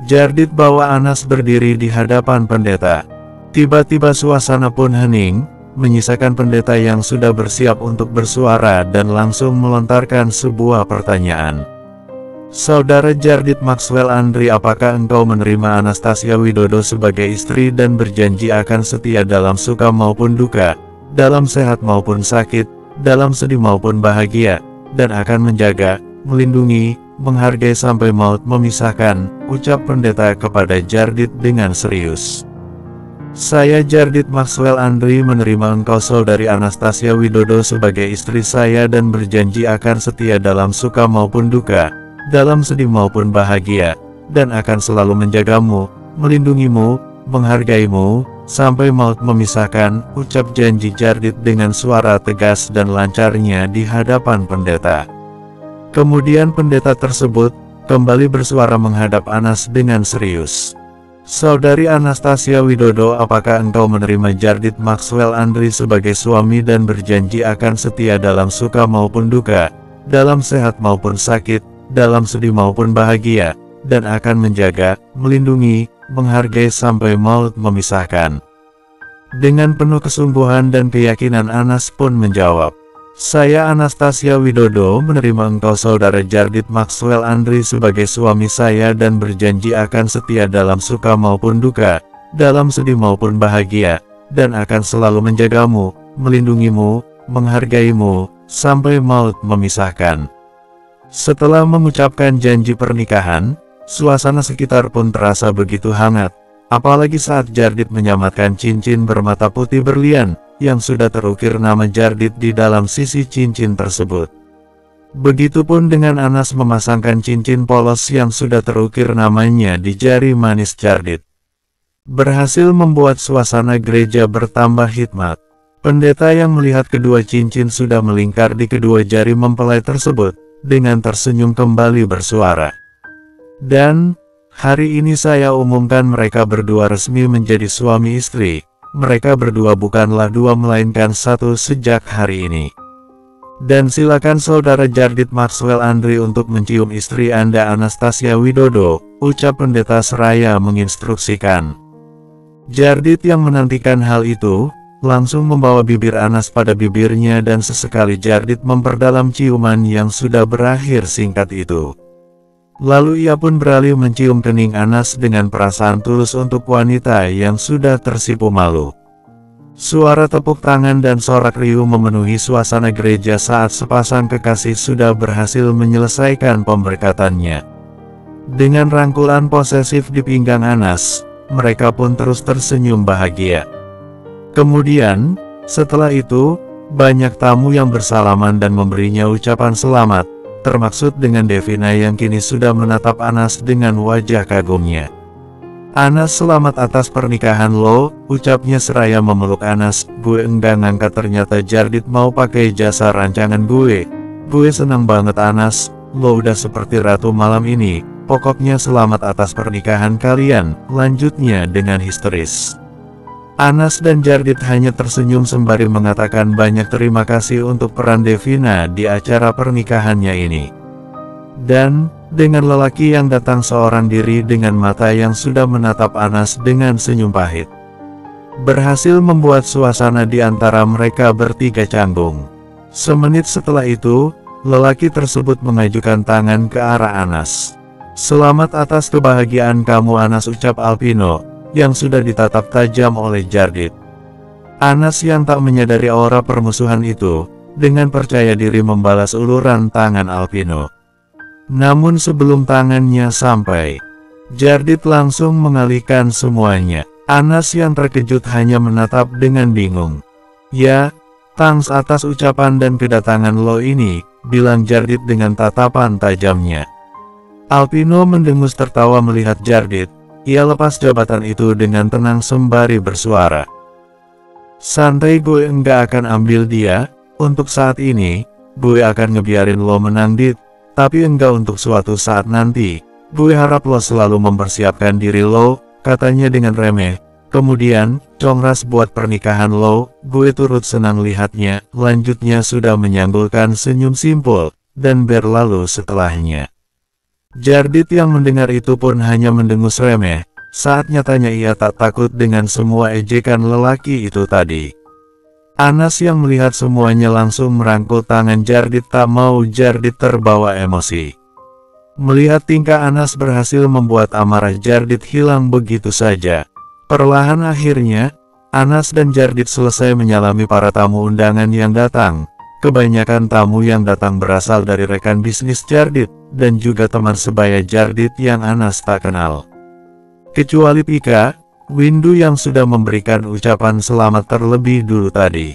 Jardit bawa Anas berdiri di hadapan pendeta. Tiba-tiba suasana pun hening, menyisakan pendeta yang sudah bersiap untuk bersuara dan langsung melontarkan sebuah pertanyaan. Saudara Jardit Maxwell Andri, apakah engkau menerima Anastasia Widodo sebagai istri dan berjanji akan setia dalam suka maupun duka, dalam sehat maupun sakit, dalam sedih maupun bahagia, dan akan menjaga, melindungi, menghargai sampai maut memisahkan, ucap pendeta kepada Jardit dengan serius. Saya Jardit Maxwell Andri menerima engkau saudari Anastasia Widodo sebagai istri saya dan berjanji akan setia dalam suka maupun duka, dalam sedih maupun bahagia, dan akan selalu menjagamu, melindungimu, menghargaimu, sampai maut memisahkan, ucap janji Jardit dengan suara tegas dan lancarnya di hadapan pendeta. Kemudian pendeta tersebut kembali bersuara menghadap Anas dengan serius. Saudari Anastasia Widodo, apakah engkau menerima Jardit Maxwell Andri sebagai suami dan berjanji akan setia dalam suka maupun duka, dalam sehat maupun sakit, dalam sedih maupun bahagia, dan akan menjaga, melindungi, menghargai sampai maut memisahkan? Dengan penuh kesungguhan dan keyakinan Anas pun menjawab, saya Anastasia Widodo menerima engkau saudara Jardit Maxwell Andri sebagai suami saya dan berjanji akan setia dalam suka maupun duka, dalam sedih maupun bahagia, dan akan selalu menjagamu, melindungimu, menghargaimu, sampai maut memisahkan. Setelah mengucapkan janji pernikahan, suasana sekitar pun terasa begitu hangat, apalagi saat Jardit menyamatkan cincin bermata putih berlian, yang sudah terukir nama Jardit di dalam sisi cincin tersebut. Begitupun dengan Anas memasangkan cincin polos yang sudah terukir namanya di jari manis Jardit. Berhasil membuat suasana gereja bertambah hikmat. Pendeta yang melihat kedua cincin sudah melingkar di kedua jari mempelai tersebut, dengan tersenyum kembali bersuara. Dan, hari ini saya umumkan mereka berdua resmi menjadi suami istri. Mereka berdua bukanlah dua melainkan satu sejak hari ini. Dan silakan saudara Jardit Maxwell Andri untuk mencium istri Anda Anastasia Widodo, ucap pendeta seraya menginstruksikan. Jardit yang menantikan hal itu, langsung membawa bibir Anas pada bibirnya dan sesekali Jardit memperdalam ciuman yang sudah berakhir singkat itu. Lalu ia pun beralih mencium kening Anas dengan perasaan tulus untuk wanita yang sudah tersipu malu. Suara tepuk tangan dan sorak riuh memenuhi suasana gereja saat sepasang kekasih sudah berhasil menyelesaikan pemberkatannya. Dengan rangkulan posesif di pinggang Anas, mereka pun terus tersenyum bahagia. Kemudian, setelah itu, banyak tamu yang bersalaman dan memberinya ucapan selamat, termaksud dengan Devina yang kini sudah menatap Anas dengan wajah kagumnya. Anas, selamat atas pernikahan lo, ucapnya seraya memeluk Anas. Gue enggak ngangkat ternyata Jardit mau pakai jasa rancangan gue. Gue senang banget Anas, lo udah seperti ratu malam ini. Pokoknya selamat atas pernikahan kalian, lanjutnya dengan histeris. Anas dan Jardit hanya tersenyum sembari mengatakan banyak terima kasih untuk peran Devina di acara pernikahannya ini. Dan, dengan lelaki yang datang seorang diri dengan mata yang sudah menatap Anas dengan senyum pahit, berhasil membuat suasana di antara mereka bertiga canggung. Semenit setelah itu, lelaki tersebut mengajukan tangan ke arah Anas. Selamat atas kebahagiaan kamu Anas, ucap Alpino, yang sudah ditatap tajam oleh Jardit. Anas yang tak menyadari aura permusuhan itu, dengan percaya diri membalas uluran tangan Alpino. Namun sebelum tangannya sampai, Jardit langsung mengalihkan semuanya. Anas yang terkejut hanya menatap dengan bingung. Ya, thanks atas ucapan dan kedatangan lo ini, bilang Jardit dengan tatapan tajamnya. Alpino mendengus tertawa melihat Jardit. Ia lepas jabatan itu dengan tenang sembari bersuara. Santai, gue enggak akan ambil dia. Untuk saat ini, gue akan ngebiarin lo menang dit. Tapi enggak untuk suatu saat nanti. Gue harap lo selalu mempersiapkan diri lo, katanya dengan remeh. Kemudian, congras buat pernikahan lo. Gue turut senang lihatnya. Lanjutnya sudah menyanggulkan senyum simpul, dan berlalu setelahnya. Jardit yang mendengar itu pun hanya mendengus remeh. Saat nyatanya ia tak takut dengan semua ejekan lelaki itu tadi. Anas yang melihat semuanya langsung merangkul tangan Jardit, tak mau Jardit terbawa emosi. Melihat tingkah Anas berhasil membuat amarah Jardit hilang begitu saja. Perlahan akhirnya, Anas dan Jardit selesai menyalami para tamu undangan yang datang. Kebanyakan tamu yang datang berasal dari rekan bisnis Jardit, dan juga teman sebaya Jardit yang Anas tak kenal. Kecuali Pika, Windu yang sudah memberikan ucapan selamat terlebih dulu tadi.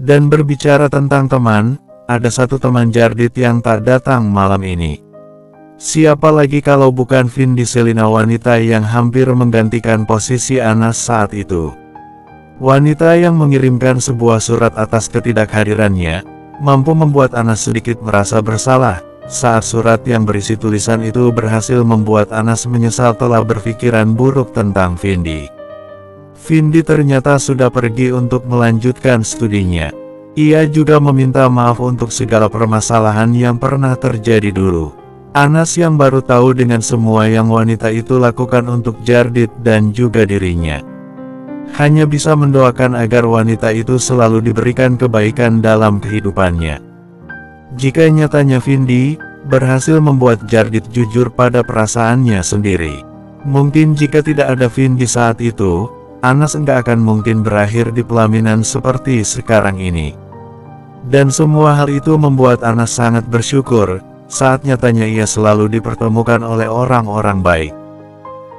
Dan berbicara tentang teman, ada satu teman Jardit yang tak datang malam ini. Siapa lagi kalau bukan Vindi Selina, wanita yang hampir menggantikan posisi Anas saat itu. Wanita yang mengirimkan sebuah surat atas ketidakhadirannya, mampu membuat Anas sedikit merasa bersalah. Saat surat yang berisi tulisan itu berhasil membuat Anas menyesal telah berpikiran buruk tentang Vindi. Vindi ternyata sudah pergi untuk melanjutkan studinya. Ia juga meminta maaf untuk segala permasalahan yang pernah terjadi dulu. Anas yang baru tahu dengan semua yang wanita itu lakukan untuk Jardit dan juga dirinya. Hanya bisa mendoakan agar wanita itu selalu diberikan kebaikan dalam kehidupannya. Jika nyatanya Vindi berhasil membuat Jardit jujur pada perasaannya sendiri. Mungkin jika tidak ada Vindi saat itu, Anas enggak akan mungkin berakhir di pelaminan seperti sekarang ini. Dan semua hal itu membuat Anas sangat bersyukur, saat nyatanya ia selalu dipertemukan oleh orang-orang baik.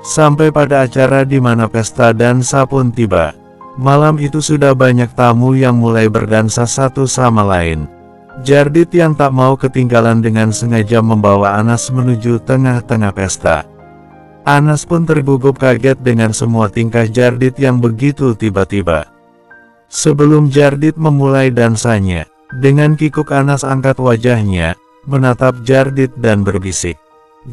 Sampai pada acara di mana pesta dansa pun tiba. Malam itu sudah banyak tamu yang mulai berdansa satu sama lain. Jardit yang tak mau ketinggalan dengan sengaja membawa Anas menuju tengah-tengah pesta. Anas pun tergugup kaget dengan semua tingkah Jardit yang begitu tiba-tiba. Sebelum Jardit memulai dansanya, dengan kikuk Anas angkat wajahnya, menatap Jardit dan berbisik.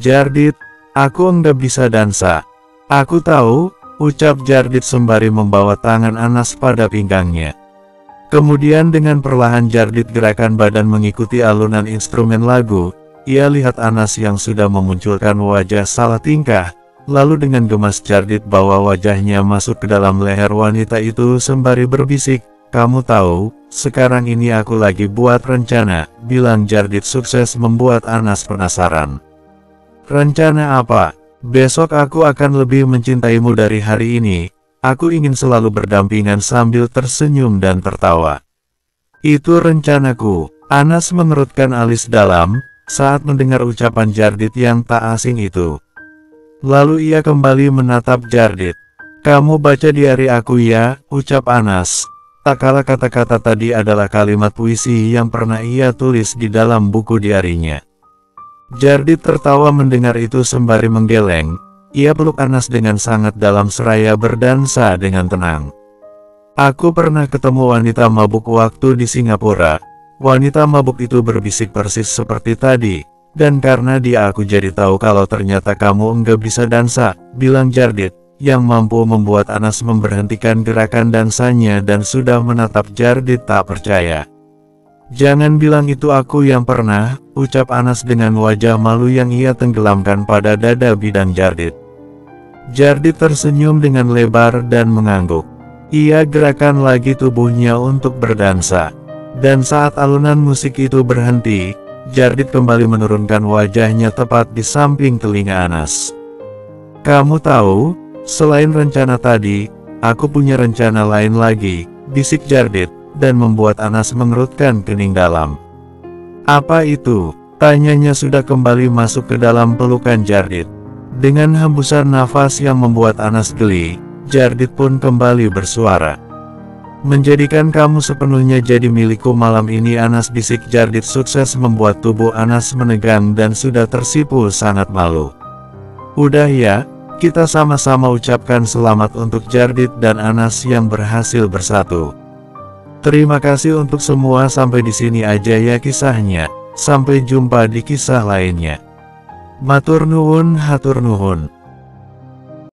"Jardit, aku enggak bisa dansa." "Aku tahu," ucap Jardit sembari membawa tangan Anas pada pinggangnya. Kemudian dengan perlahan Jardit gerakan badan mengikuti alunan instrumen lagu. Ia lihat Anas yang sudah memunculkan wajah salah tingkah. Lalu dengan gemas Jardit bawa wajahnya masuk ke dalam leher wanita itu sembari berbisik, "Kamu tahu, sekarang ini aku lagi buat rencana," bilang Jardit sukses membuat Anas penasaran. "Rencana apa?" "Besok aku akan lebih mencintaimu dari hari ini. Aku ingin selalu berdampingan," sambil tersenyum dan tertawa. "Itu rencanaku." Anas mengerutkan alis dalam, saat mendengar ucapan Jardit yang tak asing itu. Lalu ia kembali menatap Jardit. "Kamu baca diari aku ya," ucap Anas. Tak kala kata-kata tadi adalah kalimat puisi yang pernah ia tulis di dalam buku diarinya. Jardit tertawa mendengar itu sembari menggeleng. Ia peluk Anas dengan sangat dalam seraya berdansa dengan tenang. "Aku pernah ketemu wanita mabuk waktu di Singapura. Wanita mabuk itu berbisik persis seperti tadi, dan karena dia aku jadi tahu kalau ternyata kamu enggak bisa dansa," bilang Jardit, yang mampu membuat Anas memberhentikan gerakan dansanya dan sudah menatap Jardit tak percaya. "Jangan bilang itu aku yang pernah," ucap Anas dengan wajah malu yang ia tenggelamkan pada dada bidang Jardit. Jardit tersenyum dengan lebar dan mengangguk. Ia gerakan lagi tubuhnya untuk berdansa. Dan saat alunan musik itu berhenti, Jardit kembali menurunkan wajahnya tepat di samping telinga Anas. "Kamu tahu, selain rencana tadi, aku punya rencana lain lagi," bisik Jardit, dan membuat Anas mengerutkan kening dalam. "Apa itu?" tanyanya sudah kembali masuk ke dalam pelukan Jardit. Dengan hembusan nafas yang membuat Anas geli, Jardit pun kembali bersuara. "Menjadikan kamu sepenuhnya jadi milikku malam ini," Anas bisik Jardit sukses membuat tubuh Anas menegang dan sudah tersipu sangat malu. "Udah ya, Kita sama-sama ucapkan selamat untuk Jardit dan Anas yang berhasil bersatu. Terima kasih untuk semua, sampai di sini aja ya kisahnya. Sampai jumpa di kisah lainnya. Matur nuwun, hatur nuhun.